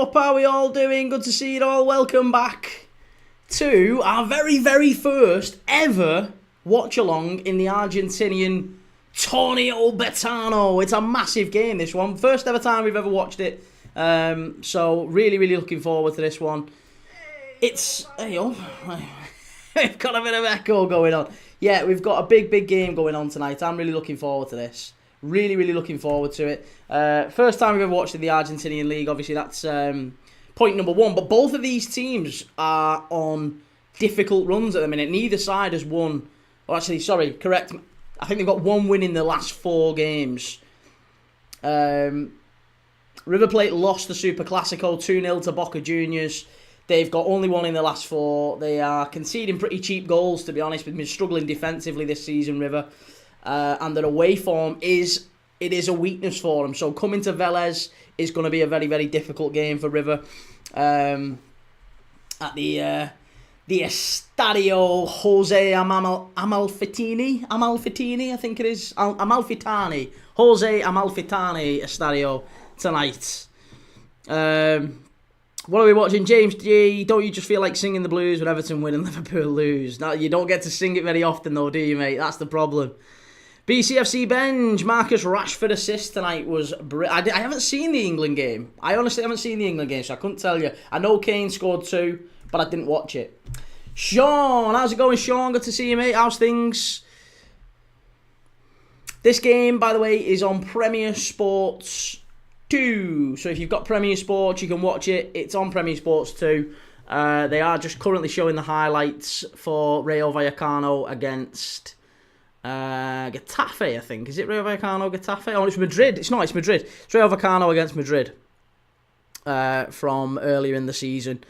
up? How are we all doing? Good to see you all. Welcome back to our very, very first ever watch-along in the Argentinian Torneo Betano. It's a massive game, this one. First ever time we've ever watched it. So, really, really looking forward to this one. It's... Hey, oh, we've got a bit of echo going on. Yeah, we've got a big, big game going on tonight. I'm really looking forward to this. Really, really looking forward to it. First time we've ever watched in the Argentinian League. Obviously, that's point number one. But both of these teams are on difficult runs at the minute. Neither side has won. Oh, actually, sorry, correct. I think they've got one win in the last 4 games. River Plate lost the Super Classico 2-0 to Boca Juniors. They've got only one in the last 4. They are conceding pretty cheap goals, to be honest. They've been struggling defensively this season, River. And their away form is a weakness for them. So coming to Velez is going to be a very, very difficult game for River. At the Estadio Jose Amalfitani, I think it is. Amalfitani. Jose Amalfitani Estadio tonight. What are we watching? James G, don't you just feel like singing the blues when Everton win and Liverpool lose? Now, you don't get to sing it very often though, do you, mate? That's the problem. BCFC Benj, Marcus Rashford assist tonight was... I haven't seen the England game. I honestly haven't seen the England game, so I couldn't tell you. I know Kane scored 2, but I didn't watch it. Sean, how's it going, Sean? Good to see you, mate. How's things? This game, by the way, is on Premier Sports 2. So if you've got Premier Sports, you can watch it. It's on Premier Sports 2. They are just currently showing the highlights for Rayo Vallecano against... Getafe, I think. Is it Rayo Vallecano, Getafe? Oh, it's Madrid. It's not, it's Madrid. It's Rayo Vallecano against Madrid from earlier in the season.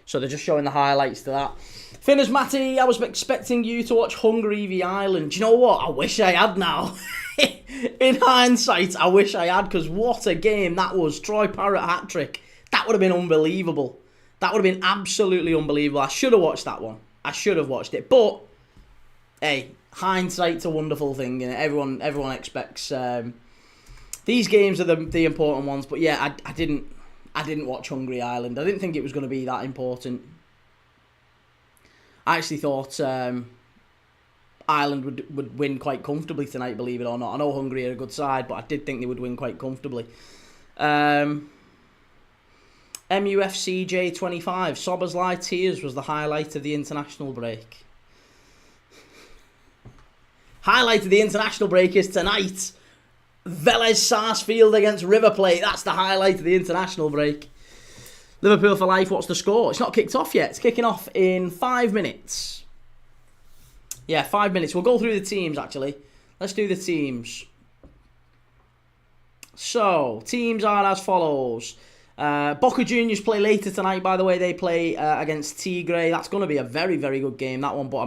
So they're just showing the highlights to that. Finners Matty, I was expecting you to watch Hungary v Ireland. Do you know what? I wish I had now. In hindsight, I wish I had, because what a game that was. Troy Parrott hat-trick. That would have been unbelievable. That would have been absolutely unbelievable. I should have watched that one. I should have watched it. But, hey... hindsight's a wonderful thing, and everyone expects these games are the important ones. But yeah, I didn't watch Hungary Ireland. I didn't think it was going to be that important. I actually thought Ireland would win quite comfortably tonight, believe it or not. I know Hungary are a good side, but I did think they would win quite comfortably. MUFCJ25, Soberslai Tears was the highlight of the international break. Highlight of the international break is tonight. Velez Sarsfield against River Plate. That's the highlight of the international break. Liverpool for life. What's the score? It's not kicked off yet. It's kicking off in 5 minutes. Yeah, 5 minutes. We'll go through the teams, actually. Let's do the teams. So, teams are as follows. Boca Juniors play later tonight, by the way. They play against Tigre. That's going to be a very, very good game, that one. But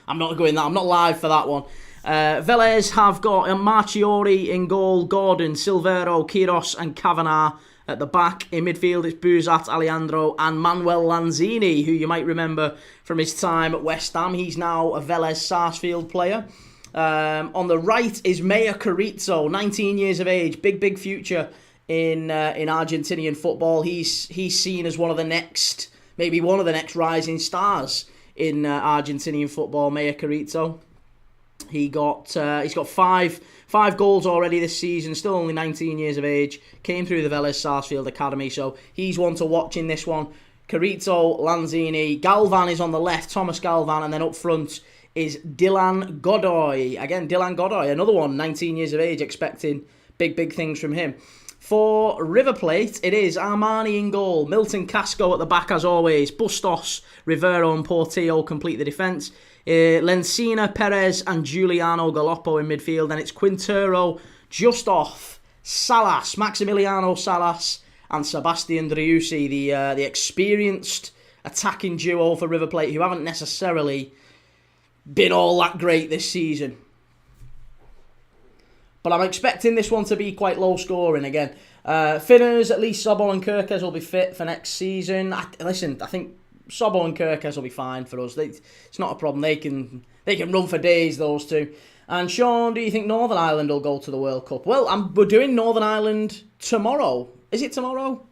I'm not going that. I'm not live for that one. Velez have got Marchiori in goal, Gordon, Silvero, Quiros and Kavanagh at the back. In midfield it's Buzat, Alejandro and Manuel Lanzini, who you might remember from his time at West Ham. He's now a Velez Sarsfield player. On the right is Meyer Carrizo, 19 years of age, big future in Argentinian football. He's seen as one of the next rising stars in Argentinian football, Meyer Carrizo. He's got 5 goals already this season, still only 19 years of age, came through the Velez Sarsfield Academy, so he's one to watch in this one. Carrizo, Lanzini, Galvan is on the left, Thomas Galvan, and then up front is Dylan Godoy. Again, Dylan Godoy, another one, 19 years of age, expecting big things from him. For River Plate, it is Armani in goal, Milton Casco at the back as always, Bustos, Rivero and Portillo complete the defence. Lencina, Perez and Giuliano Galoppo in midfield. Then it's Quintero, Justoff, Salas, Maximiliano Salas and Sebastian Driussi, the experienced attacking duo for River Plate, who haven't necessarily been all that great this season. But I'm expecting this one to be quite low scoring again. Finners, at least Sobol and Kirkes will be fit for next season. I think Sobol and Kirkes will be fine for us. It's not a problem. They can run for days, those two. And Sean, do you think Northern Ireland will go to the World Cup? Well, we're doing Northern Ireland tomorrow. Is it tomorrow?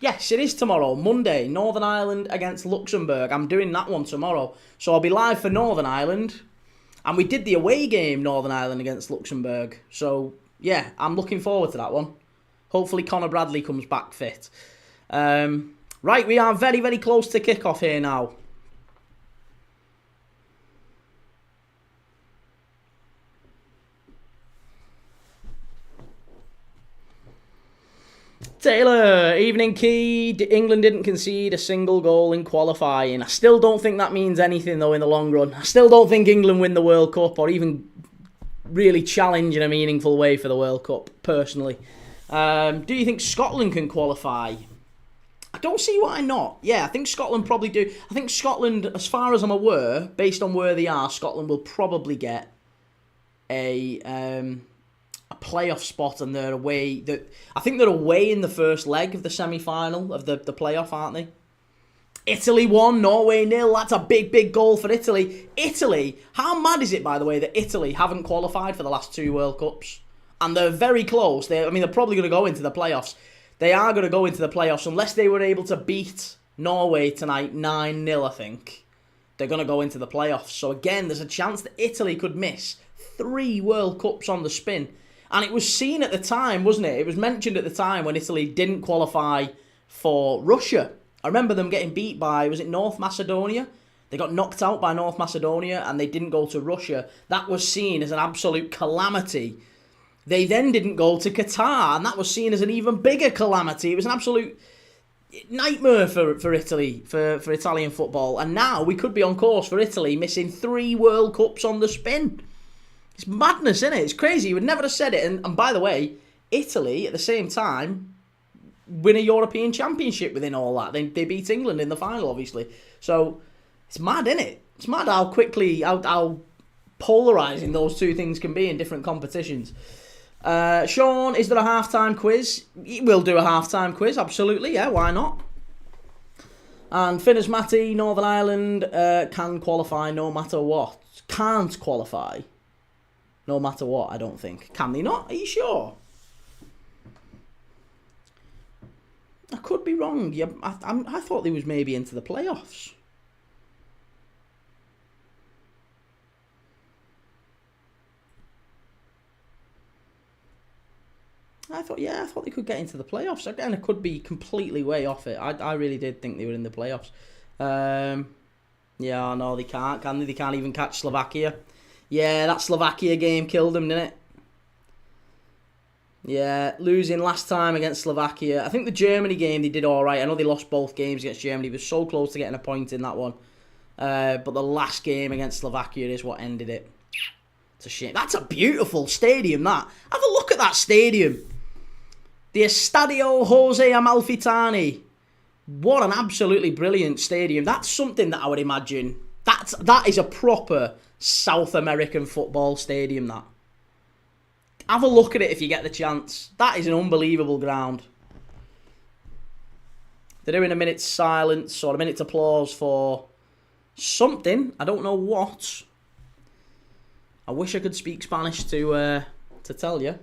Yes, it is tomorrow, Monday. Northern Ireland against Luxembourg. I'm doing that one tomorrow. So I'll be live for Northern Ireland. And we did the away game, Northern Ireland against Luxembourg. So, yeah, I'm looking forward to that one. Hopefully Conor Bradley comes back fit. Right, we are very, very close to kick-off here now. Taylor, evening key. England didn't concede a single goal in qualifying. I still don't think that means anything, though, in the long run. I still don't think England win the World Cup or even really challenge in a meaningful way for the World Cup, personally. Do you think Scotland can qualify? I don't see why not. Yeah, I think Scotland probably do. I think Scotland, as far as I'm aware, based on where they are, Scotland will probably get a playoff spot, and they're away. I think they're away in the first leg of the semi-final of the playoff, aren't they? Italy won, Norway 0. That's a big, big goal for Italy. Italy, how mad is it, by the way, that Italy haven't qualified for the last 2 World Cups? And they're very close. They're probably going to go into the playoffs. They are going to go into the playoffs unless they were able to beat Norway tonight 9-0, I think. They're going to go into the playoffs. So again, there's a chance that Italy could miss 3 World Cups on the spin. And it was seen at the time, wasn't it? It was mentioned at the time when Italy didn't qualify for Russia. I remember them getting beat by, was it North Macedonia? They got knocked out by North Macedonia and they didn't go to Russia. That was seen as an absolute calamity. They then didn't go to Qatar, and that was seen as an even bigger calamity. It was an absolute nightmare for Italy, for Italian football. And now we could be on course for Italy missing 3 World Cups on the spin. It's madness, isn't it? It's crazy. You would never have said it. And by the way, Italy, at the same time, win a European Championship within all that. They beat England in the final, obviously. So, it's mad, isn't it? It's mad how quickly, how polarising those 2 things can be in different competitions. Sean, is there a halftime quiz? We'll do a halftime quiz, absolutely. Yeah, why not? And Finners Matty, Northern Ireland can qualify no matter what. Can't qualify no matter what, I don't think. Can they not? Are you sure? I could be wrong. Yeah, I thought they was maybe into the playoffs. I thought they could get into the playoffs. Again, I could be completely way off it. I really did think they were in the playoffs. Yeah, no, they can't, can they? They can't even catch Slovakia. Yeah, that Slovakia game killed them, didn't it? Yeah, losing last time against Slovakia. I think the Germany game, they did alright. I know they lost both games against Germany. They were so close to getting a point in that one. But the last game against Slovakia is what ended it. It's a shame. That's a beautiful stadium, that. Have a look at that stadium. The Estadio Jose Amalfitani. What an absolutely brilliant stadium. That's something that I would imagine. That is a proper South American football stadium, that. Have a look at it if you get the chance. That is an unbelievable ground. They're doing a minute's silence or a minute's applause for something. I don't know what. I wish I could speak Spanish to tell you.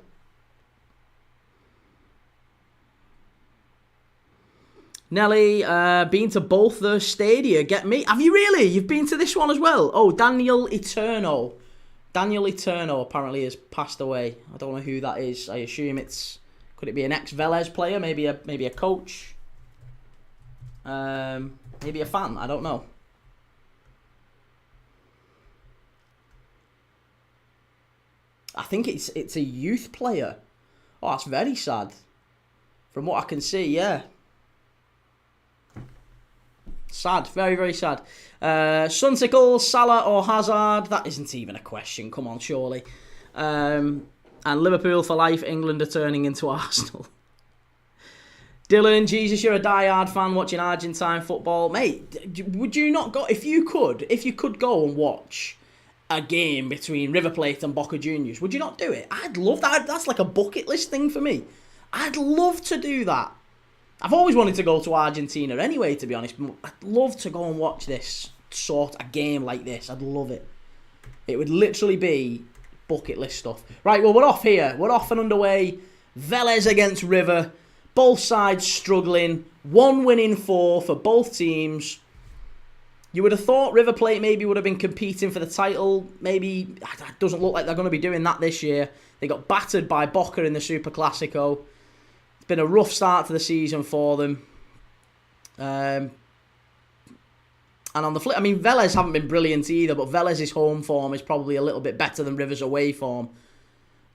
Nelly, been to both the stadia. Get me. Have you really? You've been to this one as well? Oh, Daniel Eterno. Daniel Eterno apparently has passed away. I don't know who that is. I assume it's... Could it be an ex-Velez player? Maybe a coach? Maybe a fan? I don't know. I think it's a youth player. Oh, that's very sad. From what I can see, yeah. Sad, very, very sad. Sunticle, Salah or Hazard? That isn't even a question. Come on, surely. And Liverpool for life. England are turning into Arsenal. Dylan, Jesus, you're a die-hard fan watching Argentine football, mate. Would you not go if you could go and watch a game between River Plate and Boca Juniors? Would you not do it? I'd love that. That's like a bucket list thing for me. I'd love to do that. I've always wanted to go to Argentina anyway, to be honest. I'd love to go and watch this a game like this. I'd love it. It would literally be bucket list stuff. Right, well, we're off here. We're off and underway. Velez against River. Both sides struggling. 1 win in 4 for both teams. You would have thought River Plate maybe would have been competing for the title. Maybe it doesn't look like they're going to be doing that this year. They got battered by Boca in the Super Classico. It's been a rough start to the season for them. And on the flip, I mean, Velez haven't been brilliant either, but Velez's home form is probably a little bit better than River's away form.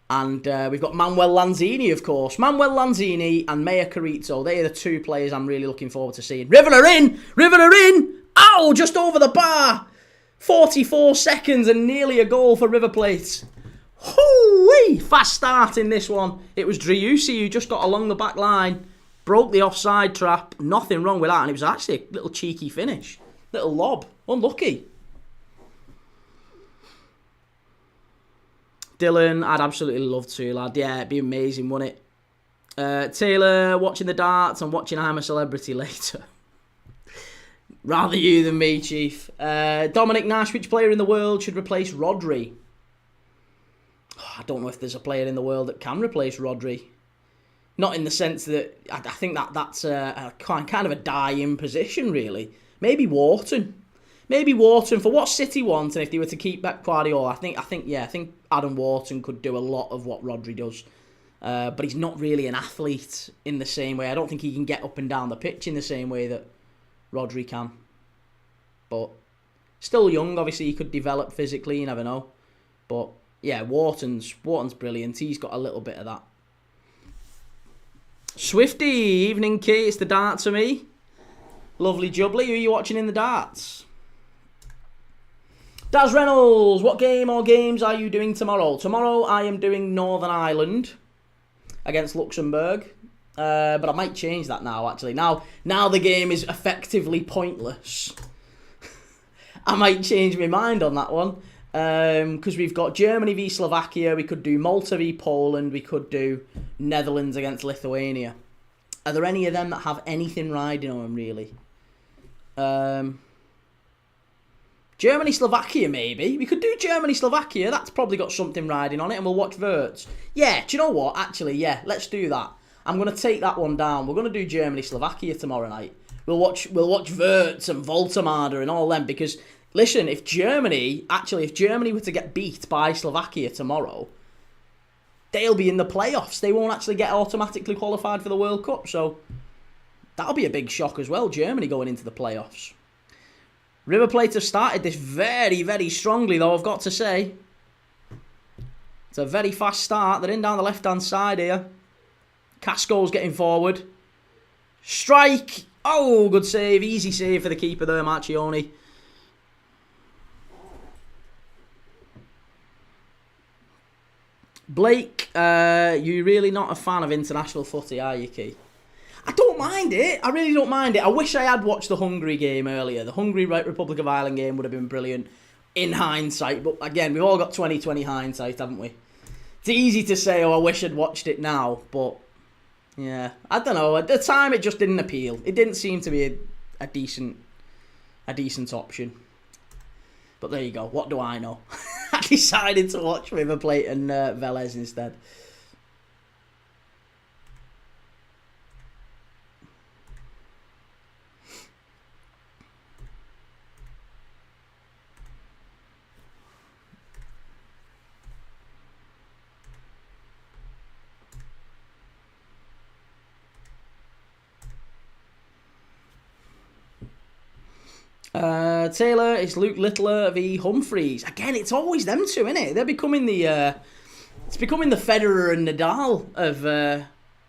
And we've got Manuel Lanzini, of course. Manuel Lanzini and Maya Carrizzo. They are the 2 players I'm really looking forward to seeing. River are in! River are in! Ow! Just over the bar! 44 seconds and nearly a goal for River Plate. Hoo-wee! Fast start in this one. It was Driussi who just got along the back line. Broke the offside trap. Nothing wrong with that. And it was actually a little cheeky finish. Little lob. Unlucky. Dylan, I'd absolutely love to, lad. Yeah, it'd be amazing, wouldn't it? Taylor, watching the darts and watching I'm a Celebrity later. Rather you than me, Chief. Dominic Nash, which player in the world should replace Rodri? I don't know if there's a player in the world that can replace Rodri. Not in the sense that... I think that's a kind of a die-in position, really. Maybe Wharton. Maybe Wharton for what City want, and if they were to keep back Guardiola, I think Adam Wharton could do a lot of what Rodri does. But he's not really an athlete in the same way. I don't think he can get up and down the pitch in the same way that Rodri can. But still young, obviously he could develop physically, you never know. But yeah, Wharton's brilliant. He's got a little bit of that. Swifty, evening Kate, it's the darts for me. Lovely jubbly, who are you watching in the darts? Daz Reynolds, what game or games are you doing tomorrow? Tomorrow I am doing Northern Ireland against Luxembourg. But I might change that now, actually. Now the game is effectively pointless. I might change my mind on that one. Because we've got Germany v Slovakia, we could do Malta v Poland, we could do Netherlands against Lithuania. Are there any of them that have anything riding on them, really? Germany-Slovakia, maybe. We could do Germany-Slovakia. That's probably got something riding on it, and we'll watch Wirtz. Yeah, do you know what? Actually, yeah, let's do that. I'm going to take that one down. We're going to do Germany-Slovakia tomorrow night. We'll watch Wirtz and Voltemada and all them, because, listen, if Germany were to get beat by Slovakia tomorrow, they'll be in the playoffs. They won't actually get automatically qualified for the World Cup, so that'll be a big shock as well, Germany going into the playoffs. River Plate have started this very, very strongly, though, I've got to say. It's a very fast start. They're in down the left-hand side here. Casco's getting forward. Strike! Oh, good save. Easy save for the keeper there, Marchioni. Blake, you really not a fan of international footy, are you, Key? I don't mind it. I really don't mind it. I wish I had watched the Hungary game earlier. The Hungary Republic of Ireland game would have been brilliant in hindsight. But again, we've all got 20/20 hindsight, haven't we? It's easy to say, oh, I wish I'd watched it now. But, yeah, I don't know. At the time, it just didn't appeal. It didn't seem to be a decent option. But there you go. What do I know? I decided to watch River Plate and Velez instead. Taylor, it's Luke Littler v Humphreys. Again, it's always them two, isn't it? They're becoming it's becoming the Federer and Nadal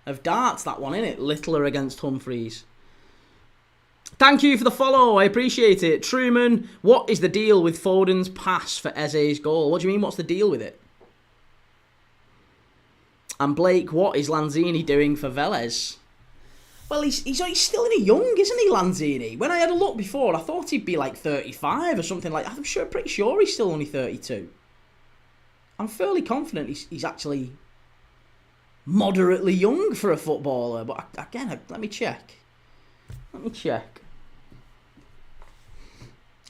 of darts, that one, isn't it? Littler against Humphreys. Thank you for the follow, I appreciate it. Truman, what is the deal with Foden's pass for Eze's goal? What do you mean, what's the deal with it? And Blake, what is Lanzini doing for Velez? Well, he's still in a young, isn't he, Lanzini? When I had a look before, I thought he'd be like 35 or something like that. I'm pretty sure he's still only 32. I'm fairly confident he's actually moderately young for a footballer. But again, let me check.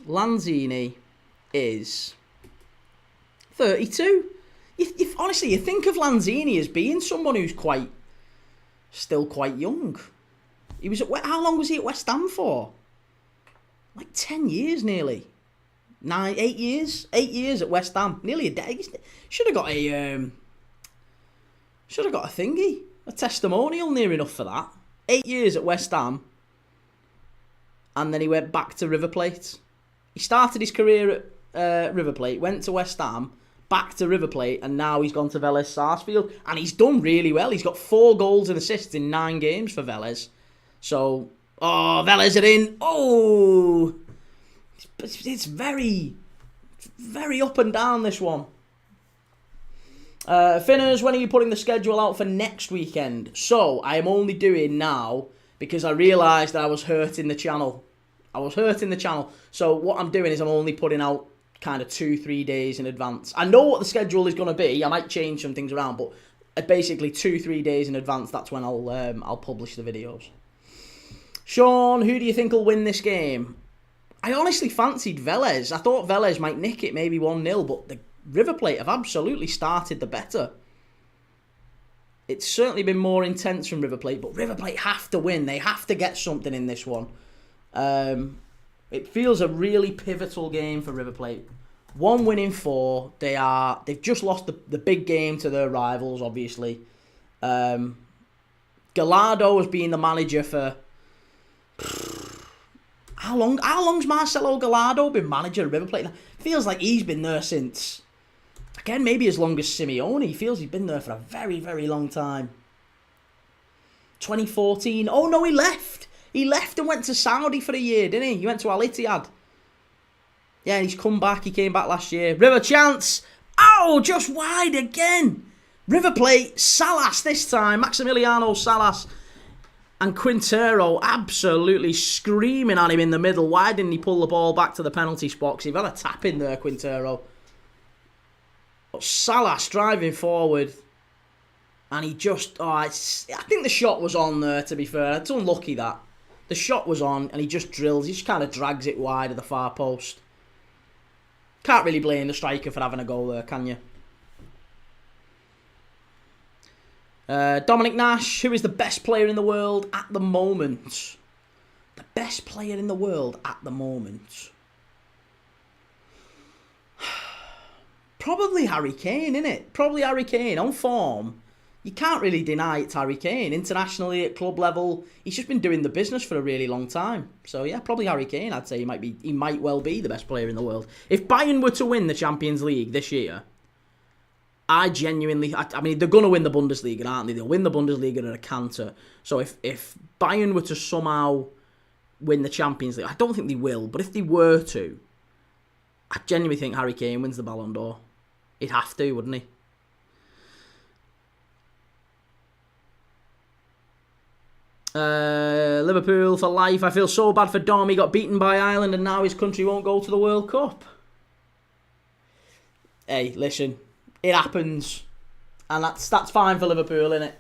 Lanzini is 32. Honestly, you think of Lanzini as being someone who's quite still quite young. He was how long was he at West Ham for? Like 10 years nearly. 8 years? 8 years at West Ham. Nearly a day. Should have got a thingy. A testimonial near enough for that. 8 years at West Ham. And then he went back to River Plate. He started his career at River Plate, went to West Ham, back to River Plate, and now he's gone to Velez Sarsfield. And he's done really well. He's got 4 goals and assists in 9 games for Velez. So, Velez are in. Oh! It's very, very up and down, this one. Finners, when are you putting the schedule out for next weekend? So, I am only doing now because I realised that I was hurting the channel. So, what I'm doing is I'm only putting out kind of 2-3 days in advance. I know what the schedule is going to be. I might change some things around, but basically 2-3 days in advance, that's when I'll publish the videos. Sean, who do you think will win this game? I honestly fancied Velez. I thought Velez might nick it, maybe 1-0, but the River Plate have absolutely started the better. It's certainly been more intense from River Plate, but River Plate have to win. They have to get something in this one. It feels a really pivotal game for River Plate. 1 win in 4. They've just lost the big game to their rivals, obviously. Gallardo has been the manager for... How long's Marcelo Gallardo been manager of River Plate? Feels like he's been there since... Again, maybe as long as Simeone. He feels he's been there for a very, very long time. 2014. Oh, no, he left. He left and went to Saudi for a year, didn't he? He went to Al Ittihad. Yeah, and he's come back. He came back last year. River chance. Oh, just wide again. River Plate. Salas this time. Maximiliano Salas. And Quintero absolutely screaming at him in the middle. Why didn't he pull the ball back to the penalty spot? Because he had a tap in there, Quintero. But Salas driving forward. And he just... I think the shot was on there, to be fair. It's unlucky that. The shot was on and he just drills. He just kind of drags it wide of the far post. Can't really blame the striker for having a goal there, can you? Dominic Nash, who is the best player in the world at the moment? The best player in the world at the moment. Probably Harry Kane, innit? Probably Harry Kane on form. You can't really deny it's Harry Kane. Internationally, at club level, he's just been doing the business for a really long time. So yeah, probably Harry Kane. I'd say he might well be the best player in the world. If Bayern were to win the Champions League this year, I mean, they're going to win the Bundesliga, aren't they? They'll win the Bundesliga at a canter. So if Bayern were to somehow win the Champions League, I don't think they will, but if they were to, I genuinely think Harry Kane wins the Ballon d'Or. He'd have to, wouldn't he? Liverpool for life. I feel so bad for Dom. He got beaten by Ireland and now his country won't go to the World Cup. Hey, listen. It happens. And that's fine for Liverpool, innit?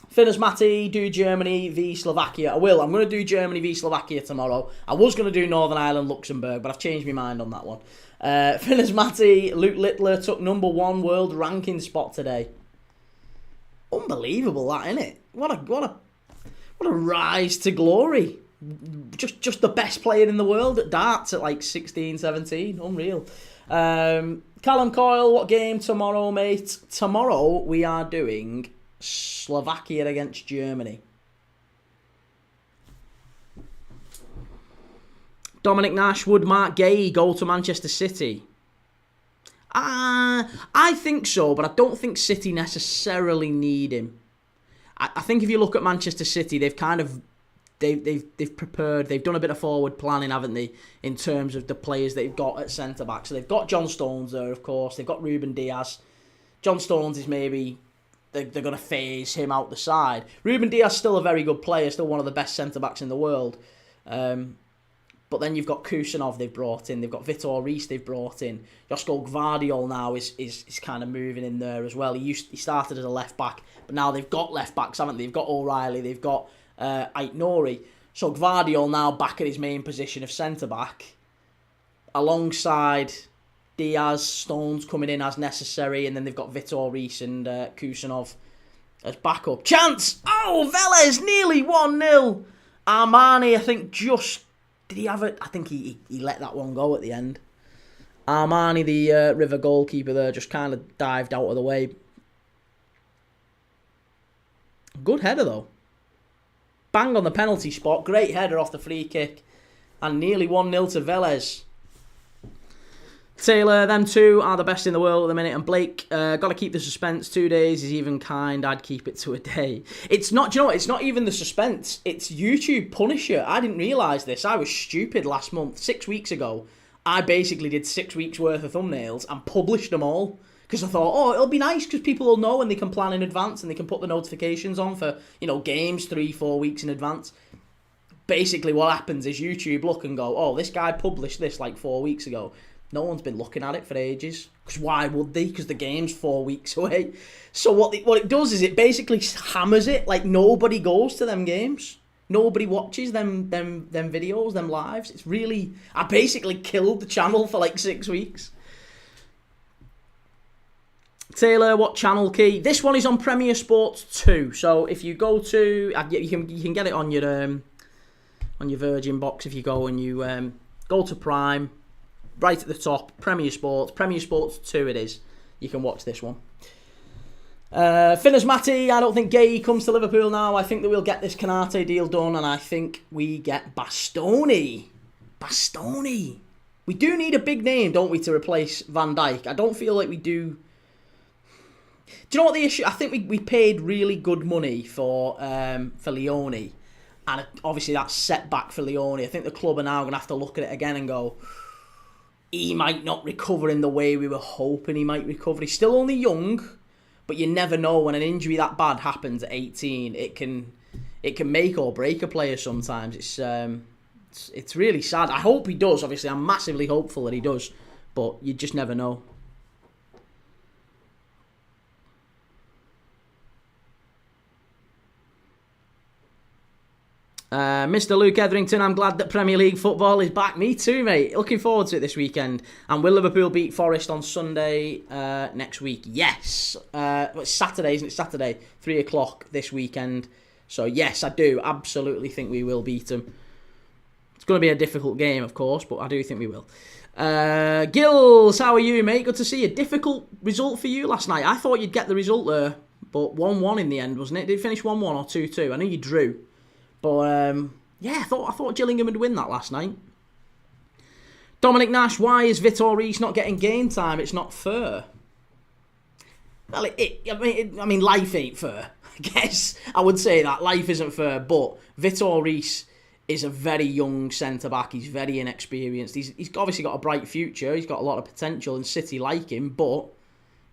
Finners Matty, do Germany v Slovakia. I will. I'm going to do Germany v Slovakia tomorrow. I was going to do Northern Ireland, Luxembourg, but I've changed my mind on that one. Finners Matty, Luke Littler took #1 world ranking spot today. Unbelievable, that, innit? What a rise to glory. Just the best player in the world at darts at like 16, 17. Unreal. Callum Coyle, what game tomorrow, mate? Tomorrow we are doing Slovakia against Germany. Dominic Nash, would Mark Gay go to Manchester City? I think so, but I don't think City necessarily need him. I think if you look at Manchester City, they've prepared, they've done a bit of forward planning, haven't they, in terms of the players they've got at centre back. So they've got John Stones there, of course. They've got Ruben Diaz. John Stones is maybe they're going to phase him out the side. Ruben Diaz still a very good player, still one of the best centre backs in the world. But then you've got Kusanov they've brought in. They've got Vitor Reis they've brought in. Josko Gvardiol now is kind of moving in there as well. He started as a left back, but now they've got left backs, haven't they? They've got O'Reilly, they've got Ait Nouri. So Gvardiol now back at his main position of centre back, alongside Diaz, Stones coming in as necessary, and then they've got Vitor Reis and Kusanov As backup. Chance! Oh, Velez, nearly 1-0. Armani, I think, just... Did he have it? I think he let that one go at the end. Armani, the River goalkeeper there, just kind of dived out of the way. Good header, though. Bang on the penalty spot. Great header off the free kick. And nearly 1-0 to Velez. Taylor, them two are the best in the world at the minute. And Blake, got to keep the suspense. 2 days is even kind. I'd keep it to a day. It's not, do you know what? It's not even the suspense. It's YouTube Punisher. I didn't realise this. I was stupid last month. 6 weeks ago, I basically did 6 weeks worth of thumbnails and published them all. Because I thought, oh, it'll be nice because people will know and they can plan in advance and they can put the notifications on for, games 3-4 weeks in advance. Basically what happens is YouTube look and go, oh, this guy published this like 4 weeks ago. No one's been looking at it for ages. Because why would they? Because the game's 4 weeks away. So what it does is it basically hammers it. Like, nobody goes to them games. Nobody watches them videos, them lives. It's really... I basically killed the channel for like 6 weeks. Taylor, what channel key? This one is on Premier Sports 2. So if you go to... You can get it on your Virgin box if you go and you go to Prime... Right at the top, Premier Sports 2 it is. You can watch this one. Finners Matty, I don't think Gay comes to Liverpool now. I think that we'll get this Canate deal done, and I think we get Bastoni. We do need a big name, don't we, to replace Van Dijk? I don't feel like we do... Do you know what the issue... I think we paid really good money for Leone, and obviously that's set back for Leone. I think the club are now going to have to look at it again and go... He might not recover in the way we were hoping he might recover. He's still only young, but you never know when an injury that bad happens at 18. It can make or break a player sometimes. It's really sad. I hope he does. Obviously, I'm massively hopeful that he does, but you just never know. Mr. Luke Etherington, I'm glad that Premier League football is back. Me too, mate. Looking forward to it this weekend. And will Liverpool beat Forest on Sunday next week? Yes. It's Saturday, isn't it? Saturday, 3 o'clock this weekend. So yes, I do absolutely think we will beat them. It's going to be a difficult game, of course, but I do think we will. Gills, how are you, mate? Good to see you. Difficult result for you last night. I thought you'd get the result there, but 1-1 in the end, wasn't it? Did it finish 1-1 or 2-2? I know you drew. But, yeah, I thought Gillingham would win that last night. Dominic Nash, why is Vitor Reis not getting game time? It's not fair. Well, I mean, life ain't fair, I guess. I would say that. Life isn't fair, but Vitor Reis is a very young centre-back. He's very inexperienced. He's obviously got a bright future. He's got a lot of potential, and City like him, but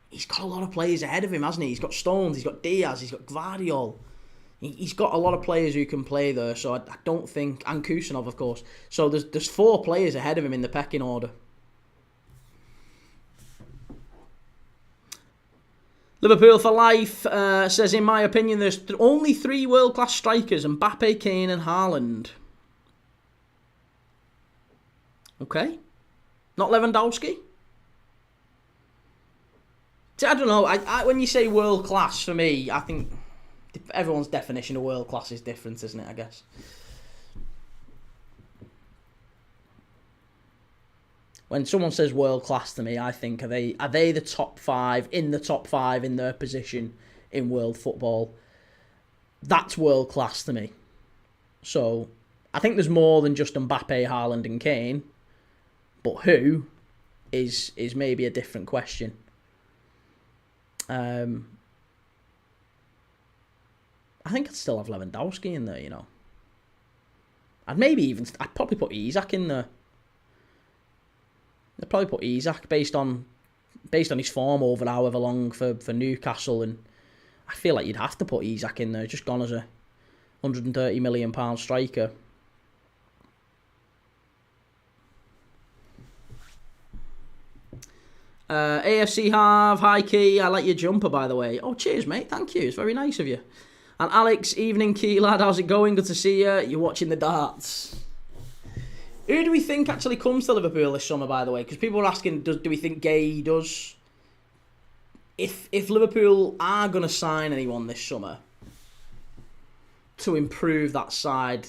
he's got a lot of players ahead of him, hasn't he? He's got Stones, he's got Diaz, he's got Gvardiol. He's got a lot of players who can play there, so I don't think... And Kusanov, of course. So there's 4 players ahead of him in the pecking order. Liverpool for life says, in my opinion, there's only 3 world-class strikers, Mbappe, Kane and Haaland. Okay. Not Lewandowski? See, I don't know. When you say world-class, for me, I think... Everyone's definition of world class is different, isn't it, I guess? When someone says world class to me, I think, are they the top 5 in their position in world football? That's world class to me. So, I think there's more than just Mbappe, Haaland and Kane. But who is maybe a different question. I think I'd still have Lewandowski in there, you know. I'd probably put Isak in there. I'd probably put Isak based on his form over however long for Newcastle, and I feel like you'd have to put Isak in there, just gone as a £130 million striker. AFC Harv, hi Key, I like your jumper by the way. Oh, cheers mate, thank you, it's very nice of you. And Alex, evening Key lad, how's it going? Good to see you. You're watching the darts. Who do we think actually comes to Liverpool this summer, by the way? Because people are asking, do we think Gay does? if Liverpool are going to sign anyone this summer to improve that side,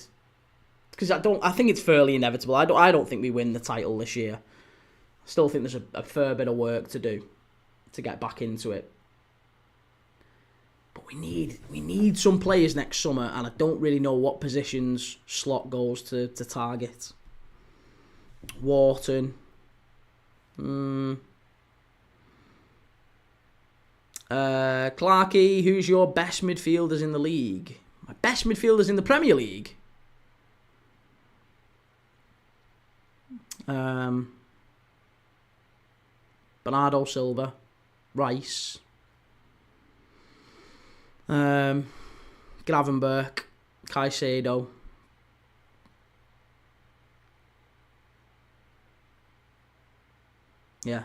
because I think it's fairly inevitable. I don't think we win the title this year. I still think there's a fair bit of work to do to get back into it. But we need some players next summer, and I don't really know what positions Slot goes to target. Wharton. Clarkey, who's your best midfielders in the league? My best midfielders in the Premier League? Bernardo Silva, Rice, Gravenberch, Caicedo. Yeah,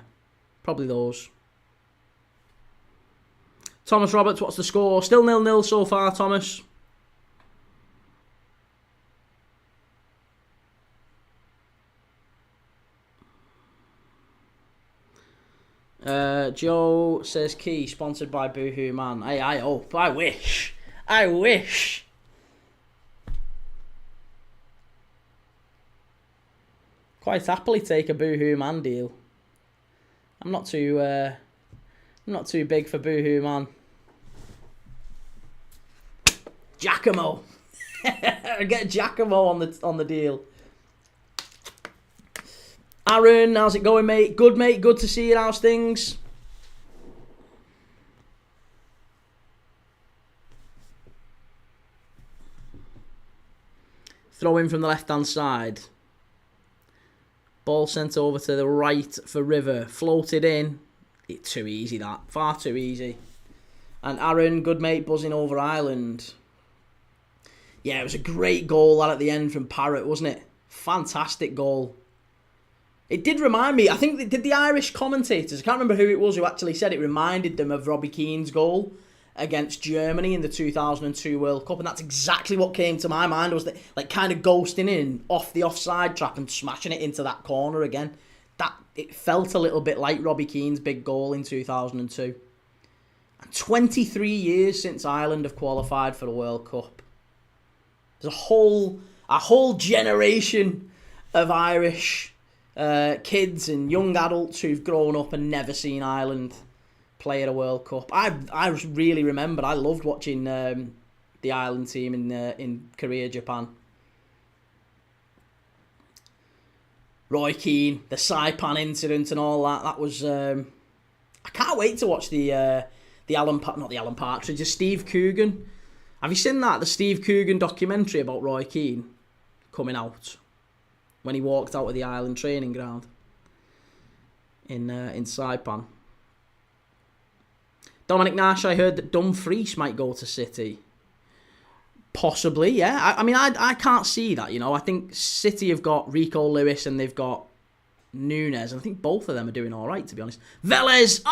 probably those. Thomas Roberts, what's the score? Still 0-0 so far, Thomas. Joe says Key, sponsored by Boohoo Man. I hope. I wish. Quite happily take a Boohoo Man deal. I'm not too big for Boohoo Man. Giacomo. Get Giacomo on the deal. Aaron, how's it going, mate? Good, mate. Good to see you. How's things? Throw in from the left-hand side. Ball sent over to the right for River. Floated in. It's too easy, that. Far too easy. And Aaron, good mate, buzzing over Ireland. Yeah, it was a great goal that at the end from Parrott, wasn't it? Fantastic goal. It did remind me, I think, did the Irish commentators, I can't remember who it was who actually said it reminded them of Robbie Keane's goal against Germany in the 2002 World Cup, and that's exactly what came to my mind, was that, like, kind of ghosting in off the offside trap and smashing it into that corner again. It felt a little bit like Robbie Keane's big goal in 2002. And 23 years since Ireland have qualified for the World Cup. There's a whole generation of Irish kids and young adults who've grown up and never seen Ireland play at a World Cup. I really remember. I loved watching the Ireland team in Korea, Japan. Roy Keane, the Saipan incident, and all that. That was. I can't wait to watch the Steve Coogan. Have you seen that? The Steve Coogan documentary about Roy Keane coming out when he walked out of the Ireland training ground in Saipan. Dominic Nash, I heard that Dumfries might go to City. Possibly, yeah. I mean, I can't see that, you know. I think City have got Rico Lewis and they've got Nunes, and I think both of them are doing all right, to be honest. Velez,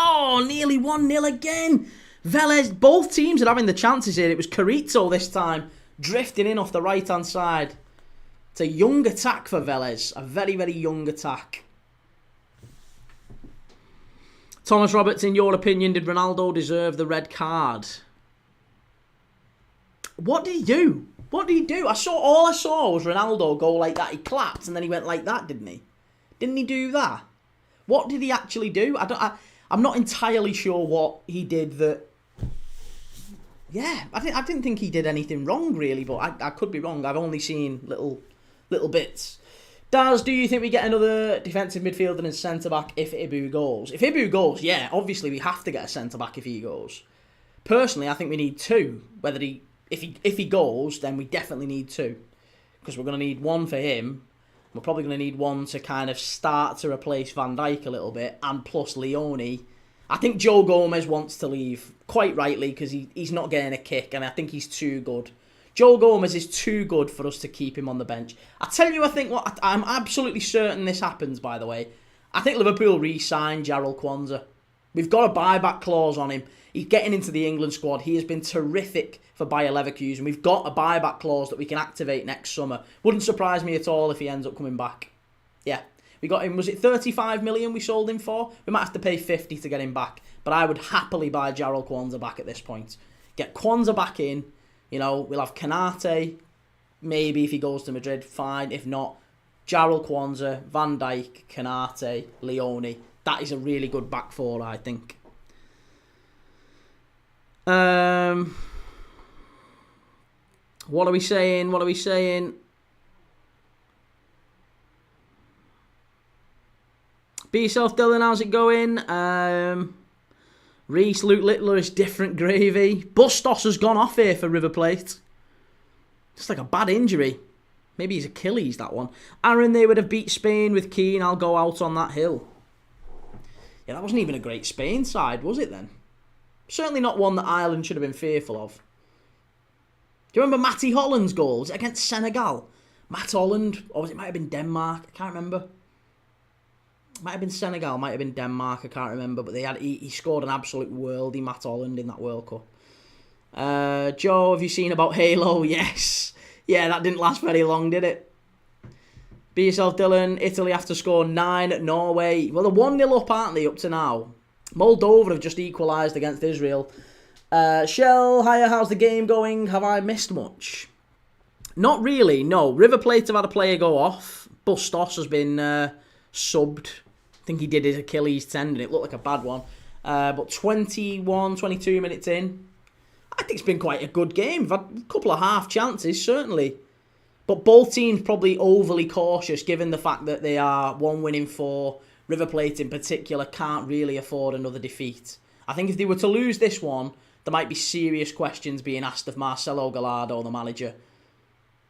nearly 1-0 again. Velez, both teams are having the chances here. It was Carito this time, drifting in off the right-hand side. It's a young attack for Velez, a very, very young attack. Thomas Roberts, in your opinion, did Ronaldo deserve the red card? What did he do? All I saw was Ronaldo go like that. He clapped and then he went like that, didn't he? Didn't he do that? What did he actually do? I'm not entirely sure what he did that... Yeah, I didn't think he did anything wrong, really, but I could be wrong. I've only seen little bits. Daz, do you think we get another defensive midfielder and centre-back if Ibu goes? If Ibu goes, yeah, obviously we have to get a centre-back if he goes. Personally, I think we need two. If he goes, then we definitely need two. Because we're going to need one for him. We're probably going to need one to kind of start to replace Van Dijk a little bit. And plus Leone. I think Joe Gomez wants to leave, quite rightly, because he's not getting a kick. And I think he's too good. Joe Gomez is too good for us to keep him on the bench. I tell you, I'm absolutely certain this happens, by the way. I think Liverpool re-signed Jarrell Kwanzaa. We've got a buyback clause on him. He's getting into the England squad. He has been terrific for Bayer Leverkusen. We've got a buyback clause that we can activate next summer. Wouldn't surprise me at all if he ends up coming back. Yeah. We got him, was it 35 million we sold him for? We might have to pay 50 to get him back. But I would happily buy Jarrell Kwanzaa back at this point. Get Kwanzaa back in. You know, we'll have Kanate. Maybe if he goes to Madrid, fine. If not, Jarrell Kwanzaa, Van Dijk, Kanate, Leone. That is a really good back four, I think. What are we saying? What are we saying? Be yourself, Dylan. How's it going? Reese, Luke Littler is different gravy. Bustos has gone off here for River Plate. Just like a bad injury. Maybe his Achilles, that one. Aaron, they would have beat Spain with Keane. I'll go out on that hill. Yeah, that wasn't even a great Spain side, was it then? Certainly not one that Ireland should have been fearful of. Do you remember Matty Holland's goal? Was it against Senegal? Matt Holland, or it might have been Denmark. I can't remember. Might have been Senegal, might have been Denmark. I can't remember. But he scored an absolute worldie, Matt Holland, in that World Cup. Joe, have you seen about Halo? Yes. Yeah, that didn't last very long, did it? Be yourself, Dylan. Italy have to score 9 at Norway. Well, they're 1-0 up, aren't they, up to now? Moldova have just equalised against Israel. Shell, hiya, how's the game going? Have I missed much? Not really, no. River Plate have had a player go off. Bustos has been subbed. I think he did his Achilles tendon. It looked like a bad one. But 21, 22 minutes in, I think it's been quite a good game. We've had a couple of half chances, certainly. But both teams probably overly cautious, given the fact that they are 1 win in 4. River Plate in particular can't really afford another defeat. I think if they were to lose this one, there might be serious questions being asked of Marcelo Gallardo, the manager.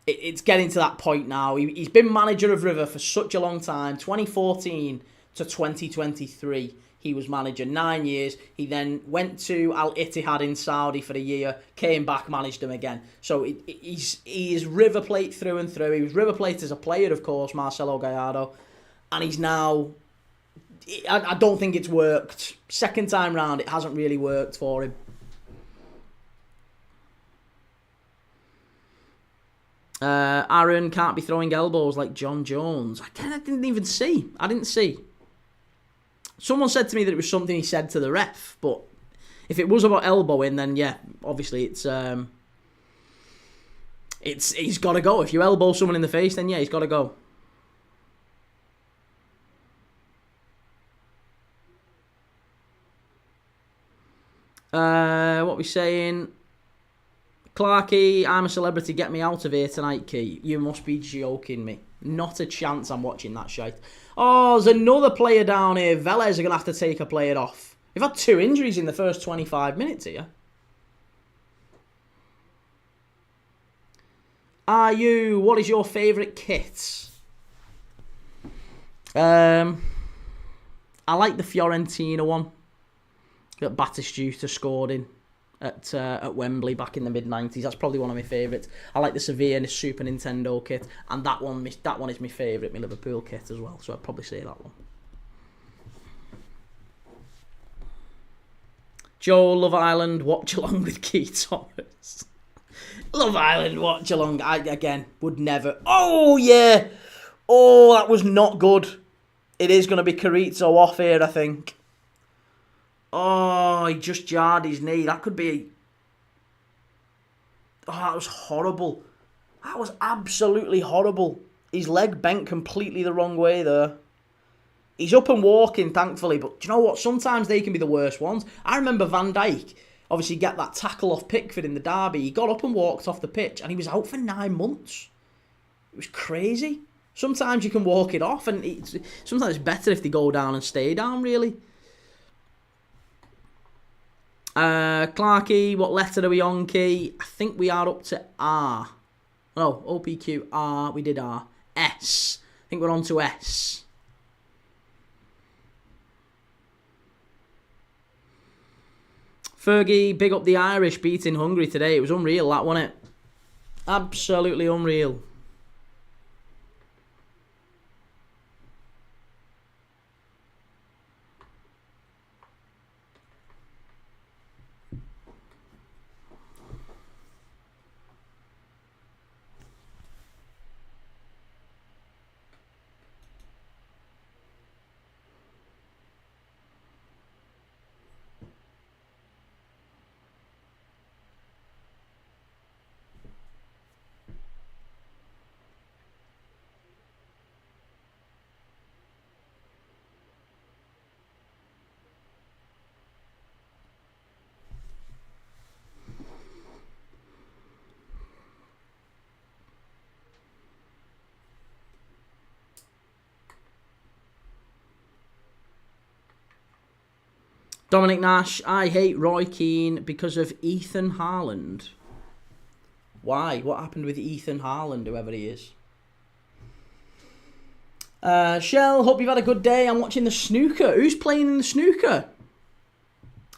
It's getting to that point now. He's been manager of River for such a long time. 2014 to 2023, he was manager 9 years. He then went to Al Ittihad in Saudi for a year, came back, managed them again. So he is River Plate through and through. He was River Plate as a player, of course, Marcelo Gallardo. And he's now... I don't think it's worked. Second time round, it hasn't really worked for him. Aaron can't be throwing elbows like John Jones. I didn't even see. I didn't see. Someone said to me that it was something he said to the ref, but if it was about elbowing, then yeah, obviously it's he's got to go. If you elbow someone in the face, then yeah, he's got to go. What we saying? Clarky, I'm a celebrity, get me out of here tonight, Key. You must be joking me. Not a chance I'm watching that shite. Oh, there's another player down here. Velez are going to have to take a player off. We've had 2 injuries in the first 25 minutes here. What is your favourite kit? I like the Fiorentina one that Batistuta scored in at Wembley back in the mid-90s. That's probably one of my favourites. I like the Sevilla Super Nintendo kit, and that one is my favourite, my Liverpool kit as well, so I'd probably say that one. Joe, Love Island, watch along with Keith Thomas. Love Island, watch along. I, again, would never... Oh, yeah! Oh, that was not good. It is going to be Carrizo off here, I think. Oh, he just jarred his knee. That could be... Oh, that was horrible. That was absolutely horrible. His leg bent completely the wrong way there. He's up and walking, thankfully, but do you know what? Sometimes they can be the worst ones. I remember Van Dijk, obviously, get that tackle off Pickford in the derby. He got up and walked off the pitch, and he was out for 9 months. It was crazy. Sometimes you can walk it off, and sometimes it's better if they go down and stay down, really. Clarky, what letter are we on, Key? I think we are up to R. No, OPQ, R. We did R. S. I think we're on to S. Fergie, big up the Irish beating Hungary today. It was unreal, that, wasn't it? Absolutely unreal. Dominic Nash, I hate Roy Keane because of Ethan Haaland. Why? What happened with Ethan Haaland, whoever he is? Shell, hope you've had a good day. I'm watching the snooker. Who's playing in the snooker?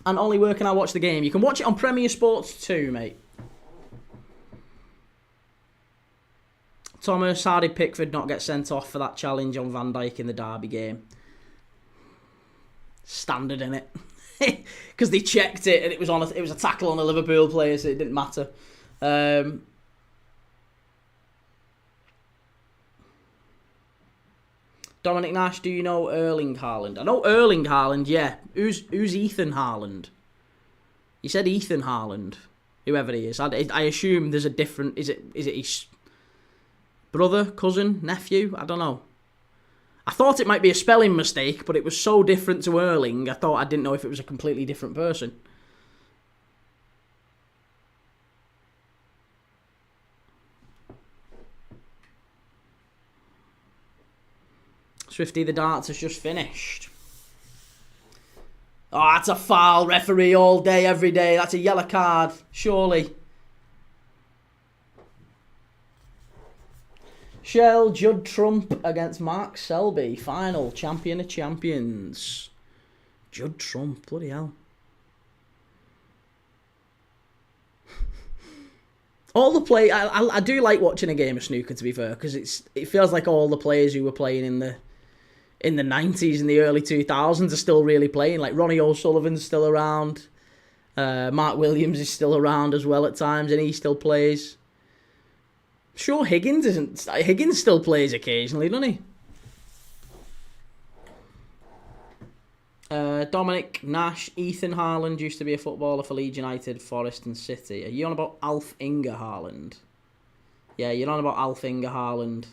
And Ollie, where can I watch the game? You can watch it on Premier Sports 2, mate. Thomas, how did Pickford not get sent off for that challenge on Van Dijk in the Derby game? Standard, innit? Because they checked it and it was a tackle on a Liverpool player, so it didn't matter. Dominic Nash, do you know Erling Haaland? I know Erling Haaland, yeah. Who's Ethan Haaland? You said Ethan Haaland, whoever he is. I assume there's a different. Is it his brother, cousin, nephew? I don't know. I thought it might be a spelling mistake, but it was so different to Erling, I didn't know if it was a completely different person. Swifty, the darts has just finished. Oh, that's a foul, referee, all day, every day. That's a yellow card, surely. Shell, Judd Trump against Mark Selby. Final, champion of champions. Judd Trump, bloody hell. All the play, I do like watching a game of snooker, to be fair, because it feels like all the players who were playing in the 90s and the early 2000s are still really playing. Like Ronnie O'Sullivan's still around. Mark Williams is still around as well at times, and he still plays. Sure, Higgins isn't. Higgins still plays occasionally, doesn't he? Dominic Nash, Ethan Haaland used to be a footballer for Leeds United, Forest and City. Are you on about Alf Inge Haaland? Yeah, you're on about Alf Inge Haaland.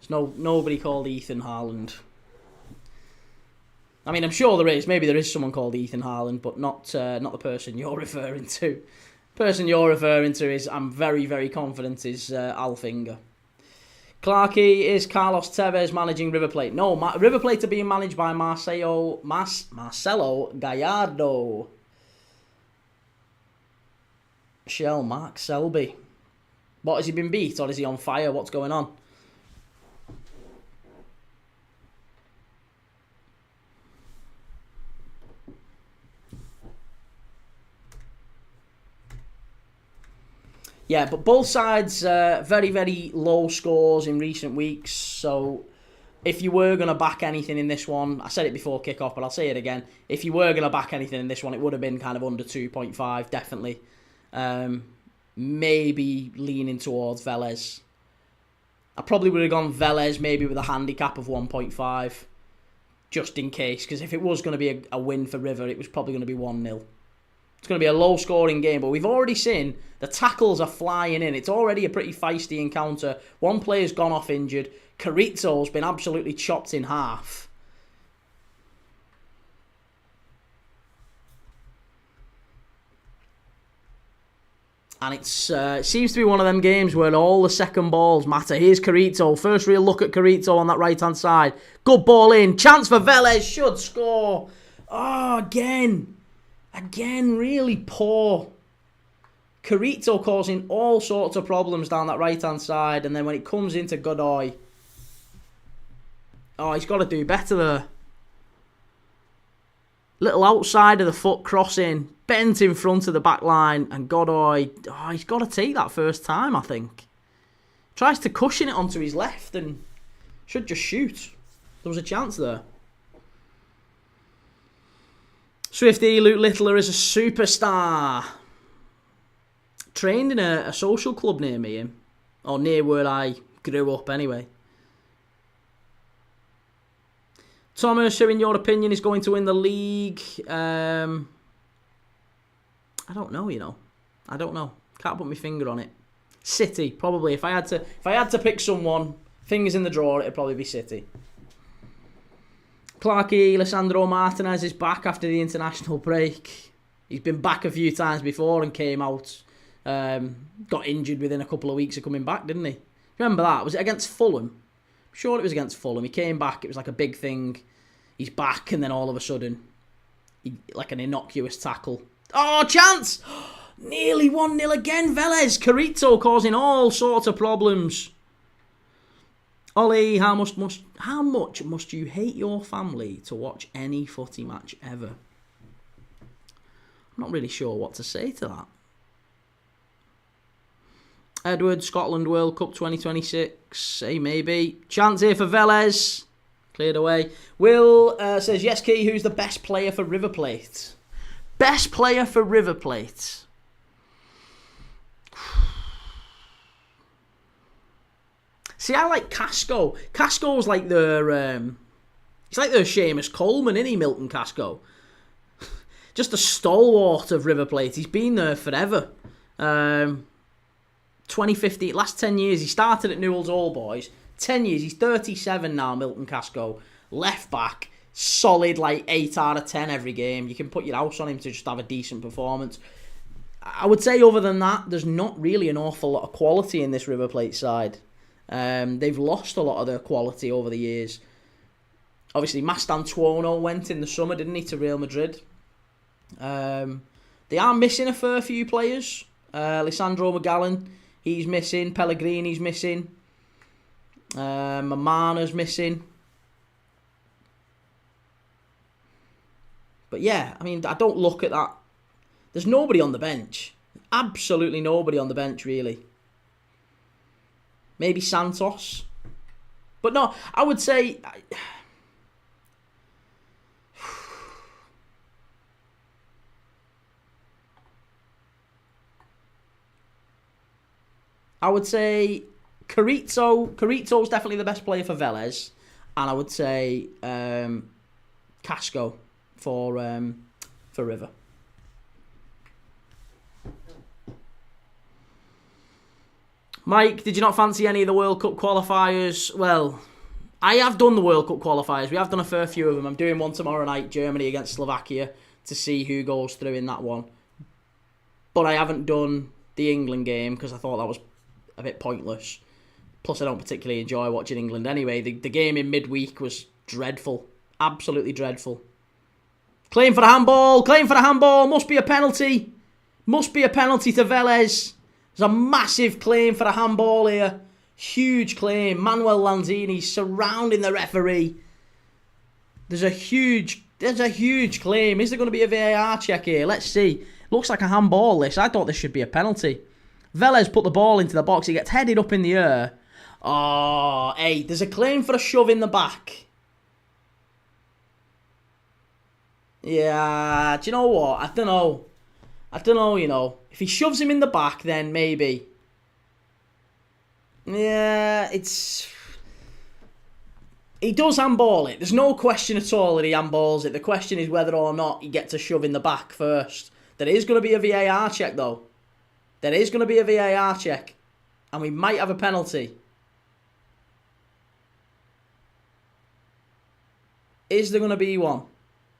There's nobody called Ethan Haaland. I mean, I'm sure there is. Maybe there is someone called Ethan Haaland, but not the person you're referring to. The person you're referring to is, I'm very, very confident, is Alf Inge. Clarkey, is Carlos Tevez managing River Plate? No, River Plate are being managed by Marcelo Gallardo. Shell, Mark Selby. What, has he been beat or is he on fire? What's going on? Yeah, but both sides very, very low scores in recent weeks. So if you were going to back anything in this one, I said it before kickoff, but I'll say it again. If you were going to back anything in this one, it would have been kind of under 2.5, definitely. Maybe leaning towards Velez. I probably would have gone Velez maybe with a handicap of 1.5, just in case. Because if it was going to be a win for River, it was probably going to be 1-0. It's going to be a low-scoring game, but we've already seen the tackles are flying in. It's already a pretty feisty encounter. One player's gone off injured. Carrizo's been absolutely chopped in half. And it seems to be one of them games where all the second balls matter. Here's Carrizo. First real look at Carrizo on that right-hand side. Good ball in. Chance for Velez. Should score. Oh, again. Again, really poor. Carrizo causing all sorts of problems down that right-hand side. And then when it comes into Godoy, oh, he's got to do better there. Little outside of the foot crossing. Bent in front of the back line. And Godoy, oh, he's got to take that first time, I think. Tries to cushion it onto his left and should just shoot. There was a chance there. Swifty, Luke Littler is a superstar. Trained in a social club near me, or near where I grew up anyway. Thomas, who in your opinion is going to win the league? I don't know, you know. I don't know. Can't put my finger on it. City, probably. If I had to pick someone, fingers in the drawer, it'd probably be City. Clarkey, Alessandro Martinez is back after the international break. He's been back a few times before and came out. Got injured within a couple of weeks of coming back, didn't he? Remember that? Was it against Fulham? I'm sure it was against Fulham. He came back. It was like a big thing. he's back, and then all of a sudden, like an innocuous tackle. Oh, chance! Nearly 1-0 again, Velez. Carrito causing all sorts of problems. Ollie, how much must you hate your family to watch any footy match ever? I'm not really sure what to say to that. Edward, Scotland World Cup 2026. Hey, maybe. Chance here for Velez. Cleared away. Will says, yes, Key, who's the best player for River Plate? Best player for River Plate? See, I like Casco. Casco's like their... he's like their Seamus Coleman, isn't he, Milton Casco? Just a stalwart of River Plate. He's been there forever. 2015, last 10 years, he started at Newell's Old Boys. 10 years, he's 37 now, Milton Casco. Left back, solid, like 8 out of 10 every game. You can put your house on him to just have a decent performance. I would say other than that, there's not really an awful lot of quality in this River Plate side. They've lost a lot of their quality over the years. Obviously, Mastantuono went in the summer, didn't he, to Real Madrid. They are missing a fair few players. Lisandro Magallan, he's missing. Pellegrini's missing. Mamana's missing. But yeah, I mean, I don't look at that. There's nobody on the bench. Absolutely nobody on the bench, really. Maybe Santos. But no, I would say... I would say Carrito. Carrito's definitely the best player for Velez. And I would say Casco for River. Mike, did you not fancy any of the World Cup qualifiers? Well, I have done the World Cup qualifiers. We have done a fair few of them. I'm doing one tomorrow night, Germany against Slovakia, to see who goes through in that one. But I haven't done the England game because I thought that was a bit pointless. Plus, I don't particularly enjoy watching England anyway. The game in midweek was dreadful. Absolutely dreadful. Claim for the handball. Claim for the handball. Must be a penalty. Must be a penalty to Velez. There's a massive claim for a handball here. Huge claim. Manuel Lanzini surrounding the referee. There's a huge claim. Is there going to be a VAR check here? Let's see. Looks like a handball, this. I thought this should be a penalty. Velez put the ball into the box. He gets headed up in the air. Oh, hey, there's a claim for a shove in the back. Yeah, do you know what? I don't know, you know. If he shoves him in the back, then maybe. Yeah, he does handball it. There's no question at all that he handballs it. The question is whether or not he gets a shove in the back first. There is going to be a VAR check, though. There is going to be a VAR check. And we might have a penalty. Is there going to be one?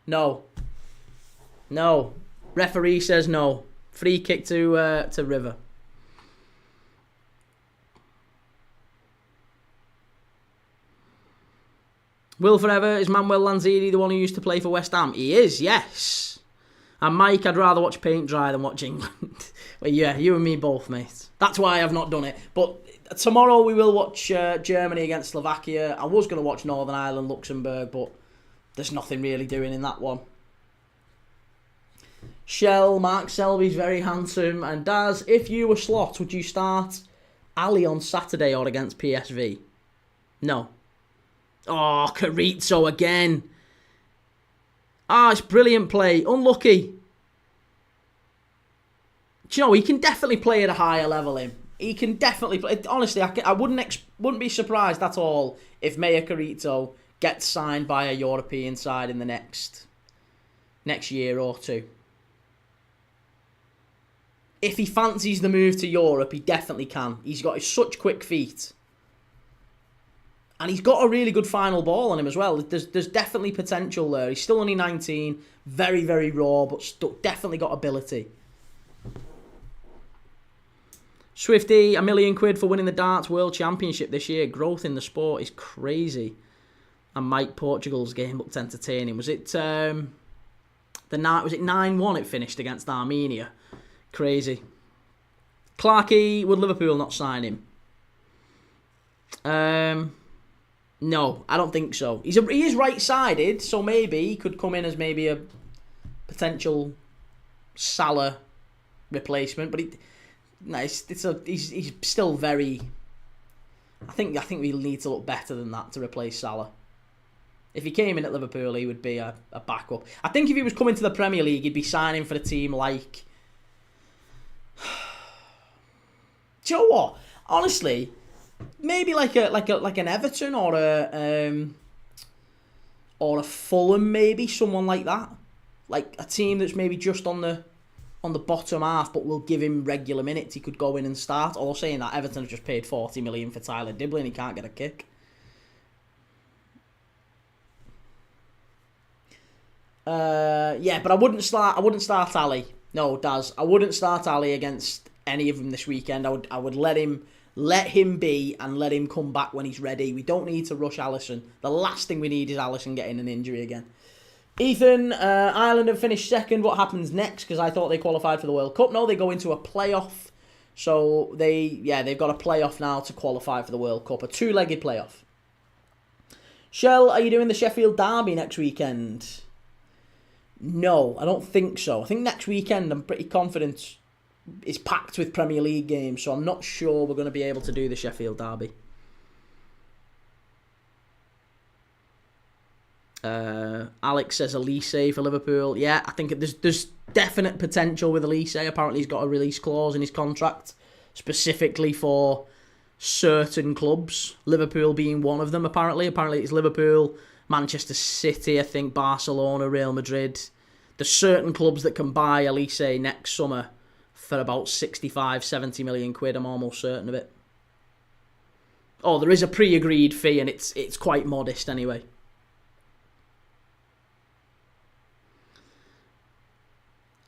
No. No. Referee says no. Free kick to River. Will forever, is Manuel Lanzini the one who used to play for West Ham? He is, yes. And Mike, I'd rather watch paint dry than watch England. Well, yeah, you and me both, mate. That's why I've not done it. But tomorrow we will watch Germany against Slovakia. I was going to watch Northern Ireland, Luxembourg, but there's nothing really doing in that one. Shell, Mark Selby's very handsome. And Daz, if you were Slot, would you start Ali on Saturday or against PSV? No. Oh, Carrito again. Ah, it's brilliant play. Unlucky. Do you know, he can definitely play at a higher level, him. He can definitely play. Honestly, I wouldn't be surprised at all if Meya Carrito gets signed by a European side in the next year or two. If he fancies the move to Europe, he definitely can. He's got such quick feet. And he's got a really good final ball on him as well. There's definitely potential there. He's still only 19. Very, very raw, but definitely got ability. Swifty, £1 million for winning the Darts World Championship this year. Growth in the sport is crazy. And Mike Portugal's game looked entertaining. Was it the night? Was it 9-1? It finished against Armenia. Crazy. Clarkey, would Liverpool not sign him? No, I don't think so. He is right-sided, so maybe he could come in as maybe a potential Salah replacement. But he's still very. I think we need to look better than that to replace Salah. If he came in at Liverpool, he would be a backup. I think if he was coming to the Premier League, he'd be signing for a team like. Do you know what? Honestly, maybe like an Everton or a Fulham, maybe someone like that, like a team that's maybe just on the bottom half, but will give him regular minutes. He could go in and start. Although saying that, Everton have just paid 40 million for Tyler Dibley and he can't get a kick. Yeah, but I wouldn't start Ali. No, Daz, I wouldn't start Ali against any of them this weekend. I would let him be and let him come back when he's ready. We don't need to rush Alisson. The last thing we need is Alisson getting an injury again. Ethan, Ireland have finished second. What happens next? Because I thought they qualified for the World Cup. No, they go into a playoff. So they've got a playoff now to qualify for the World Cup. A two-legged playoff. Shell, are you doing the Sheffield Derby next weekend? No, I don't think so. I think next weekend, I'm pretty confident, is packed with Premier League games, so I'm not sure we're going to be able to do the Sheffield Derby. Alex says Elise for Liverpool. Yeah, I think there's definite potential with Elise. Apparently he's got a release clause in his contract specifically for certain clubs, Liverpool being one of them. Apparently it's Liverpool, Manchester City, I think Barcelona, Real Madrid. There's certain clubs that can buy Elise next summer for about 65, 70 million quid. I'm almost certain of it. Oh, there is a pre-agreed fee and it's quite modest anyway.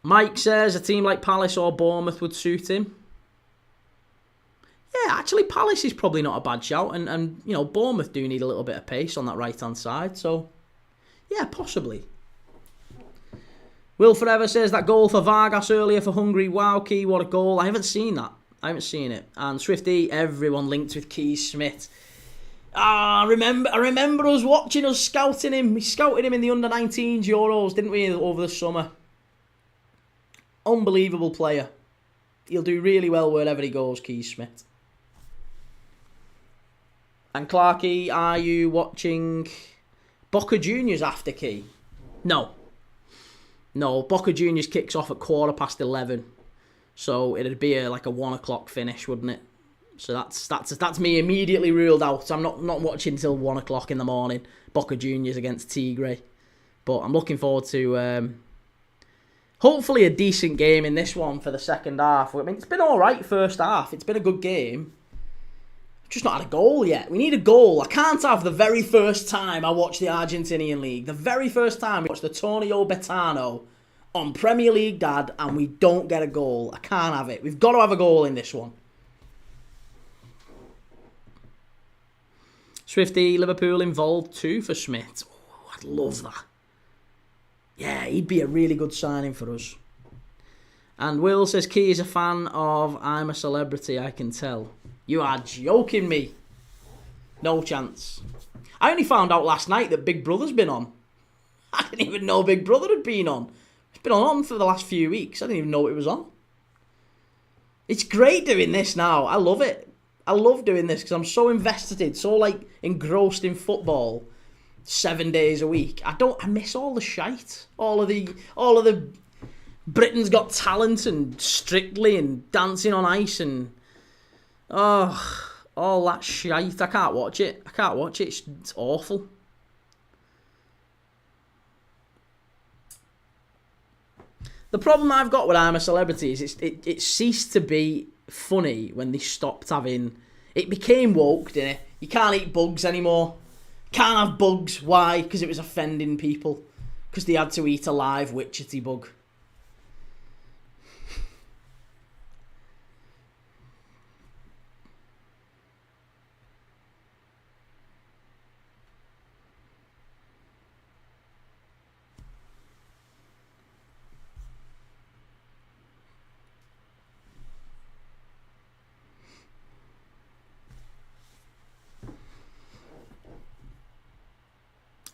Mike says a team like Palace or Bournemouth would suit him. Yeah, actually Palace is probably not a bad shout, and you know, Bournemouth do need a little bit of pace on that right-hand side, so yeah, possibly. Will Forever says that goal for Vargas earlier for Hungary, wow, Key, what a goal. I haven't seen that. I haven't seen it. And Swifty, everyone linked with Keys Smith. I remember us watching, us scouting him. We scouted him in the under-19s Euros, didn't we, over the summer? Unbelievable player. He'll do really well wherever he goes, Keys Smith. And Clarkey, are you watching Boca Juniors after Key? No, Boca Juniors kicks off at 11:15. So it'd be like a 1 o'clock finish, wouldn't it? So that's me immediately ruled out. I'm not watching till 1 o'clock in the morning. Boca Juniors against Tigre. But I'm looking forward to hopefully a decent game in this one for the second half. I mean, it's been alright first half. It's been a good game. Just not had a goal yet. We need a goal. I can't have the very first time I watch the Argentinian League, the very first time we watch the Torneo Betano on Premier League Dad, and we don't get a goal. I can't have it. We've got to have a goal in this one. Swifty, Liverpool involved too for Smith. Oh, I'd love that. Yeah, he'd be a really good signing for us. And Will says, Key is a fan of I'm a Celebrity, I can tell. You are joking me. No chance. I only found out last night that Big Brother's been on. I didn't even know Big Brother had been on. It's been on for the last few weeks. I didn't even know it was on. It's great doing this now. I love it. I love doing this because I'm so invested, so like engrossed in football 7 days a week. I miss all the shite. All of the Britain's Got Talent and Strictly and Dancing on Ice and all that shite. I can't watch it. It's awful. The problem I've got with I'm a Celebrity is it ceased to be funny when they stopped having... It became woke, didn't it? You can't eat bugs anymore. Can't have bugs. Why? Because it was offending people. Because they had to eat a live witchetty bug.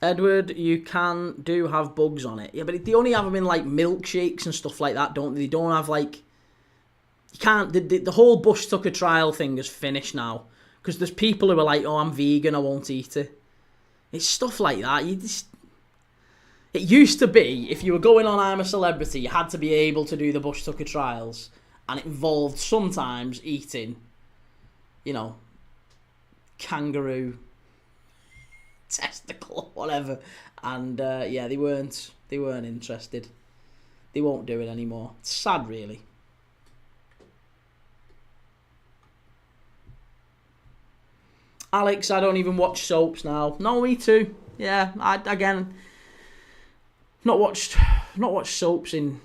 Edward, you do have bugs on it. Yeah, but they only have them in like milkshakes and stuff like that, don't they? They don't have like... You can't... The whole bush tucker trial thing is finished now. Because there's people who are like, oh, I'm vegan, I won't eat it. It's stuff like that. It used to be, if you were going on I'm a Celebrity, you had to be able to do the bush tucker trials. And it involved sometimes eating, you know, kangaroo... testicle, whatever, and yeah, they weren't interested. They won't do it anymore. It's sad, really. Alex, I don't even watch soaps now. No, me too. Yeah, I again not watched soaps in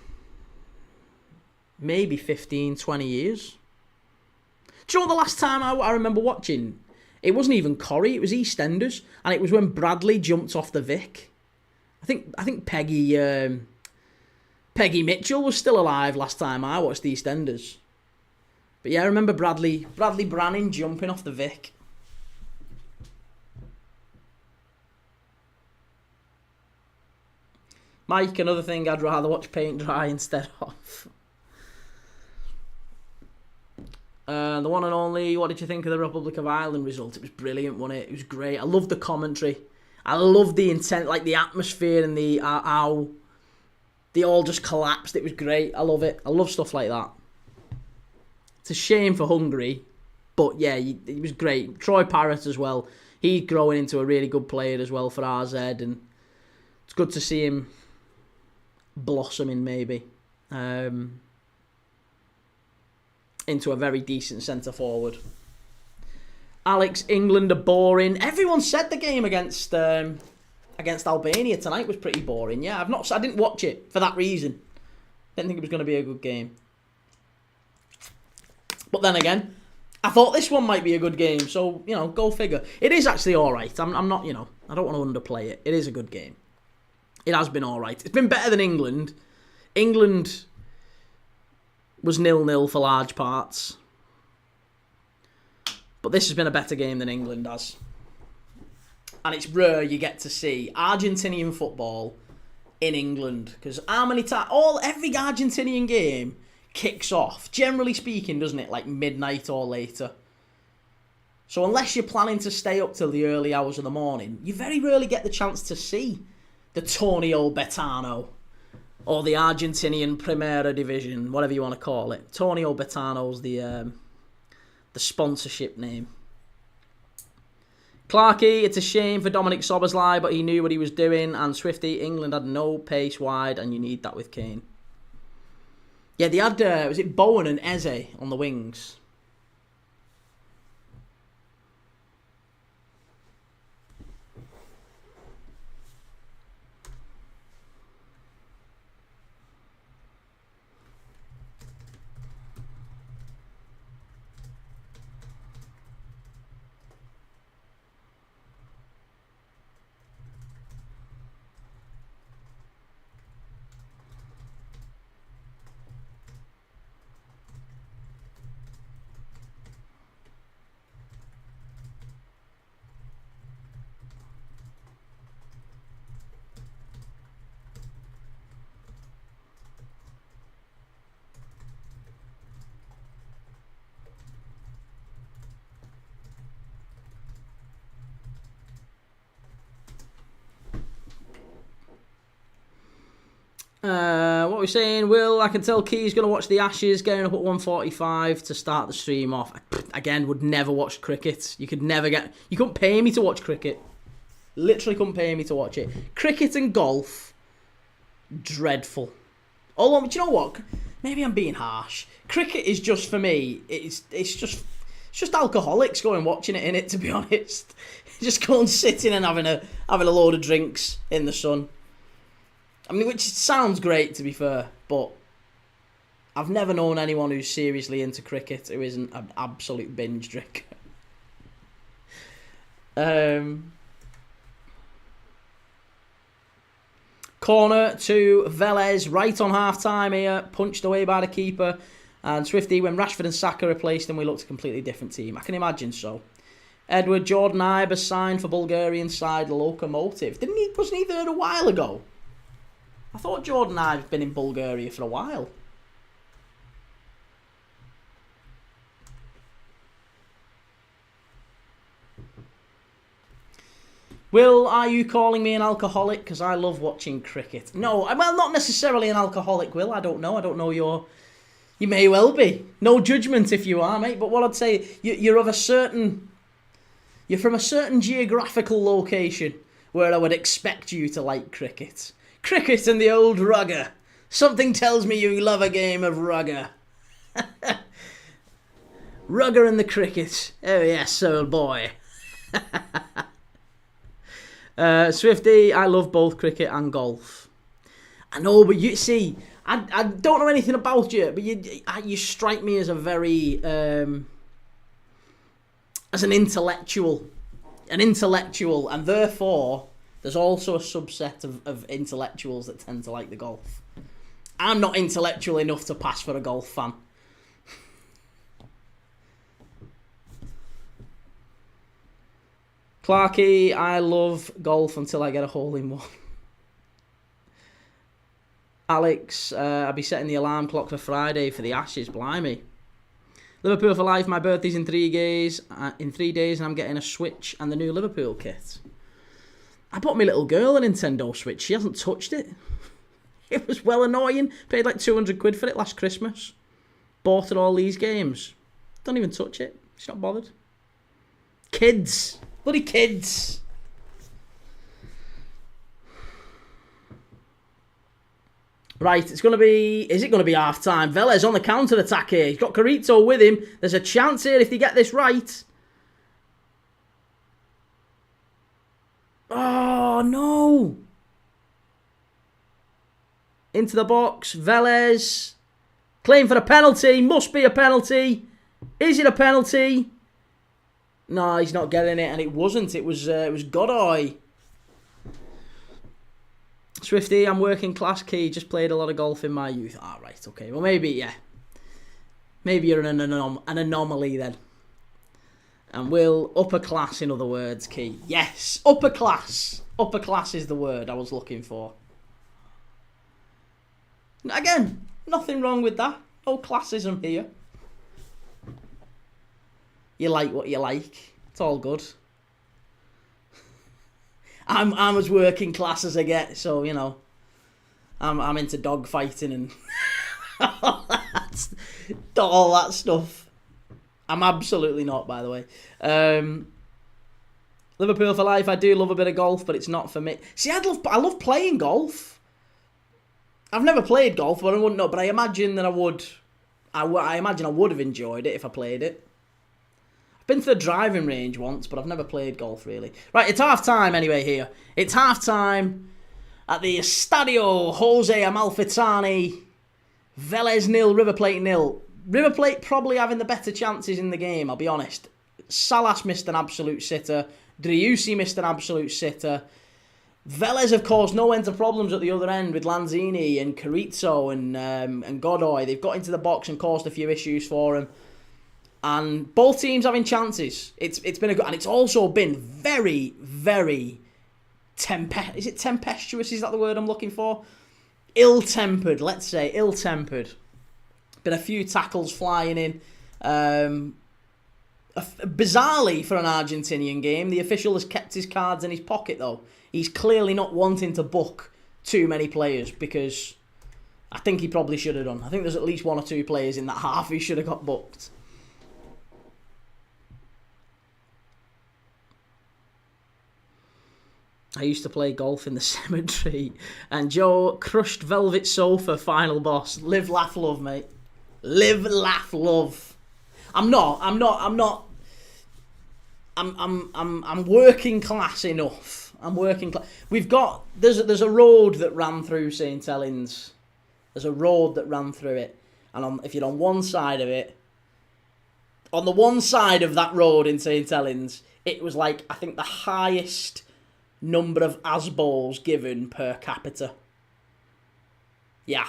maybe 15, 20 years. Do you know what the last time I remember watching? It wasn't even Corrie, it was EastEnders, and it was when Bradley jumped off the Vic. I think Peggy Mitchell was still alive last time I watched EastEnders. But yeah, I remember Bradley Branning jumping off the Vic. Mike, another thing I'd rather watch paint dry instead of. The one and only, what did you think of the Republic of Ireland result? It was brilliant, wasn't it? It was great. I loved the commentary. I loved the intent, like the atmosphere and the how they all just collapsed. It was great. I love it. I love stuff like that. It's a shame for Hungary, but yeah, it was great. Troy Parrott as well. He's growing into a really good player as well for RZ, and it's good to see him blossoming maybe. Into a very decent centre forward. Alex, England are boring. Everyone said the game against Albania tonight was pretty boring. Yeah, I didn't watch it for that reason. Didn't think it was going to be a good game. But then again, I thought this one might be a good game. So, you know, go figure. It is actually all right. I'm not, you know, I don't want to underplay it. It is a good game. It has been all right. It's been better than England. England was 0-0 for large parts. But this has been a better game than England has. And it's rare you get to see Argentinian football in England. Because how many times... Every Argentinian game kicks off, generally speaking, doesn't it? Like midnight or later. So unless you're planning to stay up till the early hours of the morning, you very rarely get the chance to see the Torneo Betano. Or the Argentinian Primera División, whatever you want to call it. Torneo Betano's the sponsorship name. Clarkey, it's a shame for Dominic Szoboszlai, but he knew what he was doing. And Swifty, England had no pace wide, and you need that with Kane. Yeah, they had, was it Bowen and Eze on the wings? What we're saying, Will, I can tell Key's going to watch the Ashes, getting up at 1:45 to start the stream off. Again, would never watch cricket. You couldn't pay me to watch cricket. Literally couldn't pay me to watch it. Cricket and golf, dreadful. Although, do you know what? Maybe I'm being harsh. Cricket is just, for me, it's just alcoholics going watching it, innit, to be honest. Just going sitting and having a load of drinks in the sun. I mean, which sounds great, to be fair, but I've never known anyone who's seriously into cricket who isn't an absolute binge drinker. Corner to Velez, right on half-time here, punched away by the keeper. And Swifty, when Rashford and Saka replaced him, we looked a completely different team. I can imagine so. Edward, Jordan Ibe signed for Bulgarian side Lokomotiv. Wasn't he there a while ago? I thought Jordan Ibe's been in Bulgaria for a while. Will, are you calling me an alcoholic? Because I love watching cricket. No, well, not necessarily an alcoholic, Will. I don't know. I don't know your... You may well be. No judgment if you are, mate. But what I'd say, you're of a certain... You're from a certain geographical location where I would expect you to like cricket. Cricket and the old rugger. Something tells me you love a game of rugger. Rugger and the cricket. Oh yes, old boy. Swifty, I love both cricket and golf. I know, but you see, I don't know anything about you, but you strike me as a very as an intellectual, and therefore there's also a subset of intellectuals that tend to like the golf. I'm not intellectual enough to pass for a golf fan. Clarky, I love golf until I get a hole in one. Alex, I'll be setting the alarm clock for Friday for the Ashes, blimey. Liverpool for life, my birthday's in 3 days, and I'm getting a Switch and the new Liverpool kit. I bought my little girl a Nintendo Switch, she hasn't touched it. It was well annoying, paid like 200 quid for it last Christmas. Bought her all these games. Don't even touch it, she's not bothered. Kids. Bloody kids. Right, it's going to be... Is it going to be half-time? Velez on the counter-attack here. He's got Carrito with him. There's a chance here if they get this right. Oh, no. Into the box. Velez. Claim for a penalty. Must be a penalty. Is it a penalty? No, he's not getting it, and it wasn't. It was Godoy. Swifty, I'm working class key. Just played a lot of golf in my youth. Ah, right, okay. Well, maybe, yeah. Maybe you're an anomaly then. And Will, upper class, in other words, key. Yes, upper class. Upper class is the word I was looking for. Again, nothing wrong with that. No classism here. You like what you like. It's all good. I'm as working class as I get, so you know, I'm into dog fighting and all that stuff. I'm absolutely not, by the way. Liverpool for life. I do love a bit of golf, but it's not for me. See, I love playing golf. I've never played golf, but I wouldn't know. But I imagine that I would. I imagine I would have enjoyed it if I played it. I've been to the driving range once, but I've never played golf, really. Right, it's half-time anyway here. It's half-time at the Estadio Jose Amalfitani. Velez 0, River Plate 0. River Plate probably having the better chances in the game, I'll be honest. Salas missed an absolute sitter. Driussi missed an absolute sitter. Velez have caused no end of problems at the other end with Lanzini and Carrizo and Godoy. They've got into the box and caused a few issues for him. And both teams having chances. It's been a good, and it's also been very, very is it tempestuous? Is that the word I'm looking for? Ill-tempered, let's say, ill-tempered. Been a few tackles flying in. Bizarrely for an Argentinian game, the official has kept his cards in his pocket though. He's clearly not wanting to book too many players because I think he probably should have done. I think there's at least 1 or 2 players in that half who should have got booked. I used to play golf in the cemetery. And Joe, crushed velvet sofa, final boss. Live, laugh, love, mate. Live, laugh, love. I'm working class enough. I'm working class. We've got, there's a road that ran through St. Helens. There's a road that ran through it. And if you're on one side of it, on the one side of that road in St. Helens, it was like, I think the highest number of ASBOs given per capita. Yeah.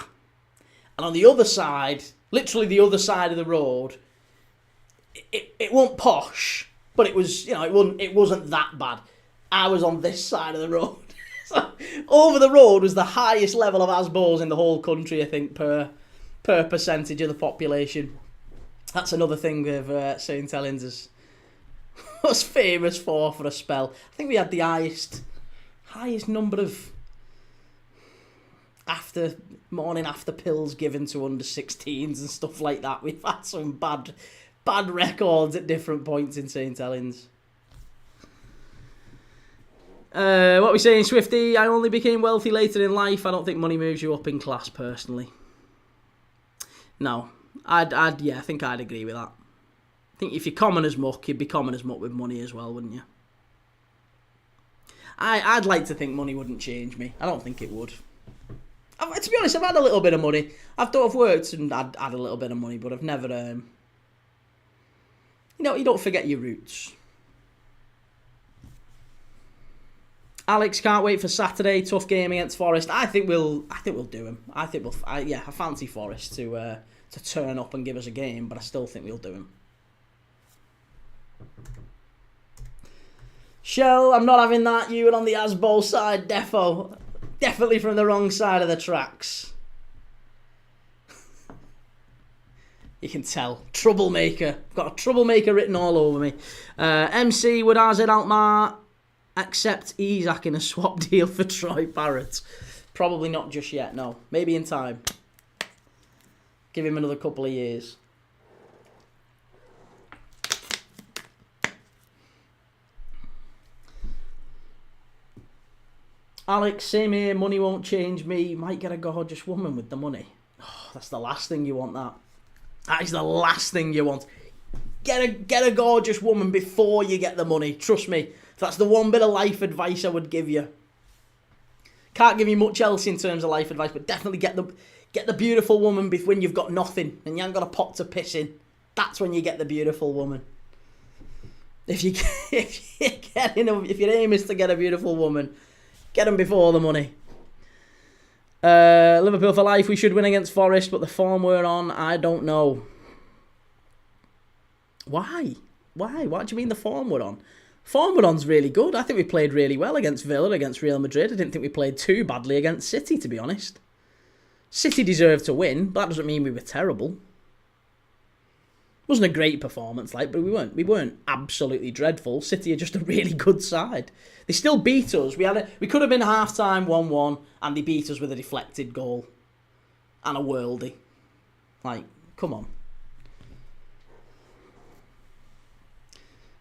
And on the other side, literally the other side of the road, it wasn't posh, But it was, it wasn't that bad. I was on this side of the road. So, over the road was the highest level of Asbos in the whole country, I think, per percentage of the population. That's another thing of St Helens was famous for a spell. I think we had the highest number of morning after pills given to under 16s and stuff like that. We've had some bad records at different points in St Helens. What are we saying, Swifty? I only became wealthy later in life. I don't think money moves you up in class, personally. No, I think I'd agree with that. I think if you're common as muck, you'd be common as muck with money as well, wouldn't you? I'd like to think money wouldn't change me. I don't think it would. To be honest, I've had a little bit of money. I've worked and had a little bit of money, but I've never, you don't forget your roots. Alex, can't wait for Saturday. Tough game against Forest. I think we'll do him. I fancy Forest to turn up and give us a game, but I still think we'll do him. Shell, I'm not having that. You were on the Asbol side, defo. Definitely from the wrong side of the tracks. You can tell. Troublemaker. Got a troublemaker written all over me. MC, would AZ Alkmaar accept Isak in a swap deal for Troy Barrett? Probably not just yet, no. Maybe in time. Give him another couple of years. Alex, same here. Money won't change me. You might get a gorgeous woman with the money. Oh, that's the last thing you want, that. That is the last thing you want. Get a gorgeous woman before you get the money. Trust me. That's the one bit of life advice I would give you. Can't give you much else in terms of life advice, but definitely get the beautiful woman when you've got nothing and you ain't got a pot to piss in. That's when you get the beautiful woman. If your aim is to get a beautiful woman, get them before the money. Liverpool for life. We should win against Forest, but the form we're on, I don't know. Why? What do you mean the form we're on? Form we're on's really good. I think we played really well against Villa, against Real Madrid. I didn't think we played too badly against City, to be honest. City deserved to win, but that doesn't mean we were terrible. Wasn't a great performance, but we weren't absolutely dreadful. City are just a really good side. They still beat us. We could have been half-time 1-1, and they beat us with a deflected goal. And a worldie. Come on.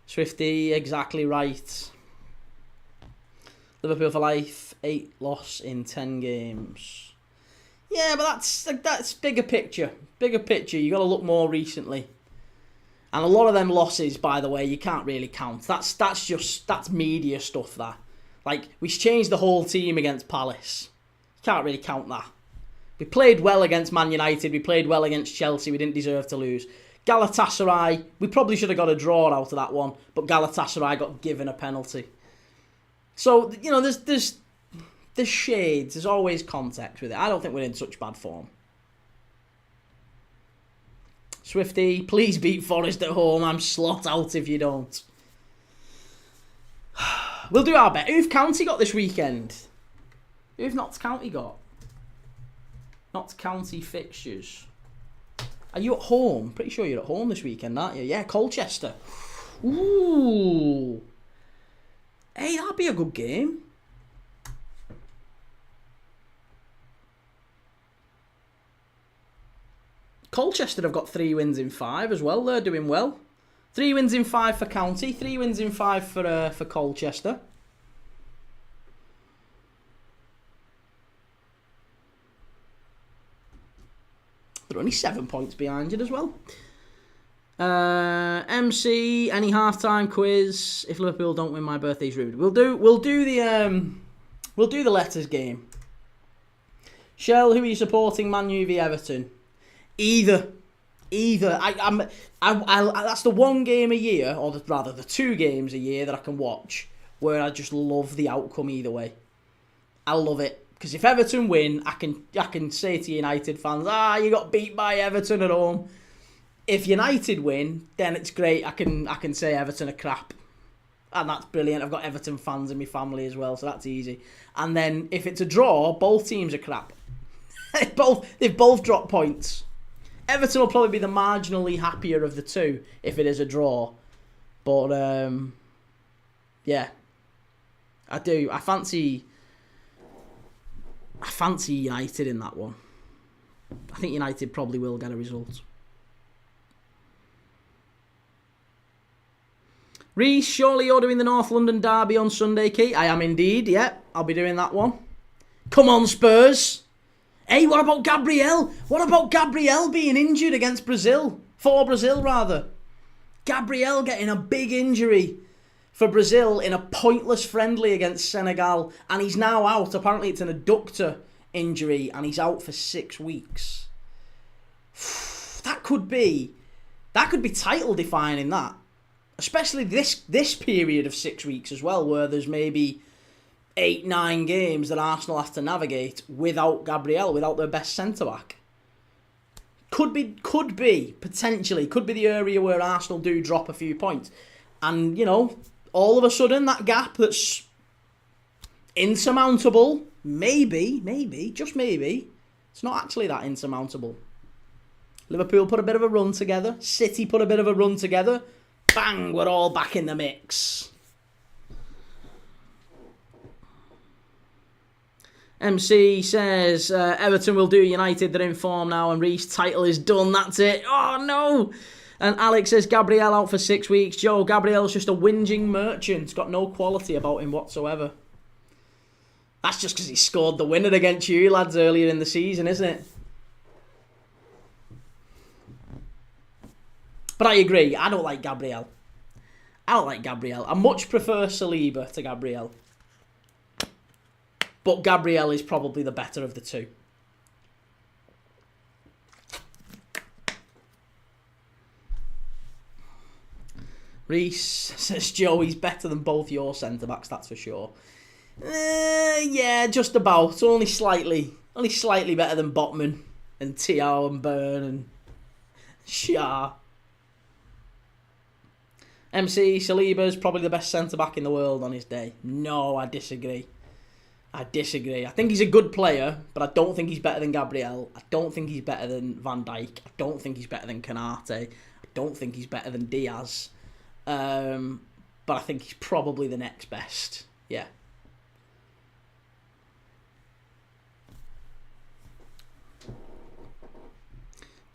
Swifty, exactly right. Liverpool for life, 8 loss in 10 games. Yeah, but that's bigger picture. Bigger picture, you got to look more recently. And a lot of them losses, by the way, you can't really count. That's media stuff, that. We changed the whole team against Palace. You can't really count that. We played well against Man United. We played well against Chelsea. We didn't deserve to lose. Galatasaray, we probably should have got a draw out of that one, but Galatasaray got given a penalty. So, there's shades. There's always context with it. I don't think we're in such bad form. Swifty, please beat Forest at home. I'm slot out if you don't. We'll do our bet. Who've County got this weekend? Who've Notts County got? Notts County fixtures. Are you at home? Pretty sure you're at home this weekend, aren't you? Yeah, Colchester. Ooh. Hey, that'd be a good game. Colchester have got 3 wins in 5 as well. They're doing well. 3 wins in 5 for County. 3 wins in 5 for Colchester. They're only 7 points behind you as well. MC, any halftime quiz? If Liverpool don't win, my birthday's ruined. We'll do the letters game. Shell, who are you supporting? Man U v Everton. Either. That's the one game a year, or rather the 2 games a year that I can watch where I just love the outcome either way. I love it. Because if Everton win, I can say to United fans, you got beat by Everton at home. If United win, then it's great. I can say Everton are crap. And that's brilliant. I've got Everton fans in my family as well, so that's easy. And then if it's a draw, both teams are crap. They've both dropped points. Everton will probably be the marginally happier of the two if it is a draw. But, yeah. I do. I fancy United in that one. I think United probably will get a result. Reece, surely you're doing the North London derby on Sunday, Key? I am indeed, yeah. I'll be doing that one. Come on, Spurs. Hey, what about Gabriel? What about Gabriel being injured against Brazil? For Brazil, rather. Gabriel getting a big injury for Brazil in a pointless friendly against Senegal. And he's now out. Apparently it's an adductor injury and he's out for 6 weeks. That could be title defining, that. Especially this period of 6 weeks as well, where there's maybe 8-9 games that Arsenal has to navigate without Gabriel, without their best centre-back. Could be, potentially, could be the area where Arsenal do drop a few points. And, you know, all of a sudden, that gap that's insurmountable, maybe, just maybe, it's not actually that insurmountable. Liverpool put a bit of a run together. City put a bit of a run together. Bang, we're all back in the mix. MC says, Everton will do United, they're in form now, and Reece, title is done, that's it. Oh, no. And Alex says, Gabriel out for 6 weeks. Joe, Gabriel's just a whinging merchant. Got no quality about him whatsoever. That's just because he scored the winner against you lads earlier in the season, isn't it? But I agree, I don't like Gabriel. I much prefer Saliba to Gabriel. But Gabriel is probably the better of the two. Reece says, Joe, he's better than both your centre-backs, that's for sure. Yeah, just about. Only slightly better than Botman and Thiaw and Burn and Shah. MC, Saliba's probably the best centre-back in the world on his day. No, I disagree. I think he's a good player, but I don't think he's better than Gabriel. I don't think he's better than Van Dijk. I don't think he's better than Canate. I don't think he's better than Diaz. But I think he's probably the next best. Yeah.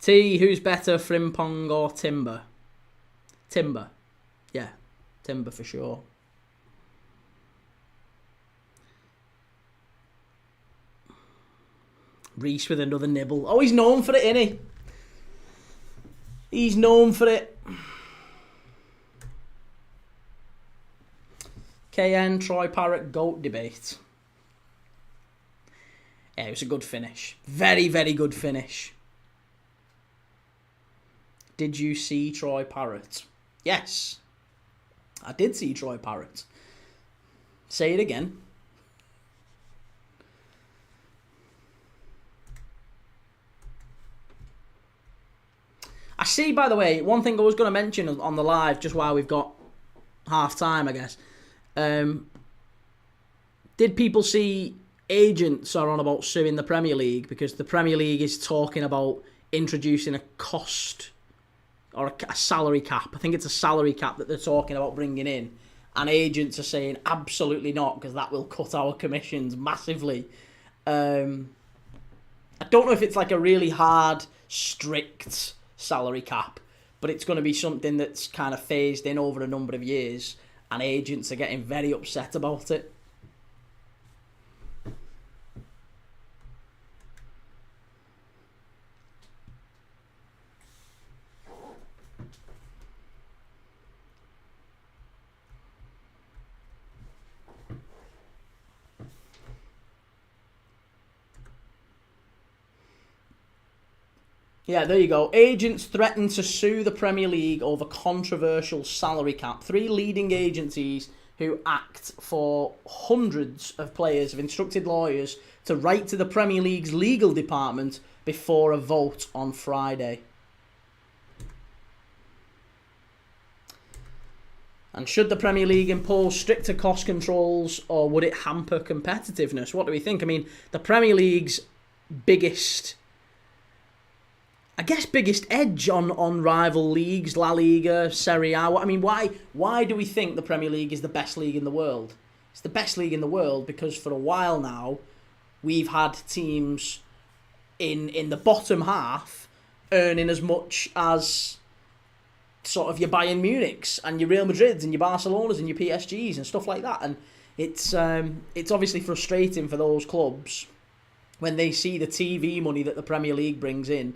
T, who's better, Frimpong or Timber? Timber. Yeah, Timber for sure. Reece with another nibble. Oh, he's known for it, isn't he? He's known for it. KN, Troy Parrott, GOAT debate. Yeah, it was a good finish. Very, very good finish. Did you see Troy Parrott? Yes. I did see Troy Parrott. Say it again. I see, by the way, one thing I was going to mention on the live, just while we've got half time, I guess. Did people see agents are on about suing the Premier League because the Premier League is talking about introducing a cost or a salary cap? I think it's a salary cap that they're talking about bringing in. And agents are saying absolutely not because that will cut our commissions massively. I don't know if it's like a really hard, strict salary cap, but it's going to be something that's kind of phased in over a number of years, and agents are getting very upset about it. Yeah, there you go. Agents threaten to sue the Premier League over controversial salary cap. 3 leading agencies who act for hundreds of players have instructed lawyers to write to the Premier League's legal department before a vote on Friday. And should the Premier League impose stricter cost controls, or would it hamper competitiveness? What do we think? I mean, the Premier League's biggest edge on rival leagues, La Liga, Serie A. I mean, why do we think the Premier League is the best league in the world? It's the best league in the world because for a while now, we've had teams in the bottom half earning as much as sort of your Bayern Munichs and your Real Madrids and your Barcelonas and your PSGs and stuff like that. And it's obviously frustrating for those clubs when they see the TV money that the Premier League brings in,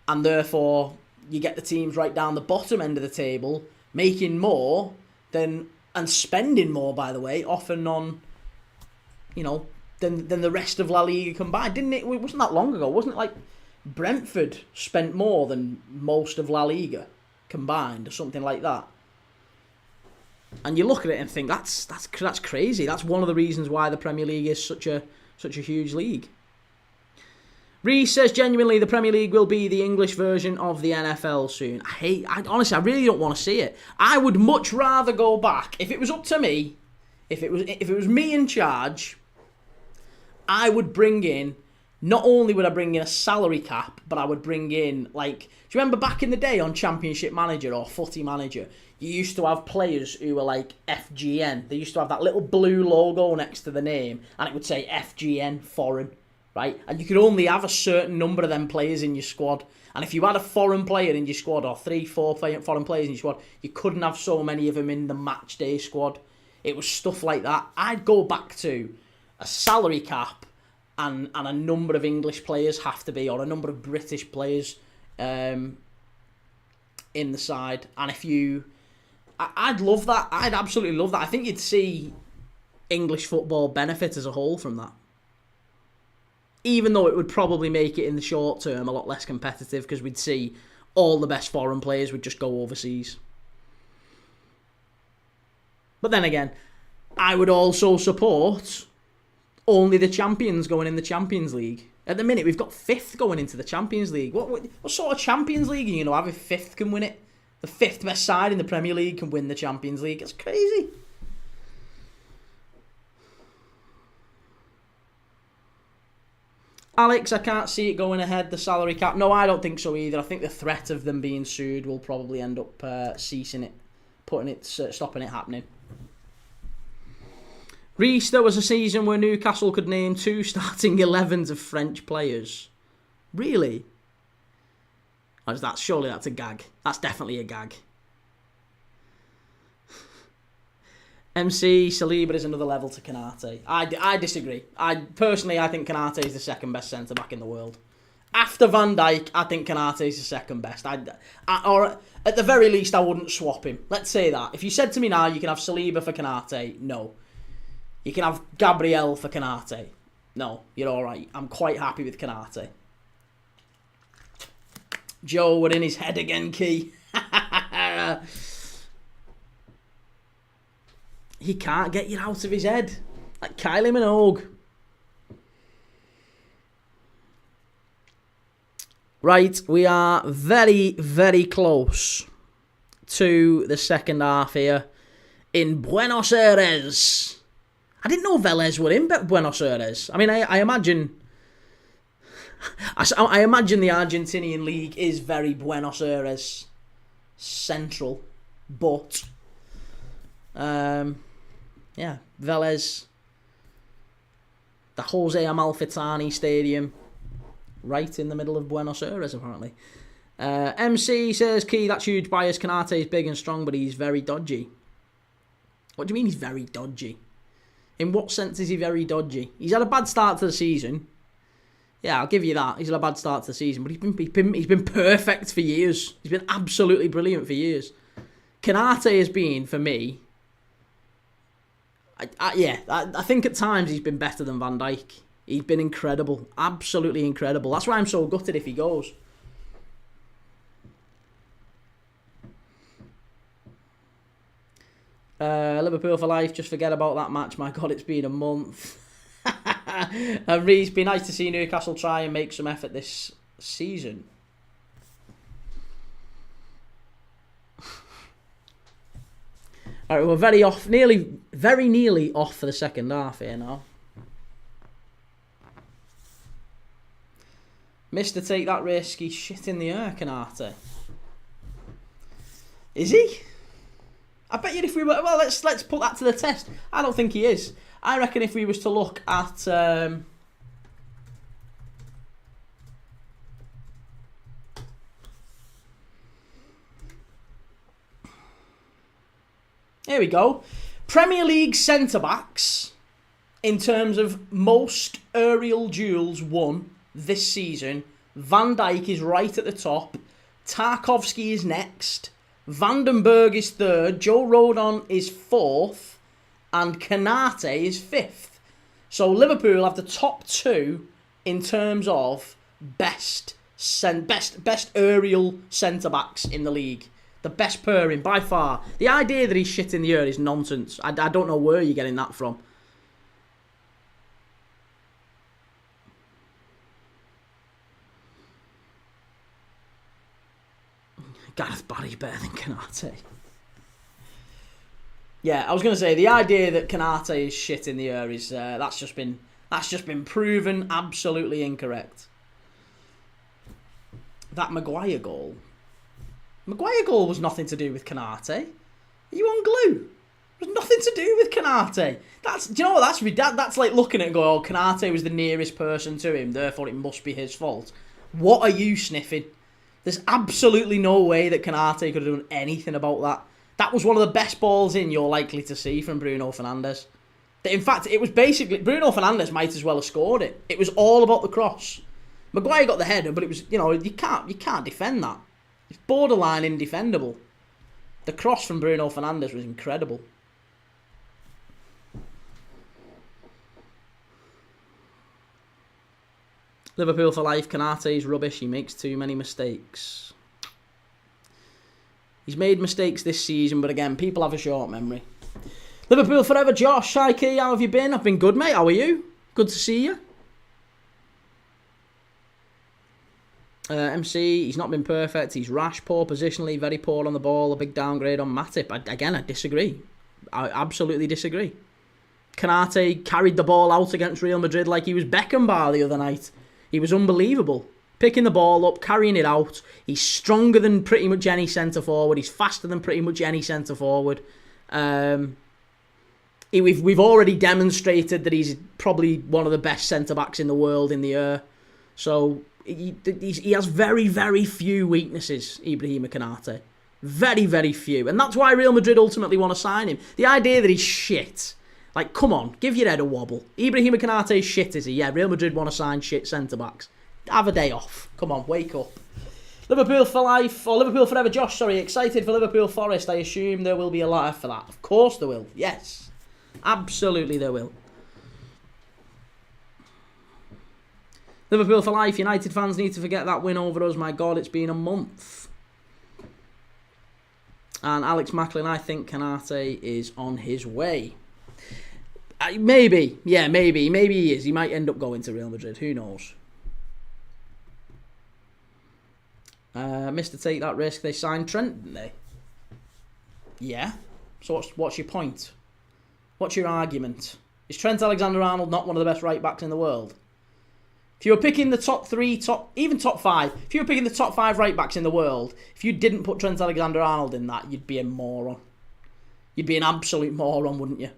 and therefore you get the teams right down the bottom end of the table making more and spending more, by the way, often on, than the rest of La Liga combined. Didn't it? It wasn't that long ago, wasn't it? Like Brentford spent more than most of La Liga combined, or something like that. And you look at it and think that's crazy. That's one of the reasons why the Premier League is such a huge league. Reece says, genuinely, the Premier League will be the English version of the NFL soon. Honestly, I really don't want to see it. I would much rather go back, if it was up to me, if it was me in charge, I would bring in, not only would I bring in a salary cap, but I would bring in, like, do you remember back in the day on Championship Manager or Footy Manager, you used to have players who were like FGN. They used to have that little blue logo next to the name, and it would say FGN, foreign. Right, and you could only have a certain number of them players in your squad. And if you had a foreign player in your squad, or 3-4 foreign players in your squad, you couldn't have so many of them in the match day squad. It was stuff like that. I'd go back to a salary cap and a number of English players have to be, or a number of British players in the side. And I'd love that. I'd absolutely love that. I think you'd see English football benefit as a whole from that. Even though it would probably make it in the short term a lot less competitive, because we'd see all the best foreign players would just go overseas. But then again, I would also support only the champions going in the Champions League. At the minute, we've got 5th going into the Champions League. What sort of Champions League are you going to have if 5th can win it? The 5th best side in the Premier League can win the Champions League. It's crazy. Alex, I can't see it going ahead, the salary cap. No, I don't think so either. I think the threat of them being sued will probably end up ceasing it, stopping it happening. Reece, there was a season where Newcastle could name 2 starting 11s of French players. Really? Surely that's a gag. That's definitely a gag. MC, Saliba is another level to Konate. I disagree. I think Konate is the second best centre-back in the world. After Van Dijk, I think Konate is the second best. Or at the very least, I wouldn't swap him. Let's say that. If you said to me now, you can have Saliba for Konate, no. You can have Gabriel for Konate. No, you're alright. I'm quite happy with Konate. Joe, we're in his head again, Key. He can't get you out of his head. Like Kylie Minogue. Right, we are very, very close to the second half here in Buenos Aires. I didn't know Velez were in Buenos Aires. I mean, I imagine... I imagine the Argentinian league is very Buenos Aires central, but... yeah, Velez, the Jose Amalfitani Stadium, right in the middle of Buenos Aires, apparently. MC says, Key, that's huge bias. Konate is big and strong, but he's very dodgy. What do you mean he's very dodgy? In what sense is he very dodgy? He's had a bad start to the season. Yeah, I'll give you that. He's had a bad start to the season, but he's been perfect for years. He's been absolutely brilliant for years. Konate has been, for me... I think at times he's been better than Van Dijk. He's been incredible. Absolutely incredible. That's why I'm so gutted if he goes. Liverpool for life. Just forget about that match. My God, it's been a month. Reece, be nice to see Newcastle try and make some effort this season. All right, we're very nearly off for the second half here now. Mr. Take That Risk, he's shit in the air, Canate. Is he? I bet you if we were... Well, let's put that to the test. I don't think he is. I reckon if we was to look at... Here we go. Premier League centre-backs, in terms of most aerial duels won this season, Van Dijk is right at the top. Tarkowski is next. Vandenberg is third. Joe Rodon is fourth. And Canate is fifth. So Liverpool have the top two in terms of best aerial centre-backs in the league. The best pairing, by far. The idea that he's shit in the air is nonsense. I don't know where you're getting that from. Gareth Barry's better than Canate. Yeah, I was going to say, the idea that Canate is shit in the air is... that's just been proven absolutely incorrect. That Maguire goal... Maguire goal was nothing to do with Canate. Are you on glue? It was nothing to do with Canate. Do you know what? That's like looking at it and going, oh, Canate was the nearest person to him, therefore it must be his fault. What are you sniffing? There's absolutely no way that Canate could have done anything about that. That was one of the best balls in you're likely to see from Bruno Fernandes. In fact, it was basically... Bruno Fernandes might as well have scored it. It was all about the cross. Maguire got the header, but it was... you can't defend that. It's borderline indefendable. The cross from Bruno Fernandes was incredible. Liverpool for life. Canate is rubbish. He makes too many mistakes. He's made mistakes this season, but again, people have a short memory. Liverpool forever. Josh, Shaiki, how have you been? I've been good, mate. How are you? Good to see you. MC, he's not been perfect. He's rash, poor positionally, very poor on the ball. A big downgrade on Matip. I disagree. I absolutely disagree. Canate carried the ball out against Real Madrid like he was Beckenbauer the other night. He was unbelievable. Picking the ball up, carrying it out. He's stronger than pretty much any centre-forward. He's faster than pretty much any centre-forward. We've already demonstrated that he's probably one of the best centre-backs in the world in the air. So... He has very, very few weaknesses, Ibrahima Canate. Very, very few. And that's why Real Madrid ultimately want to sign him. The idea that he's shit. Like, come on, give your head a wobble. Ibrahima Canate is shit, is he? Yeah, Real Madrid want to sign shit centre-backs. Have a day off. Come on, wake up. Liverpool for life, or Liverpool forever. Josh, sorry, excited for Liverpool Forest. I assume there will be a letter for that. Of course there will. Yes. Absolutely there will. Liverpool for life. United fans need to forget that win over us. My God, it's been a month. And Alex Macklin, I think Canate is on his way. Maybe. Yeah, maybe. Maybe he is. He might end up going to Real Madrid. Who knows? Mr. Take That Risk. They signed Trent, didn't they? Yeah. So what's your point? What's your argument? Is Trent Alexander-Arnold not one of the best right-backs in the world? If you were picking the top three, even top five, if you were picking the top five right-backs in the world, if you didn't put Trent Alexander-Arnold in that, you'd be a moron. You'd be an absolute moron, wouldn't you?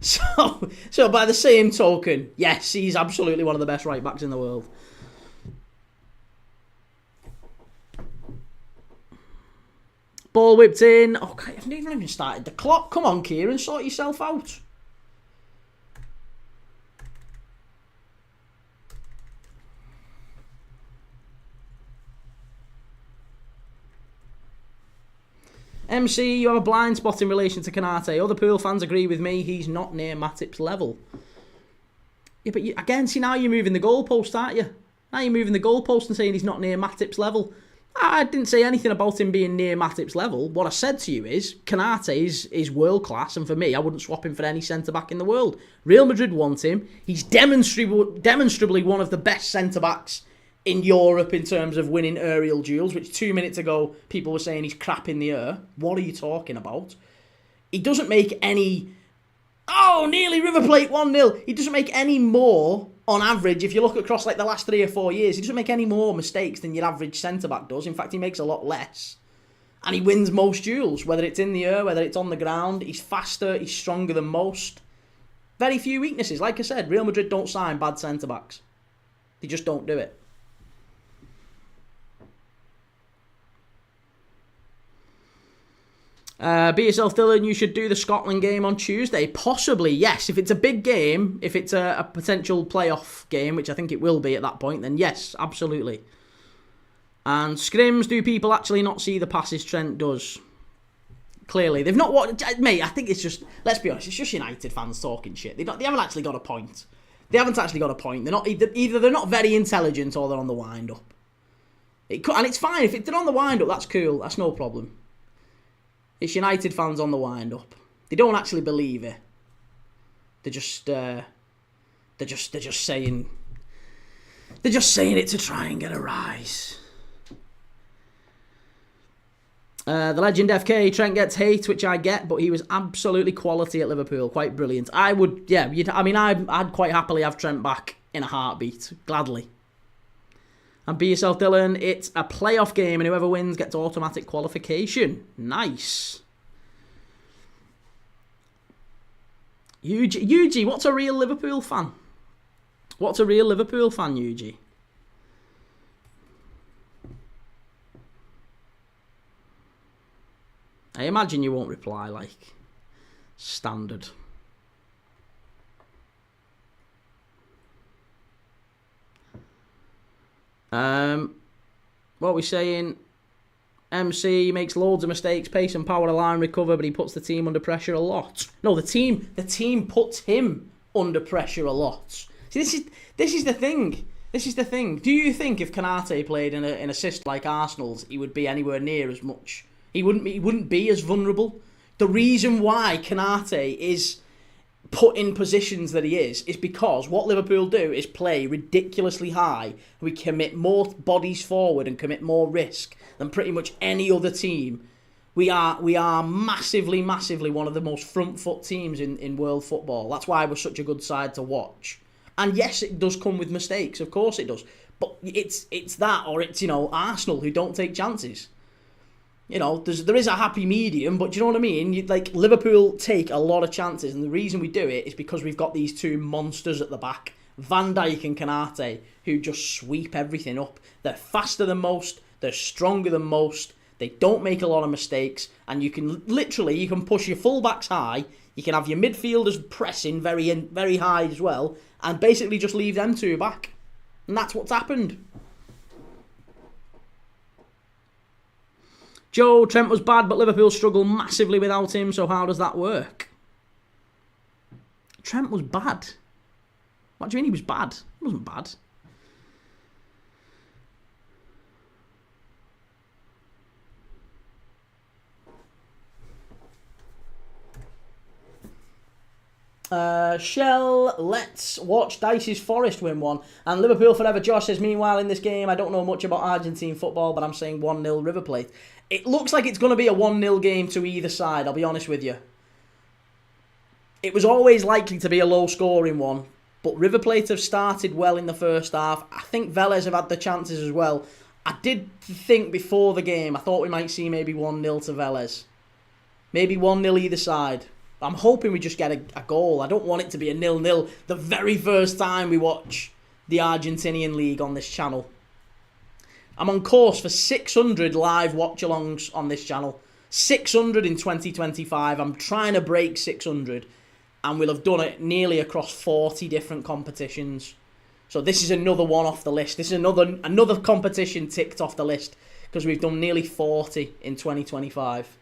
So by the same token, yes, he's absolutely one of the best right-backs in the world. Ball whipped in. Okay, I've not even started the clock. Come on, Kieran, sort yourself out. MC, you have a blind spot in relation to Canate. Other Pool fans agree with me. He's not near Matip's level. Yeah, but again, see, now you're moving the goalpost, aren't you? Now you're moving the goalpost and saying he's not near Matip's level. I didn't say anything about him being near Matip's level. What I said to you is, Canate is world class, and for me, I wouldn't swap him for any centre-back in the world. Real Madrid want him. He's demonstrably one of the best centre-backs in Europe in terms of winning aerial duels, which 2 minutes ago people were saying he's crap in the air. What are you talking about? he doesn't make any... Oh, nearly River Plate 1-0. He doesn't make any more, on average, if you look across like the last 3 or 4 years, he doesn't make any more mistakes than your average centre-back does. In fact, he makes a lot less. And he wins most duels, whether it's in the air, whether it's on the ground. He's faster, he's stronger than most. Very few weaknesses. Like I said, Real Madrid don't sign bad centre-backs. They just don't do it. Be yourself, Dylan. You should do the Scotland game on Tuesday. Possibly, yes. If it's a big game, if it's a potential playoff game, which I think it will be at that point, then yes, absolutely. And Scrims, do people actually not see the passes Trent does? Clearly. They've not watched... Mate, I think it's just... Let's be honest, it's just United fans talking shit. They haven't actually got a point. They haven't actually got a point. They're not either they're not very intelligent or they're on the wind-up. And it's fine. If they're on the wind-up, that's cool. That's no problem. It's United fans on the wind-up. They don't actually believe it. They're just saying... They're just saying it to try and get a rise. The legend FK, Trent gets hate, which I get, but he was absolutely quality at Liverpool. Quite brilliant. I would, yeah, I'd quite happily have Trent back in a heartbeat. Gladly. And be yourself, Dylan. It's a playoff game, and whoever wins gets automatic qualification. Nice. Yuji, what's a real Liverpool fan? What's a real Liverpool fan, Yuji? I imagine you won't reply, like, standard. What are we saying? MC makes loads of mistakes, pace and power to line recover, but he puts the team under pressure a lot. No, the team puts him under pressure a lot. See, this is the thing. This is the thing. Do you think if Konate played in a system like Arsenal's, he would be anywhere near as much? He wouldn't be as vulnerable. The reason why Konate is put in positions that he is because what Liverpool do is play ridiculously high. We commit more bodies forward and commit more risk than pretty much any other team. We are massively, massively one of the most front foot teams in world football. That's why we're such a good side to watch. And yes, it does come with mistakes, of course it does. But it's that, or it's, Arsenal who don't take chances. There is a happy medium, but do you know what I mean? Liverpool take a lot of chances, and the reason we do it is because we've got these two monsters at the back, Van Dijk and Konate, who just sweep everything up. They're faster than most, they're stronger than most, they don't make a lot of mistakes, and you can push your fullbacks high, you can have your midfielders pressing very, very high as well, and basically just leave them two back. And that's what's happened. Joe, Trent was bad, but Liverpool struggle massively without him, so how does that work? Trent was bad. What do you mean he was bad? He wasn't bad. Shell, let's watch Dice's Forest win one. And Liverpool forever. Josh says, meanwhile, in this game, I don't know much about Argentine football, but I'm saying 1-0 River Plate. It looks like it's going to be a 1-0 game to either side, I'll be honest with you. It was always likely to be a low-scoring one, but River Plate have started well in the first half. I think Velez have had the chances as well. I did think before the game, I thought we might see maybe 1-0 to Velez. Maybe 1-0 either side. I'm hoping we just get a goal. I don't want it to be a 0-0 the very first time we watch the Argentinian League on this channel. I'm on course for 600 live watch-alongs on this channel. 600 in 2025. I'm trying to break 600. And we'll have done it nearly across 40 different competitions. So this is another one off the list. This is another competition ticked off the list. Because we've done nearly 40 in 2025.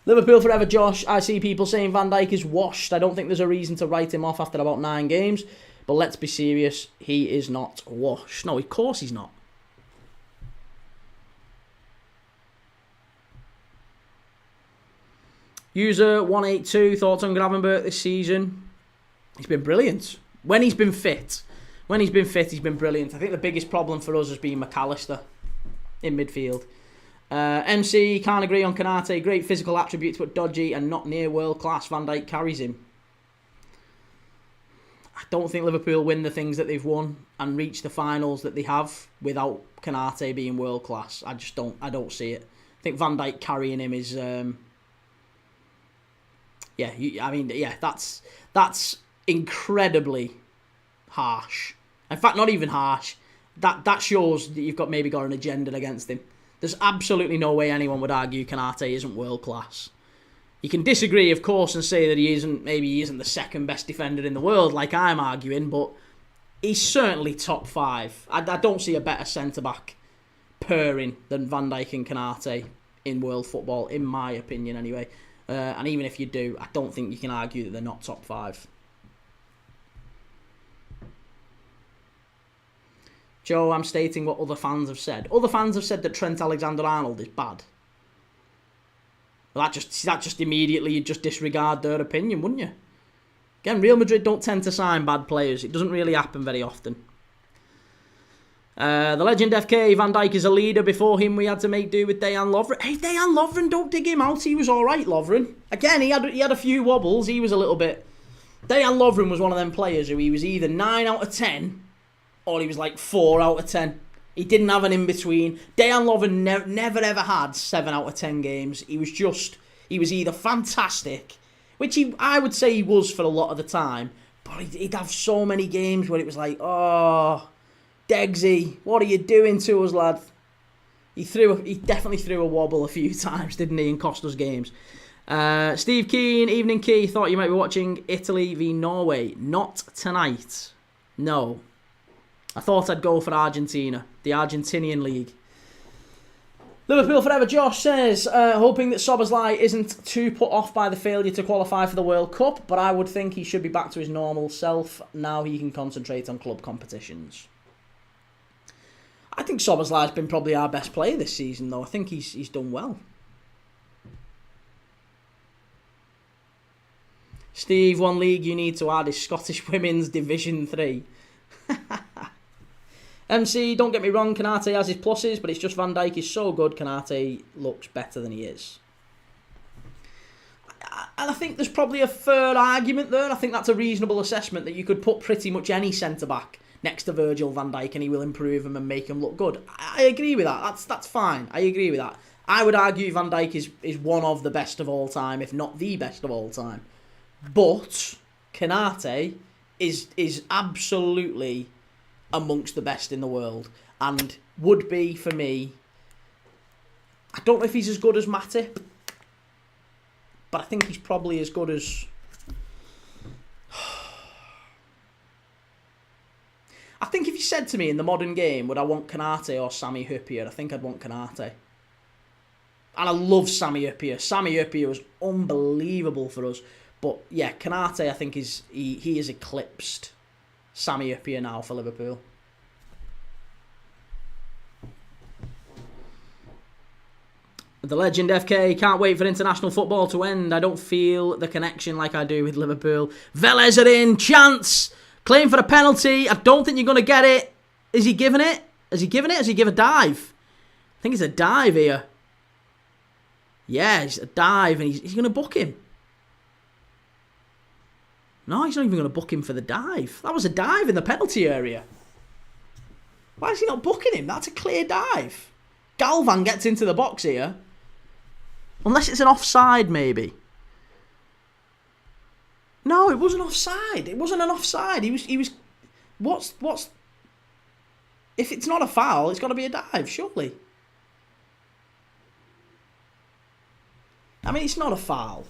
Liverpool forever, Josh. I see people saying Van Dijk is washed. I don't think there's a reason to write him off after about 9 games. But let's be serious. He is not washed. No, of course he's not. User 182, thoughts on Gravenberch this season? He's been brilliant. When he's been fit, he's been brilliant. I think the biggest problem for us has been McAllister in midfield. MC, can't agree on Konate. Great physical attributes, but dodgy and not near world class. Van Dijk carries him. I don't think Liverpool win the things that they've won and reach the finals that they have without Konate being world class. I don't see it. I think Van Dijk carrying him is, that's incredibly harsh. In fact, not even harsh. That shows that you've maybe got an agenda against him. There's absolutely no way anyone would argue Konate isn't world class. You can disagree, of course, and say that he isn't the second best defender in the world, like I'm arguing, but he's certainly top 5. I don't see a better centre-back pairing than Van Dijk and Konate in world football, in my opinion, anyway. And even if you do, I don't think you can argue that they're not top 5. Joe, I'm stating what other fans have said. Other fans have said that Trent Alexander-Arnold is bad. Well, that just immediately, you'd just disregard their opinion, wouldn't you? Again, Real Madrid don't tend to sign bad players. It doesn't really happen very often. The legend FK, Van Dijk is a leader. Before him, we had to make do with Dejan Lovren. Hey, Dejan Lovren, don't dig him out. He was all right, Lovren. Again, he had a few wobbles. He was a little bit... Dejan Lovren was one of them players who he was either 9 out of 10 or he was like 4 out of 10. He didn't have an in-between. Dejan Lovren never ever had 7 out of 10 games. He was either fantastic, which I would say he was for a lot of the time, but he'd have so many games where it was like, oh, Degsy, what are you doing to us, lad? He definitely threw a wobble a few times, didn't he, and cost us games. Steve Keane, evening Key, thought you might be watching Italy v Norway. Not tonight. No. I thought I'd go for Argentina, the Argentinian league. Liverpool Forever Josh says, hoping that Szoboszlai isn't too put off by the failure to qualify for the World Cup, but I would think he should be back to his normal self. Now he can concentrate on club competitions. I think Szoboszlai's been probably our best player this season, though. I think he's done well. Steve, one league you need to add is Scottish Women's Division 3. MC, don't get me wrong, Konate has his pluses, but it's just Van Dijk is so good, Konate looks better than he is. And I think there's probably a fair argument there. I think that's a reasonable assessment that you could put pretty much any centre-back next to Virgil van Dijk and he will improve him and make him look good. I agree with that. That's fine. I agree with that. I would argue Van Dijk is one of the best of all time, if not the best of all time. But Konate is absolutely amongst the best in the world and would be, for me, I don't know if he's as good as Matip, but I think he's probably as good as... I think if you said to me in the modern game, would I want Konate or Sami Hyypiä, I think I'd want Konate. And I love Sami Hyypiä. Sami Hyypiä was unbelievable for us. But yeah, Konate, I think he is eclipsed Sami Hyypiä now for Liverpool. The legend FK, can't wait for international football to end. I don't feel the connection like I do with Liverpool. Velez are in, chance, claim for a penalty. I don't think you're going to get it. Is he giving it? Has he given it? Has he given a dive? I think it's a dive here. Yeah, it's a dive and he's going to book him. No, he's not even going to book him for the dive. That was a dive in the penalty area. Why is he not booking him? That's a clear dive. Galvan gets into the box here. Unless it's an offside, maybe. No, it wasn't offside. It wasn't an offside. He was... What's... If it's not a foul, it's got to be a dive, surely. I mean, it's not a foul.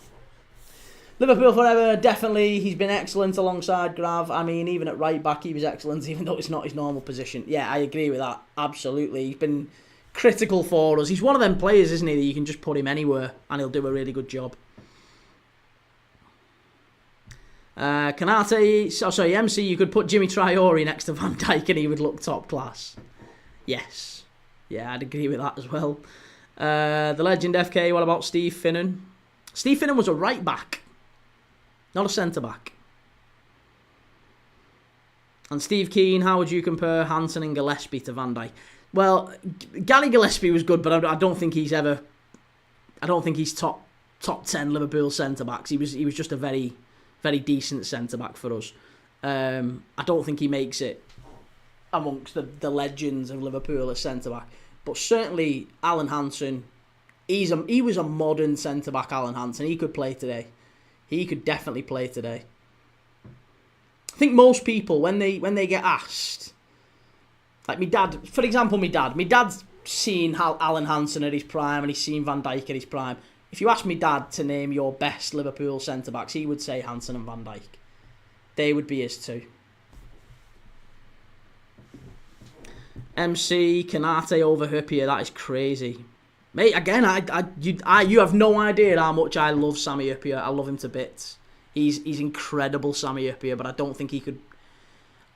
Liverpool forever, definitely. He's been excellent alongside Grav. I mean, even at right back, he was excellent, even though it's not his normal position. Yeah, I agree with that. Absolutely. He's been critical for us. He's one of them players, isn't he, that you can just put him anywhere and he'll do a really good job. MC, you could put Jimmy Traore next to Van Dijk and he would look top class. Yes. Yeah, I'd agree with that as well. The legend FK, what about Steve Finnan? Steve Finnan was a right back, not a centre back. And Steve Keane, how would you compare Hansen and Gillespie to Van Dijk? Well, Gary Gillespie was good, but I don't think he's ever... I don't think he's top 10 Liverpool centre-backs. He was just a very, very decent centre-back for us. I don't think he makes it amongst the legends of Liverpool as centre-back. But certainly, Alan Hansen, he was a modern centre-back, Alan Hansen. He could play today. He could definitely play today. I think most people, when they get asked, like my dad, for example, my dad's seen Alan Hansen at his prime and he's seen Van Dijk at his prime. If you ask my dad to name your best Liverpool centre-backs, he would say Hansen and Van Dijk. They would be his two. MC, Canate over Hyypiä, that is crazy. Mate, again, you have no idea how much I love Sami Hyypiä. I love him to bits. He's incredible, Sami Hyypiä, but I don't think he could...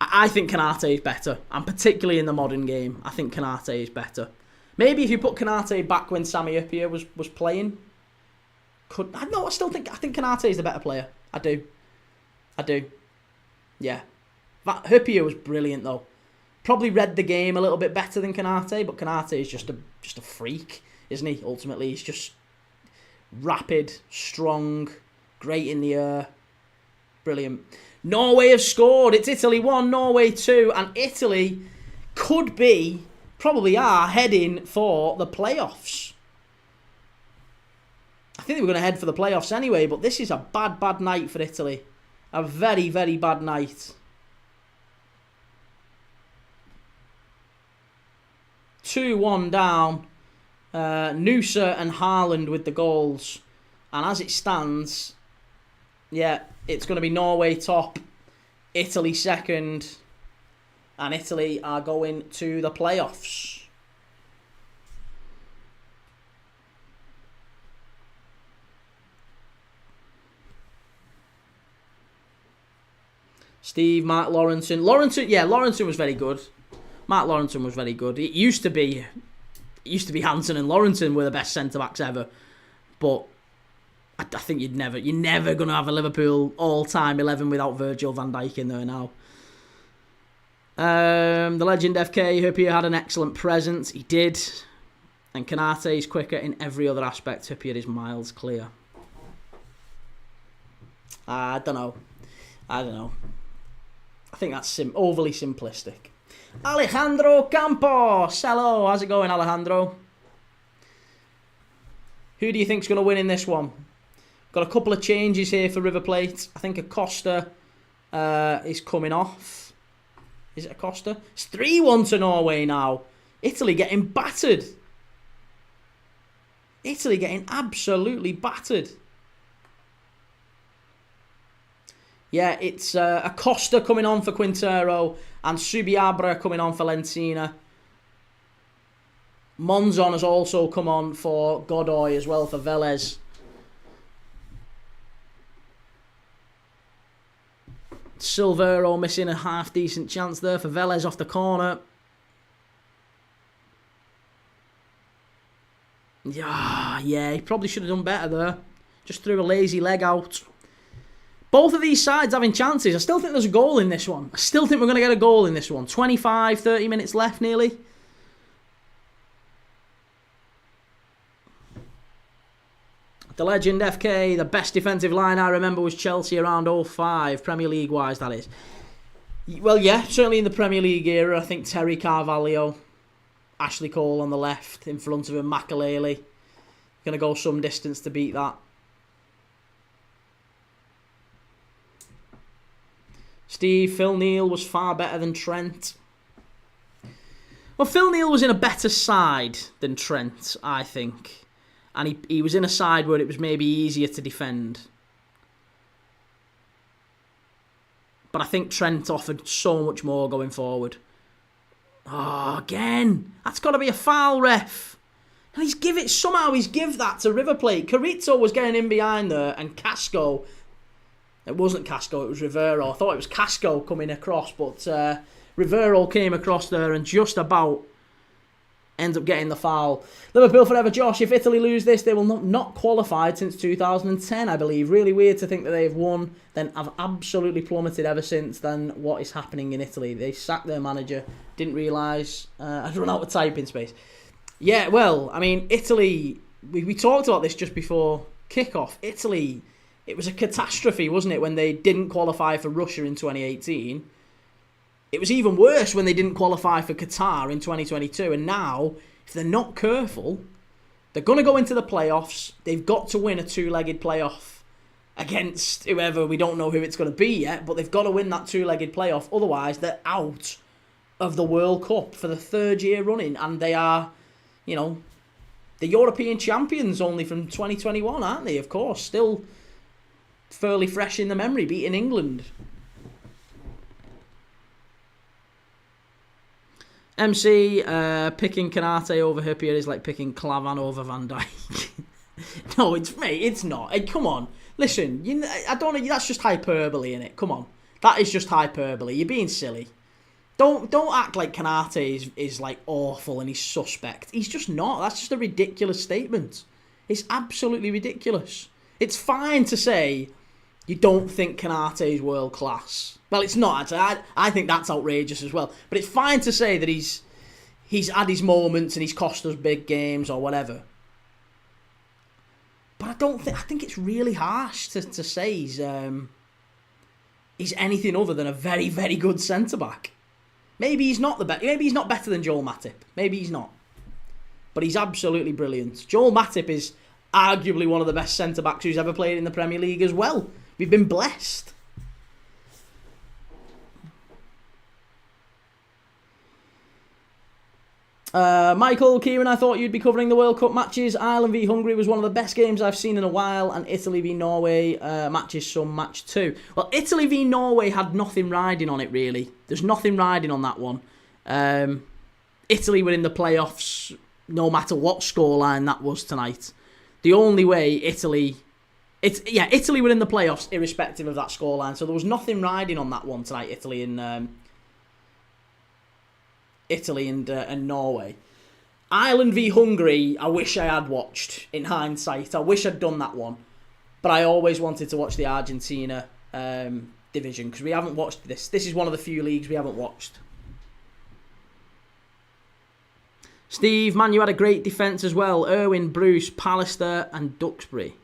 I think Canate is better, and particularly in the modern game, I think Canate is better. Maybe if you put Canate back when Sami Hyypiä was playing, I think Canate is the better player. I do. Yeah. Hyypiä was brilliant though. Probably read the game a little bit better than Canate, but Canate is just a freak, isn't he? Ultimately, he's just rapid, strong, great in the air, brilliant. Norway have scored. It's Italy 1, Norway 2, and Italy probably are heading for the playoffs. I think they were going to head for the playoffs anyway, but this is a bad night for Italy. A very, very bad night. 2-1 down. Noosa and Haaland with the goals. And as it stands, yeah, it's going to be Norway top, Italy second, and Italy are going to the playoffs. Steve, Mark Lawrenson. Lawrenson was very good. Mark Lawrenson was very good. It used to be Hansen and Lawrenson were the best centre-backs ever, but I think you're never going to have a Liverpool all-time 11 without Virgil van Dijk in there now. The legend FK, Hyypiä had an excellent presence. He did. And Canate is quicker in every other aspect. Hyypiä is miles clear. I don't know. I think that's overly simplistic. Alejandro Campos. Hello, how's it going, Alejandro? Who do you think's going to win in this one? Got a couple of changes here for River Plate. I think Acosta is coming off. Is it Acosta? It's 3-1 to Norway now. Italy getting battered. Italy getting absolutely battered. Yeah, it's Acosta coming on for Quintero and Subiabra coming on for Lentina. Monzon has also come on for Godoy as well for Velez. Silvero missing a half-decent chance there for Velez off the corner. Yeah, he probably should have done better there. Just threw a lazy leg out. Both of these sides having chances. I still think there's a goal in this one. I still think we're going to get a goal in this one. 25, 30 minutes left nearly. The legend FK, the best defensive line I remember was Chelsea around 05, Premier League wise that is. Well, yeah, certainly in the Premier League era, I think Terry Carvalho, Ashley Cole on the left, in front of him, Makelele. Going to go some distance to beat that. Steve, Phil Neal was far better than Trent. Well, Phil Neal was in a better side than Trent, I think. And he was in a side where it was maybe easier to defend. But I think Trent offered so much more going forward. Oh, again. That's got to be a foul, ref. And he's give that to River Plate. Carrizo was getting in behind there, and Casco... It wasn't Casco, it was Rivero. I thought it was Casco coming across, but Rivero came across there and just about ends up getting the foul. Liverpool forever, Josh. If Italy lose this, they will not qualified since 2010, I believe. Really weird to think that they've won, then have absolutely plummeted ever since. Then what is happening in Italy? They sacked their manager, didn't realise. I'd run out of typing space. Yeah, well, I mean, Italy, we talked about this just before kickoff. Italy, it was a catastrophe, wasn't it, when they didn't qualify for Russia in 2018. It was even worse when they didn't qualify for Qatar in 2022. And now, if they're not careful, they're going to go into the playoffs. They've got to win a two-legged playoff against whoever. We don't know who it's going to be yet, but they've got to win that two-legged playoff. Otherwise, they're out of the World Cup for the third year running. And they are, you know, the European champions only from 2021, aren't they? Of course, still fairly fresh in the memory, beating England. MC, picking Kanate over Hippier is like picking Clavan over Van Dijk. No, it's not. Hey, come on. Listen, I don't know, that's just hyperbole, innit? Come on. That is just hyperbole. You're being silly. Don't act like Kanate is like awful and he's suspect. He's just not. That's just a ridiculous statement. It's absolutely ridiculous. It's fine to say you don't think Kanate is world class. Well, it's not. I think that's outrageous as well. But it's fine to say that he's had his moments and he's cost us big games or whatever. But I think it's really harsh to say he's anything other than a very, very good centre back. Maybe he's not the best. Maybe he's not better than Joel Matip. Maybe he's not. But he's absolutely brilliant. Joel Matip is arguably one of the best centre backs who's ever played in the Premier League as well. We've been blessed. Michael, Kieran, I thought you'd be covering the World Cup matches. Ireland v Hungary was one of the best games I've seen in a while, and Italy v Norway matches some match too. Well, Italy v Norway had nothing riding on it, really. There's nothing riding on that one. Italy were in the playoffs no matter what scoreline that was tonight. The only way Italy were in the playoffs irrespective of that scoreline, so there was nothing riding on that one tonight, Italy and Norway. Ireland v Hungary, I wish I had watched, in hindsight. I wish I'd done that one. But I always wanted to watch the Argentina division, because we haven't watched this. This is one of the few leagues we haven't watched. Steve, man, you had a great defence as well. Irwin, Bruce, Pallister and Duxbury.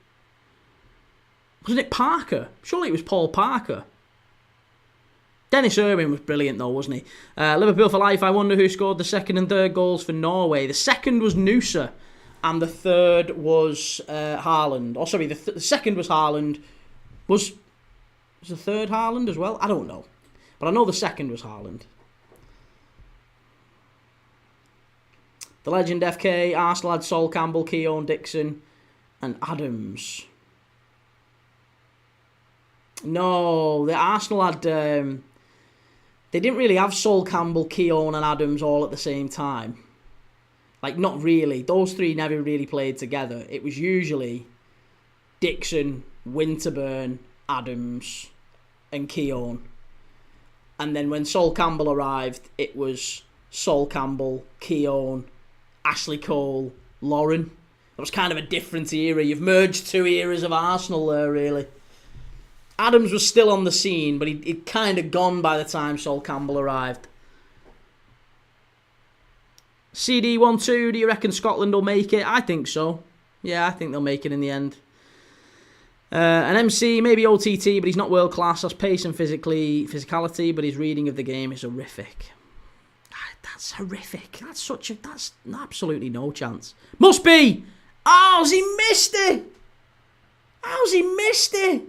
Wasn't it Parker? Surely it was Paul Parker. Dennis Irwin was brilliant though, wasn't he? Liverpool for life. I wonder who scored the second and third goals for Norway. The second was Noosa and the third was Haaland. Oh, sorry, the second was Haaland. Was the third Haaland as well? I don't know. But I know the second was Haaland. The legend FK, Arsenal had Sol Campbell, Keown, Dixon and Adams. No, the Arsenal had... they didn't really have Sol Campbell, Keown and Adams all at the same time. Like, not really. Those three never really played together. It was usually Dixon, Winterburn, Adams and Keown. And then when Sol Campbell arrived, it was Sol Campbell, Keown, Ashley Cole, Lauren. It was kind of a different era. You've merged two eras of Arsenal there, really. Adams was still on the scene, but he'd kind of gone by the time Sol Campbell arrived. CD12, do you reckon Scotland will make it? I think so. Yeah, I think they'll make it in the end. An MC, maybe OTT, but he's not world class. Has pace and physicality, but his reading of the game is horrific. That's horrific. That's absolutely no chance. Must be! How's he missed it? How's he missed it?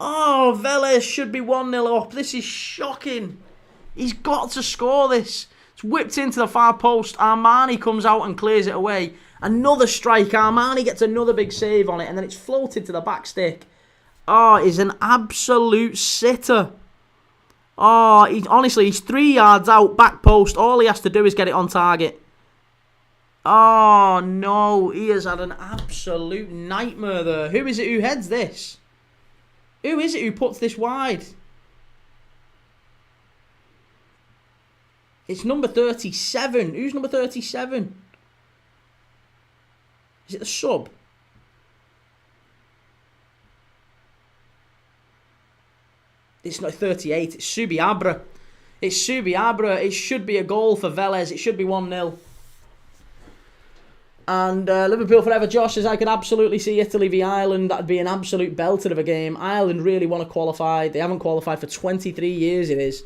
Oh, Velez should be 1-0 up. This is shocking. He's got to score this. It's whipped into the far post. Armani comes out and clears it away. Another strike. Armani gets another big save on it, and then it's floated to the back stick. Oh, he's an absolute sitter. Oh, he's 3 yards out, back post. All he has to do is get it on target. Oh, no. He has had an absolute nightmare there. Who is it who heads this? Who is it who puts this wide? It's number 37. Who's number 37? Is it the sub? It's not 38. It's Subiabra. It's Subiabra. It should be a goal for Velez. It should be 1-0. And Liverpool Forever Josh says, I can absolutely see Italy v Ireland. That'd be an absolute belter of a game. Ireland really want to qualify. They haven't qualified for 23 years, it is.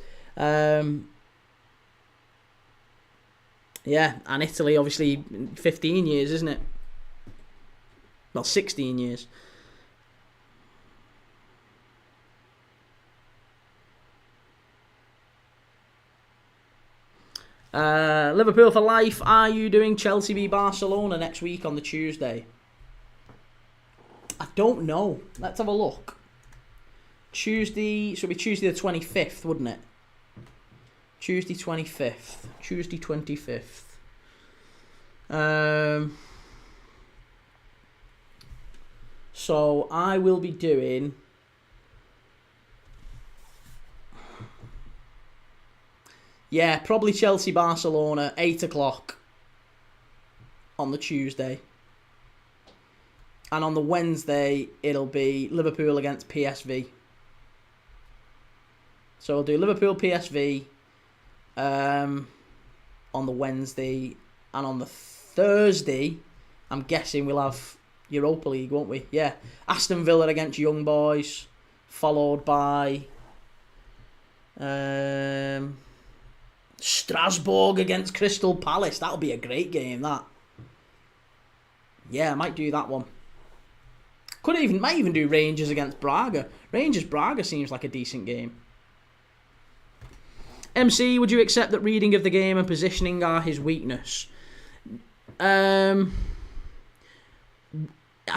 Yeah, and Italy, obviously, 15 years, isn't it? Well, 16 years. Liverpool for life. Are you doing Chelsea v Barcelona next week on the Tuesday? I don't know. Let's have a look. Tuesday, so it'd be Tuesday the 25th, wouldn't it? Tuesday 25th. Tuesday 25th. So I will be doing... Yeah, probably Chelsea-Barcelona, 8 o'clock on the Tuesday. And on the Wednesday, it'll be Liverpool against PSV. So we'll do Liverpool-PSV on the Wednesday. And on the Thursday, I'm guessing we'll have Europa League, won't we? Yeah. Aston Villa against Young Boys, followed by... Strasbourg against Crystal Palace. That'll be a great game, that. Yeah, I might do that one. Might even do Rangers against Braga. Rangers-Braga seems like a decent game. MC, would you accept that reading of the game and positioning are his weakness? I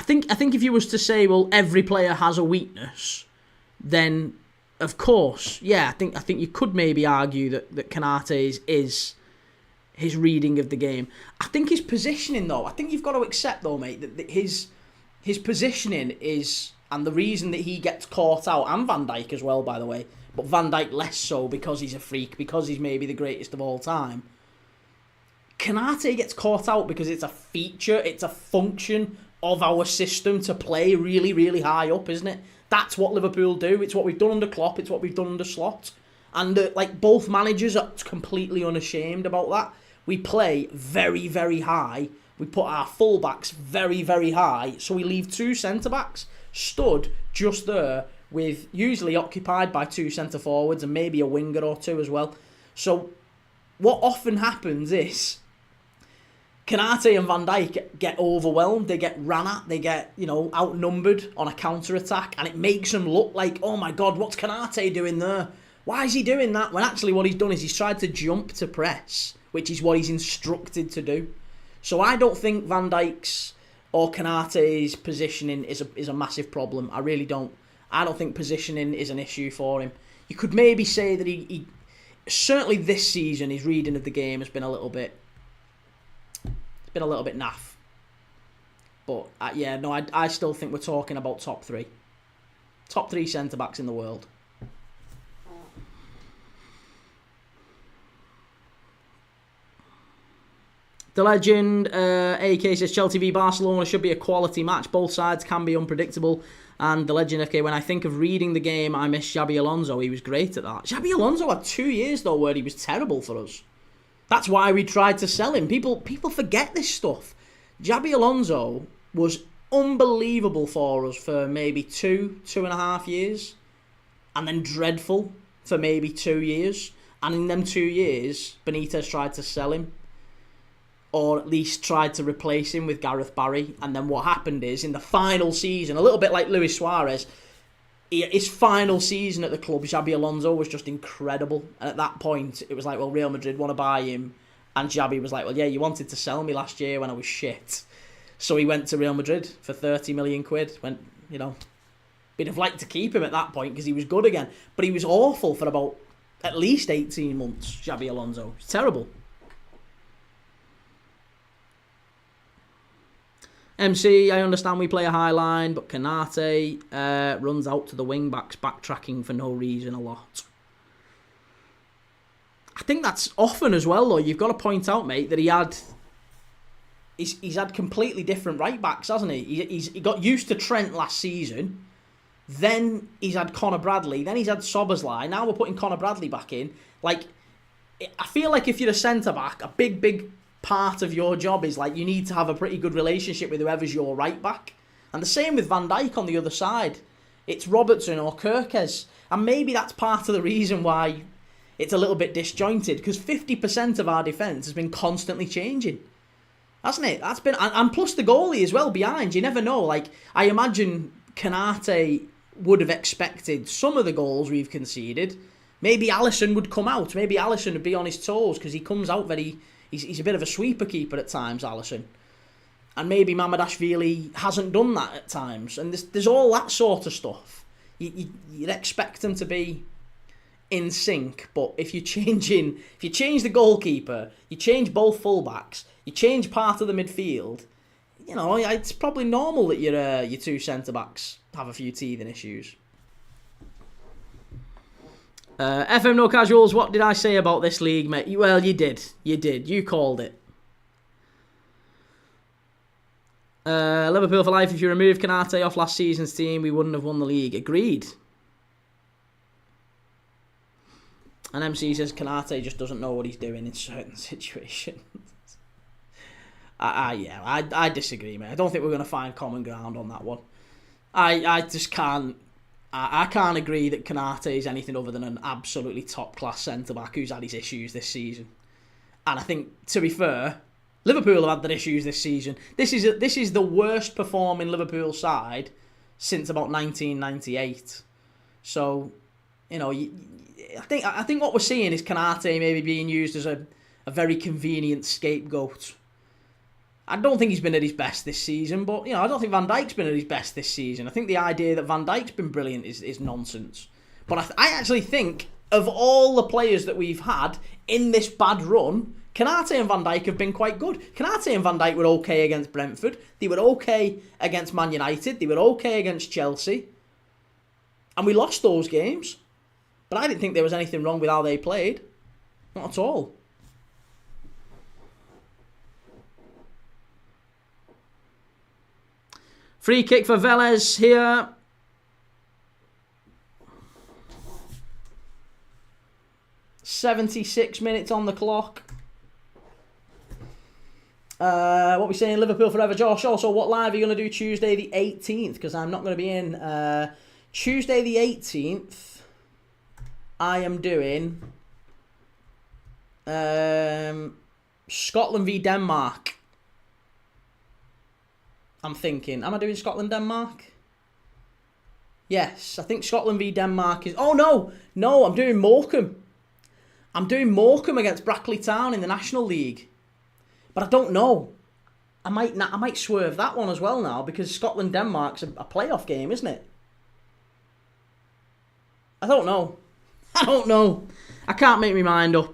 think if you was to say, well, every player has a weakness, then... Of course, yeah. I think you could maybe argue that Konate's is his reading of the game. I think his positioning, though. I think you've got to accept, though, mate, that his positioning is, and the reason that he gets caught out, and Van Dijk as well, by the way, but Van Dijk less so because he's a freak, because he's maybe the greatest of all time. Konate gets caught out because it's a feature, it's a function of our system to play really, really high up, isn't it? That's what Liverpool do. It's what we've done under Klopp. It's what we've done under Slot. And both managers are completely unashamed about that. We play very, very high. We put our full-backs very, very high. So we leave two centre-backs stood just there, with usually occupied by two centre-forwards and maybe a winger or two as well. So what often happens is... Konate and Van Dijk get overwhelmed, they get ran at, they get, outnumbered on a counter-attack, and it makes them look like, oh my God, what's Konate doing there? Why is he doing that? When actually what he's done is he's tried to jump to press, which is what he's instructed to do. So I don't think Van Dijk's or Konate's positioning is a massive problem. I really don't. I don't think positioning is an issue for him. You could maybe say that he certainly this season, his reading of the game has been a little bit naff. But, I still think we're talking about top three. Top three centre-backs in the world. The legend, AK says, Chelsea v Barcelona should be a quality match. Both sides can be unpredictable. And the legend, FK, when I think of reading the game, I miss Xabi Alonso. He was great at that. Xabi Alonso had 2 years, though, where he was terrible for us. That's why we tried to sell him. People forget this stuff. Xabi Alonso was unbelievable for us for maybe 2.5 years. And then dreadful for maybe 2 years. And in them 2 years, Benitez tried to sell him. Or at least tried to replace him with Gareth Barry. And then what happened is, in the final season, a little bit like Luis Suarez... His final season at the club, Xabi Alonso was just incredible. And at that point, it was like, well, Real Madrid want to buy him. And Xabi was like, well, yeah, you wanted to sell me last year when I was shit. So he went to Real Madrid for 30 million quid. We'd have liked to keep him at that point because he was good again. But he was awful for about at least 18 months, Xabi Alonso. It's terrible. MC, I understand we play a high line, but Konate runs out to the wing-backs, backtracking for no reason a lot. I think that's often as well, though. You've got to point out, mate, that he's had completely different right backs, hasn't he? He got used to Trent last season. Then he's had Connor Bradley. Then he's had Szoboszlai. Now we're putting Connor Bradley back in. Like, I feel like if you're a centre-back, a big part of your job is, like, you need to have a pretty good relationship with whoever's your right back. And the same with Van Dijk on the other side. It's Robertson or Kerkez. And maybe that's part of the reason why it's a little bit disjointed. Because 50% of our defence has been constantly changing. Hasn't it? That's been... And plus the goalie as well behind. You never know. Like, I imagine Konate would have expected some of the goals we've conceded. Maybe Alisson would come out. Maybe Alisson would be on his toes because he comes out very... He's a bit of a sweeper keeper at times, Alisson. And maybe Mamardashvili hasn't done that at times. And there's all that sort of stuff. You'd expect them to be in sync. But if you change the goalkeeper, you change both fullbacks, you change part of the midfield, you know, it's probably normal that your two centre-backs have a few teething issues. FM No Casuals, what did I say about this league, mate? Well, you did. You called it. Liverpool for life. If you remove Konate off last season's team, we wouldn't have won the league. Agreed. And MC says Konate just doesn't know what he's doing in certain situations. I disagree, mate. I don't think we're going to find common ground on that one. I just can't. I can't agree that Konate is anything other than an absolutely top-class centre-back who's had his issues this season. And I think, to be fair, Liverpool have had their issues this season. This is the worst performing Liverpool side since about 1998. So, you know, I think what we're seeing is Konate maybe being used as a very convenient scapegoat. I don't think he's been at his best this season, but, you know, I don't think Van Dijk's been at his best this season. I think the idea that Van Dijk's been brilliant is nonsense. But I actually think, of all the players that we've had in this bad run, Konate and Van Dijk have been quite good. Konate and Van Dijk were okay against Brentford. They were okay against Man United. They were okay against Chelsea. And we lost those games. But I didn't think there was anything wrong with how they played. Not at all. Free kick for Velez here. .76 minutes on the clock. What are we saying? Liverpool forever, Josh. Also, what live are you going to do Tuesday the 18th? Because I'm not going to be in. Tuesday the 18th, I am doing Scotland v Denmark. I'm thinking, am I doing Scotland-Denmark? Yes, I think Scotland v Denmark is... Oh, no, I'm doing Morecambe. I'm doing Morecambe against Brackley Town in the National League. But I don't know. I might swerve that one as well now, because Scotland-Denmark's a playoff game, isn't it? I don't know. I can't make my mind up.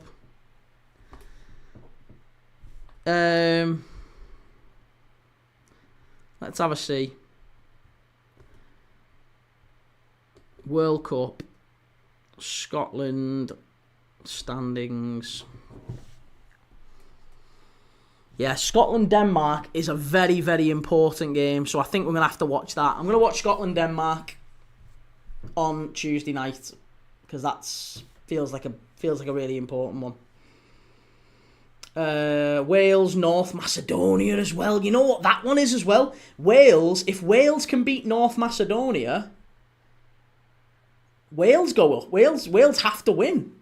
Let's have a see. World Cup. Scotland. Standings. Yeah, Scotland-Denmark is a very, very important game. So I think we're going to have to watch that. I'm going to watch Scotland-Denmark on Tuesday night. Because that feels like a really important one. Wales, North Macedonia as well. You know what that one is as well? Wales, if Wales can beat North Macedonia, Wales go up. Wales have to win.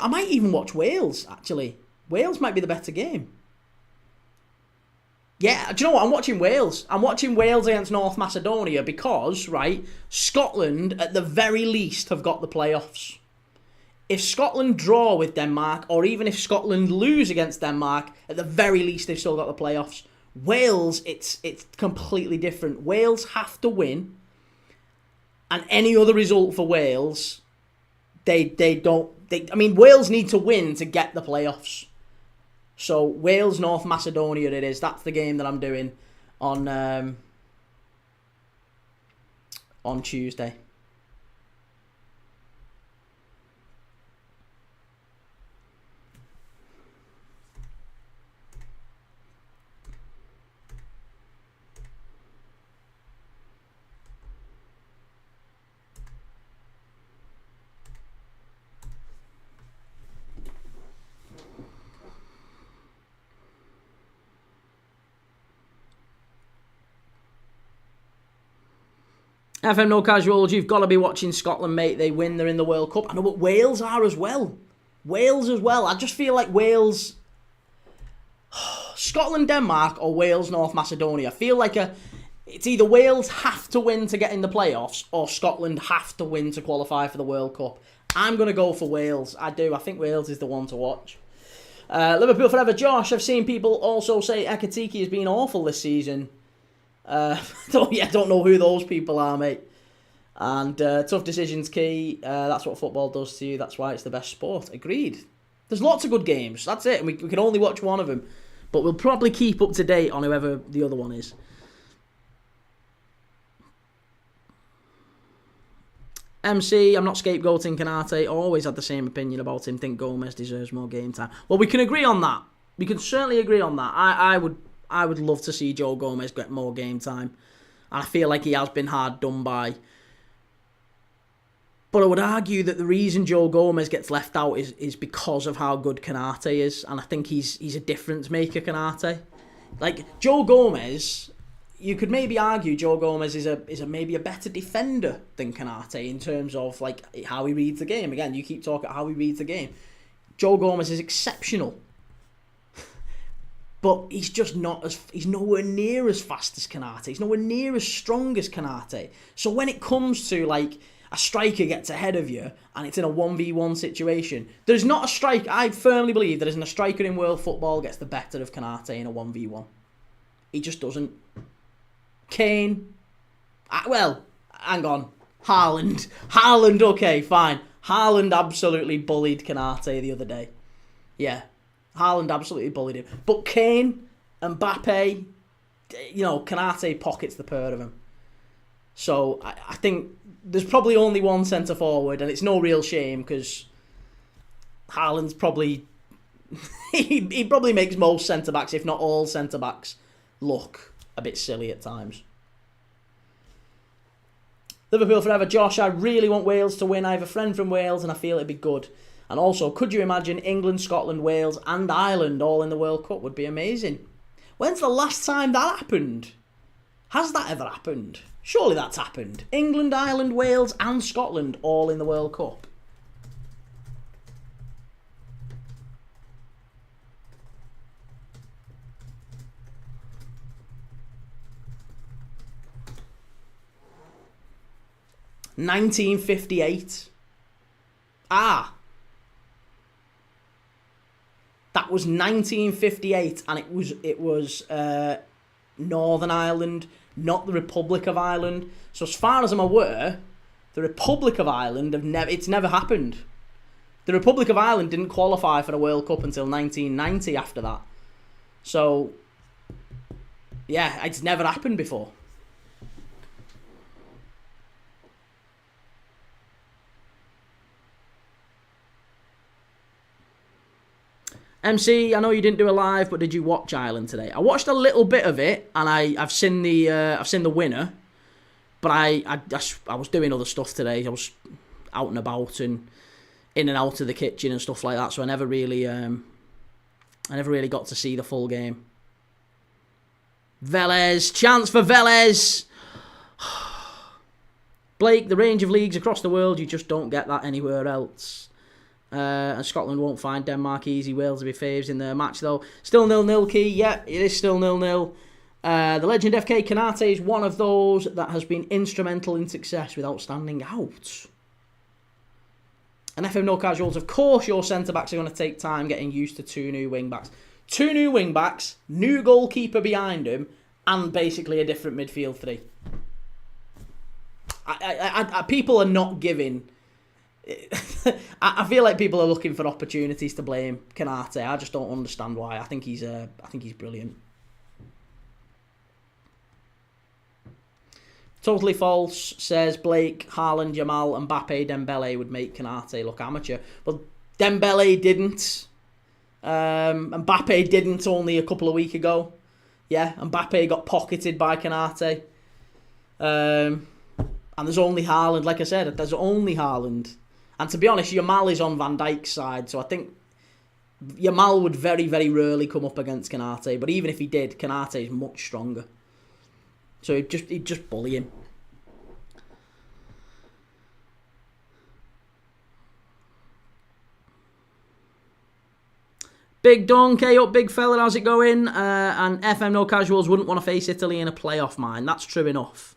I might even watch Wales, actually. Wales might be the better game. Yeah, do you know what? I'm watching Wales. I'm watching Wales against North Macedonia because, right, Scotland, at the very least, have got the playoffs. If Scotland draw with Denmark, or even if Scotland lose against Denmark, at the very least they've still got the playoffs. Wales, it's completely different. Wales have to win, and any other result for Wales, Wales need to win to get the playoffs. So Wales, North Macedonia, it is. That's the game that I'm doing on Tuesday. FM No Casuals, you've got to be watching Scotland, mate. They win, they're in the World Cup. I know, but Wales are as well. Wales as well. I just feel like Wales... Scotland, Denmark, or Wales, North Macedonia. I feel like it's either Wales have to win to get in the playoffs, or Scotland have to win to qualify for the World Cup. I'm going to go for Wales. I do. I think Wales is the one to watch. Liverpool Forever Josh, I've seen people also say Ekitike has been awful this season. Don't know who those people are, mate. And tough decisions key. That's what football does to you. That's why it's the best sport. Agreed. There's lots of good games. That's it. And we can only watch one of them. But we'll probably keep up to date on whoever the other one is. MC, I'm not scapegoating Canate. Always had the same opinion about him. Think Gomez deserves more game time. Well, we can agree on that. We can certainly agree on that. I would love to see Joe Gomez get more game time. And I feel like he has been hard done by. But I would argue that the reason Joe Gomez gets left out is because of how good Canate is. And I think he's a difference maker, Canate. Like, Joe Gomez, you could maybe argue Joe Gomez is maybe a better defender than Canate in terms of like how he reads the game. Again, you keep talking about how he reads the game. Joe Gomez is exceptional. But he's just he's nowhere near as fast as Canate. He's nowhere near as strong as Canate. So when it comes to like a striker gets ahead of you and it's in a 1v1 situation, there's not a striker, I firmly believe there isn't a striker in world football gets the better of Canate in a 1v1. He just doesn't. Kane. Well, hang on. Haaland, okay, fine. Haaland absolutely bullied Canate the other day. Yeah. Haaland absolutely bullied him. But Kane, Mbappe, Canate pockets the pair of them. So I think there's probably only one centre forward, and it's no real shame because Haaland's probably he probably makes most centre backs, if not all centre backs, look a bit silly at times. Liverpool Forever Josh, I really want Wales to win. I have a friend from Wales and I feel it'd be good. And also, could you imagine England, Scotland, Wales and Ireland all in the World Cup? Would be amazing. When's the last time that happened? Has that ever happened? Surely that's happened. England, Ireland, Wales and Scotland all in the World Cup. (1958). That was 1958, and it was Northern Ireland, not the Republic of Ireland. So as far as I'm aware, the Republic of Ireland it's never happened. The Republic of Ireland didn't qualify for the World Cup until 1990 after that. So yeah, it's never happened before. MC, I know you didn't do a live, but did you watch Ireland today? I watched a little bit of it, and I've seen the winner, but I was doing other stuff today. I was out and about and in and out of the kitchen and stuff like that, so I never really got to see the full game. Velez, chance for Velez. Blake, the range of leagues across the world, you just don't get that anywhere else. And Scotland won't find Denmark easy. Wales will be faves in their match though. Still 0-0 key. Yeah, it is still 0-0. The legend FK Canate is one of those that has been instrumental in success without standing out. And FM No Casuals, of course your centre-backs are going to take time getting used to two new wing-backs. Two new wing-backs, new goalkeeper behind him, and basically a different midfield three. People are not giving... I feel like people are looking for opportunities to blame Canate. I just don't understand why. I think he's brilliant. Totally false, says Blake. Haaland, Jamal, Mbappe, Dembele would make Canate look amateur. Well, Dembele didn't. Mbappe didn't only a couple of weeks ago. Yeah, Mbappe got pocketed by Canate. And there's only Haaland. Like I said, there's only Haaland. And to be honest, Jamal is on Van Dijk's side, so I think Jamal would very, very rarely come up against Canate. But even if he did, Canate is much stronger. So he'd just bully him. Big Dunk, hey up, big fella, how's it going? And FM No Casuals wouldn't want to face Italy in a playoff, mine. That's true enough.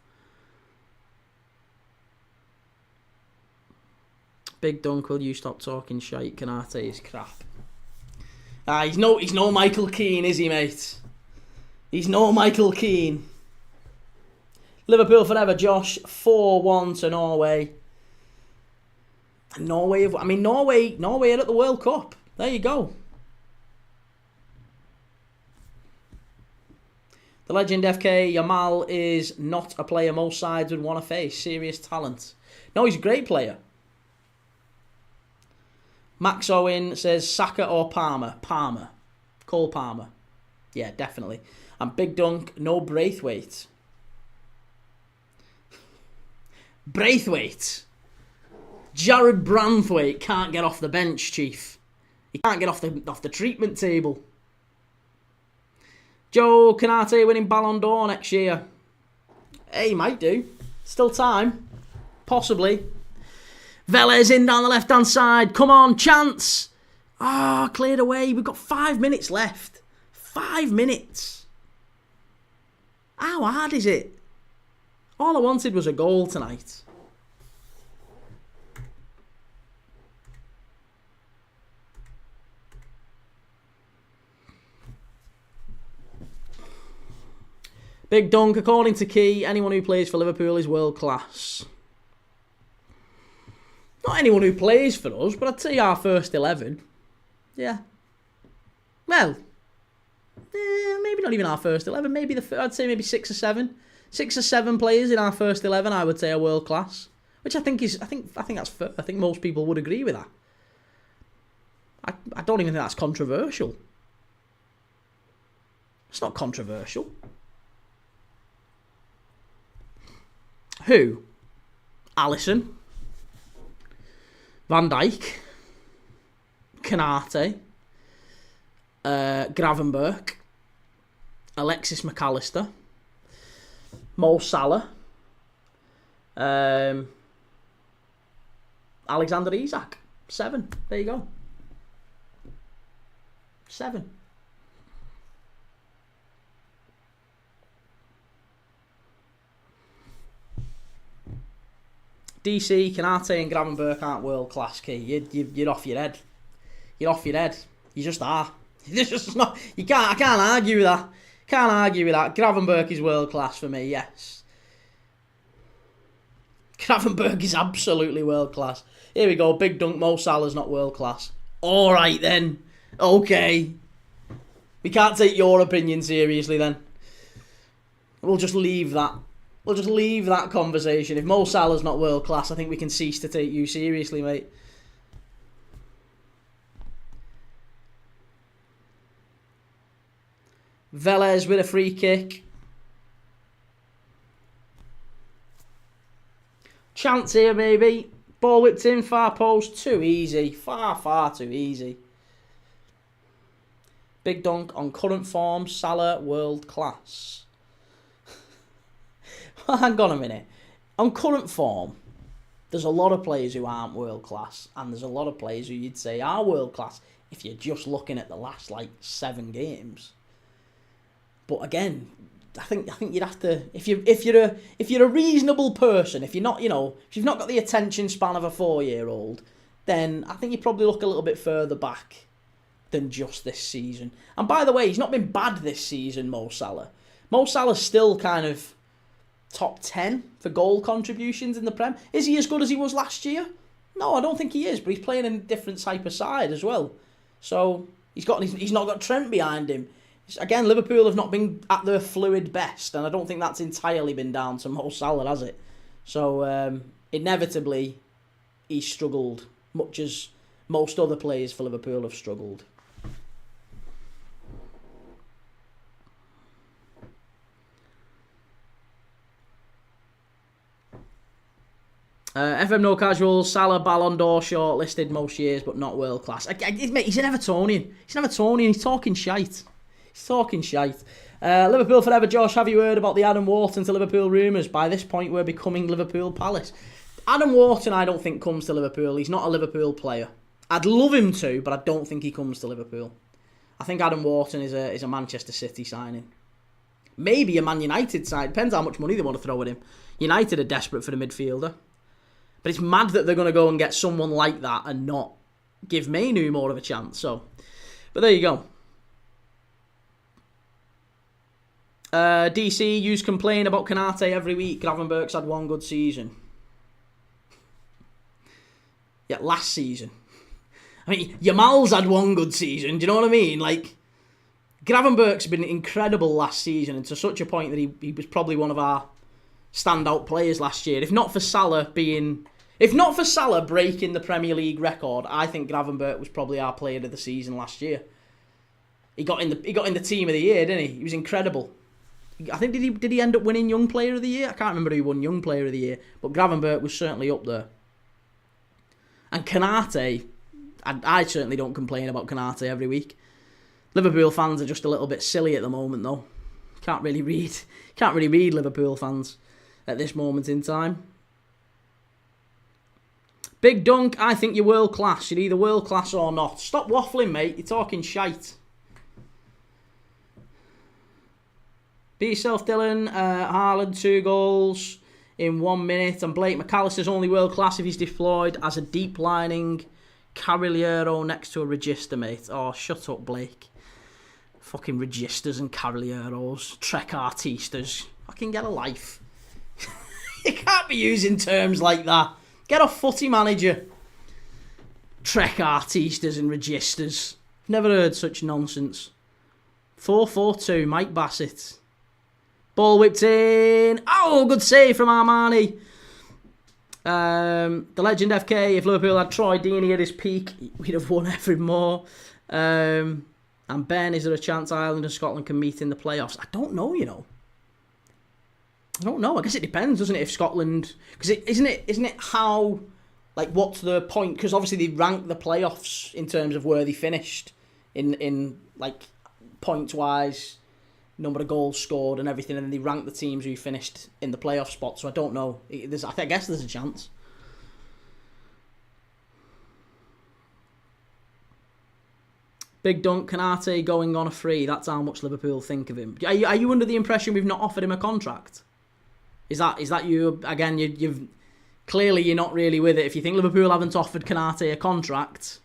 Big Dunk, will you stop talking shite? Canate is crap. He's no Michael Keane, is he, mate? He's no Michael Keane. Liverpool forever, Josh. 4-1 to Norway. And Norway are at the World Cup. There you go. The legend FK, Yamal is not a player most sides would want to face. Serious talent. No, he's a great player. Max Owen says Saka or Palmer. Palmer. Cole Palmer. Yeah, definitely. And Big Dunk, no Braithwaite. Braithwaite. Jared Branthwaite can't get off the bench, Chief. He can't get off the treatment table. Joe Canate winning Ballon d'Or next year. Hey, he might do. Still time. Possibly. Velez in down the left-hand side. Come on, chance. Cleared away. We've got 5 minutes left. 5 minutes. How hard is it? All I wanted was a goal tonight. Big Dunk, according to Key, anyone who plays for Liverpool is world class. Not anyone who plays for us, but I'd say our first 11. Yeah. Well, maybe not even our first 11. Maybe I'd say maybe 6 or 7. 6 or 7 players in our first 11, I would say, are world class. Which I think that's fair. I think most people would agree with that. I don't even think that's controversial. It's not controversial. Who? Alisson, Van Dijk, Canate, Gravenberch, Alexis McAllister, Mo Salah, Alexander Isak. 7. There you go. 7. DC, Canate and Gravenberch aren't world class, Key. You're off your head. You're off your head. You just are. It's just not. I can't argue with that. Can't argue with that. Gravenberch is world class for me. Yes. Gravenberch is absolutely world class. Here we go. Big Dunk. Mo Salah's not world class. All right then. Okay. We can't take your opinion seriously then. We'll just leave that. We'll just leave that conversation. If Mo Salah's not world class, I think we can cease to take you seriously, mate. Velez with a free kick. Chance here, maybe. Ball whipped in, far post. Too easy. Far too easy. Big Dunk on current form. Salah, world class. Hang on a minute. On current form, there's a lot of players who aren't world class, and there's a lot of players who you'd say are world class if you're just looking at the last 7 games. But again, I think you'd have to, if you're a reasonable person, if you're not, if you've not got the attention span of a 4-year-old, then I think you probably look a little bit further back than just this season. And by the way, he's not been bad this season, Mo Salah. Mo Salah's still kind of top 10 for goal contributions in the Prem. Is he as good as he was last year? No, I don't think he is, but he's playing in a different type of side as well. So he's not got Trent behind him. Again, Liverpool have not been at their fluid best, and I don't think that's entirely been down to Mo Salah, has it? So inevitably, he's struggled, much as most other players for Liverpool have struggled. FM No Casual, Salah Ballon d'Or shortlisted most years, but not world class. Mate, he's an Evertonian. He's talking shite. Liverpool forever, Josh. Have you heard about the Adam Wharton to Liverpool rumours? By this point, we're becoming Liverpool Palace. Adam Wharton, I don't think comes to Liverpool. He's not a Liverpool player. I'd love him to, but I don't think he comes to Liverpool. I think Adam Wharton is a Manchester City signing. Maybe a Man United side. Depends how much money they want to throw at him. United are desperate for the midfielder. But it's mad that they're going to go and get someone like that and not give Mainu more of a chance. So, but there you go. DC, you complain about Konate every week. Gravenberch's had one good season. Yeah, last season. I mean, Yamal's had one good season. Do you know what I mean? Like, Gravenberch's been incredible last season, and to such a point that he was probably one of our standout players last year. If not for Salah breaking the Premier League record, I think Gravenberch was probably our player of the season last year. He got in the team of the year, didn't he? He was incredible. I think did he end up winning Young Player of the Year? I can't remember who won Young Player of the Year, but Gravenberch was certainly up there. And Konate, I certainly don't complain about Konate every week. Liverpool fans are just a little bit silly at the moment, though. Can't really read Liverpool fans at this moment in time. Big Dunk, I think you're world class. You're either world class or not. Stop waffling, mate. You're talking shite. Be yourself, Dylan. Haaland, 2 goals in 1 minute. And Blake McAllister's only world class if he's deployed as a deep lining Carrilero next to a Register, mate. Oh, shut up, Blake. Fucking Registers and Carrileros. Trek Artistas. Fucking get a life. You can't be using terms like that. Get a footy manager. Trek Artistas and Registers. Never heard such nonsense. 4-4-2, Mike Bassett. Ball whipped in. Oh, good save from Armani. The legend FK, if Liverpool had Troy Deeney at his peak, we'd have won every more. And Ben, is there a chance Ireland and Scotland can meet in the playoffs? I don't know, you know. I don't know. I guess it depends, doesn't it? If Scotland, because isn't it how, like, what's the point? Because obviously they rank the playoffs in terms of where they finished in like points wise, number of goals scored and everything, and then they rank the teams who finished in the playoff spot. So I don't know. I guess there's a chance. Big Dunk, Konate going on a free. That's how much Liverpool think of him. Are you under the impression we've not offered him a contract? Is that you again? You've clearly you're not really with it. If you think Liverpool haven't offered Konate a contract,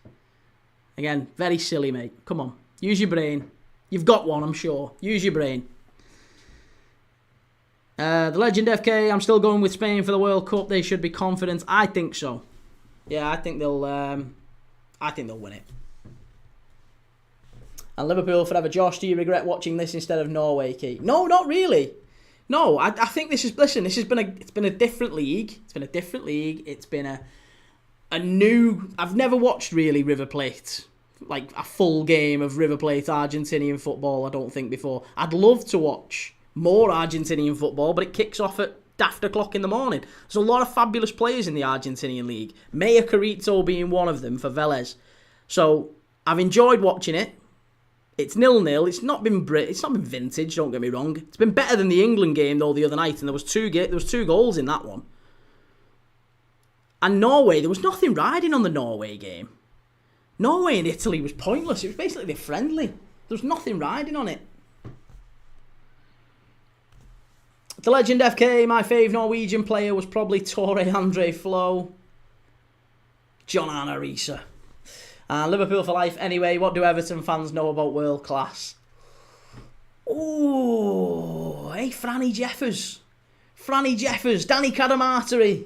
again, very silly, mate. Come on, use your brain. You've got one, I'm sure. Use your brain. The legend FK, I'm still going with Spain for the World Cup. They should be confident. I think so. Yeah, I think they'll win it. And Liverpool forever. Josh, do you regret watching this instead of Norway, Keith? No, not really. No, I think this has been a different league. It's been a different league. It's been a new. I've never watched really River Plate, like a full game of River Plate Argentinian football. I don't think before. I'd love to watch more Argentinian football, but it kicks off at daft o'clock in the morning. There's a lot of fabulous players in the Argentinian league. Maya Carrito being one of them for Velez. So I've enjoyed watching it. It's 0-0. It's not been vintage. Don't get me wrong. It's been better than the England game though the other night, and there was two goals in that one. And Norway, there was nothing riding on the Norway game. Norway and Italy was pointless. It was basically friendly. There was nothing riding on it. The legend FK, my fave Norwegian player was probably Tore Andre Flo. John Arne Riise. And Liverpool for life anyway. What do Everton fans know about world class? Oh, hey, Franny Jeffers, Danny Cadamarteri,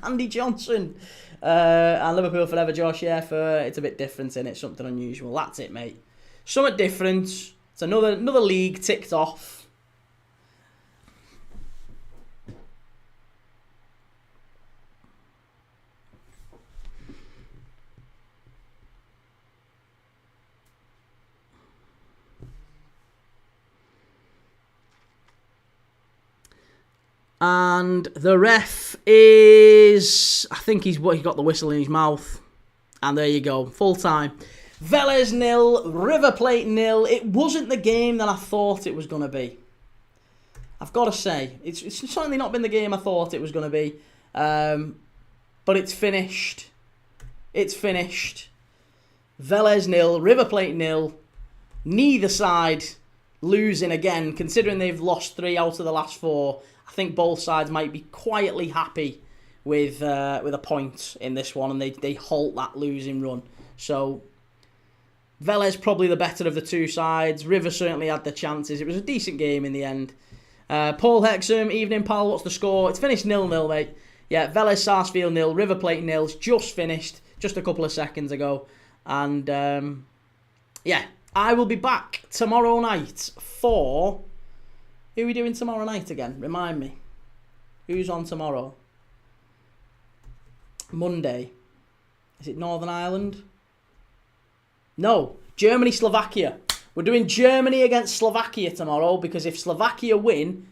Andy Johnson. And Liverpool forever, Josh. Yeah, it's a bit different in it. Something unusual. That's it, mate. Something different. It's another league ticked off. And the ref is, I think he got the whistle in his mouth. And there you go, full time. Velez 0, River Plate 0. It wasn't the game that I thought it was going to be. I've got to say, it's certainly not been the game I thought it was going to be. But it's finished. Velez 0, River Plate 0. neither side losing again, considering they've lost 3 out of the last 4. I think both sides might be quietly happy with a point in this one, and they halt that losing run. So Velez probably the better of the 2 sides. River certainly had the chances. It was a decent game in the end. Paul Hexham, evening pal, what's the score? It's finished 0-0, mate. Yeah, Velez Sarsfield 0, River Plate 0. It's just finished just a couple of seconds ago. And yeah, I will be back tomorrow night for... Who are we doing tomorrow night again? Remind me. Who's on tomorrow? Monday. Is it Northern Ireland? No, Germany, Slovakia. We're doing Germany against Slovakia tomorrow, because if Slovakia win,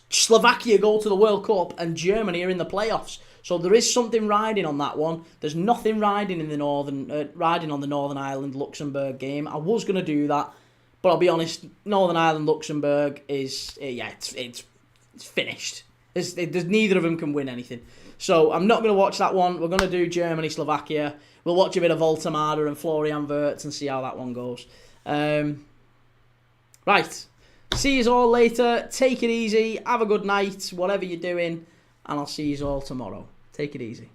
Slovakia go to the World Cup and Germany are in the playoffs. So there is something riding on that one. There's nothing riding in the riding on the Northern Ireland Luxembourg game. I was going to do that, but I'll be honest, Northern Ireland Luxembourg is it's finished. There's neither of them can win anything. So I'm not going to watch that one. We're going to do Germany, Slovakia. We'll watch a bit of Voltemada and Florian Wirtz and see how that one goes. Right. See you all later. Take it easy. Have a good night, whatever you're doing. And I'll see you all tomorrow. Take it easy.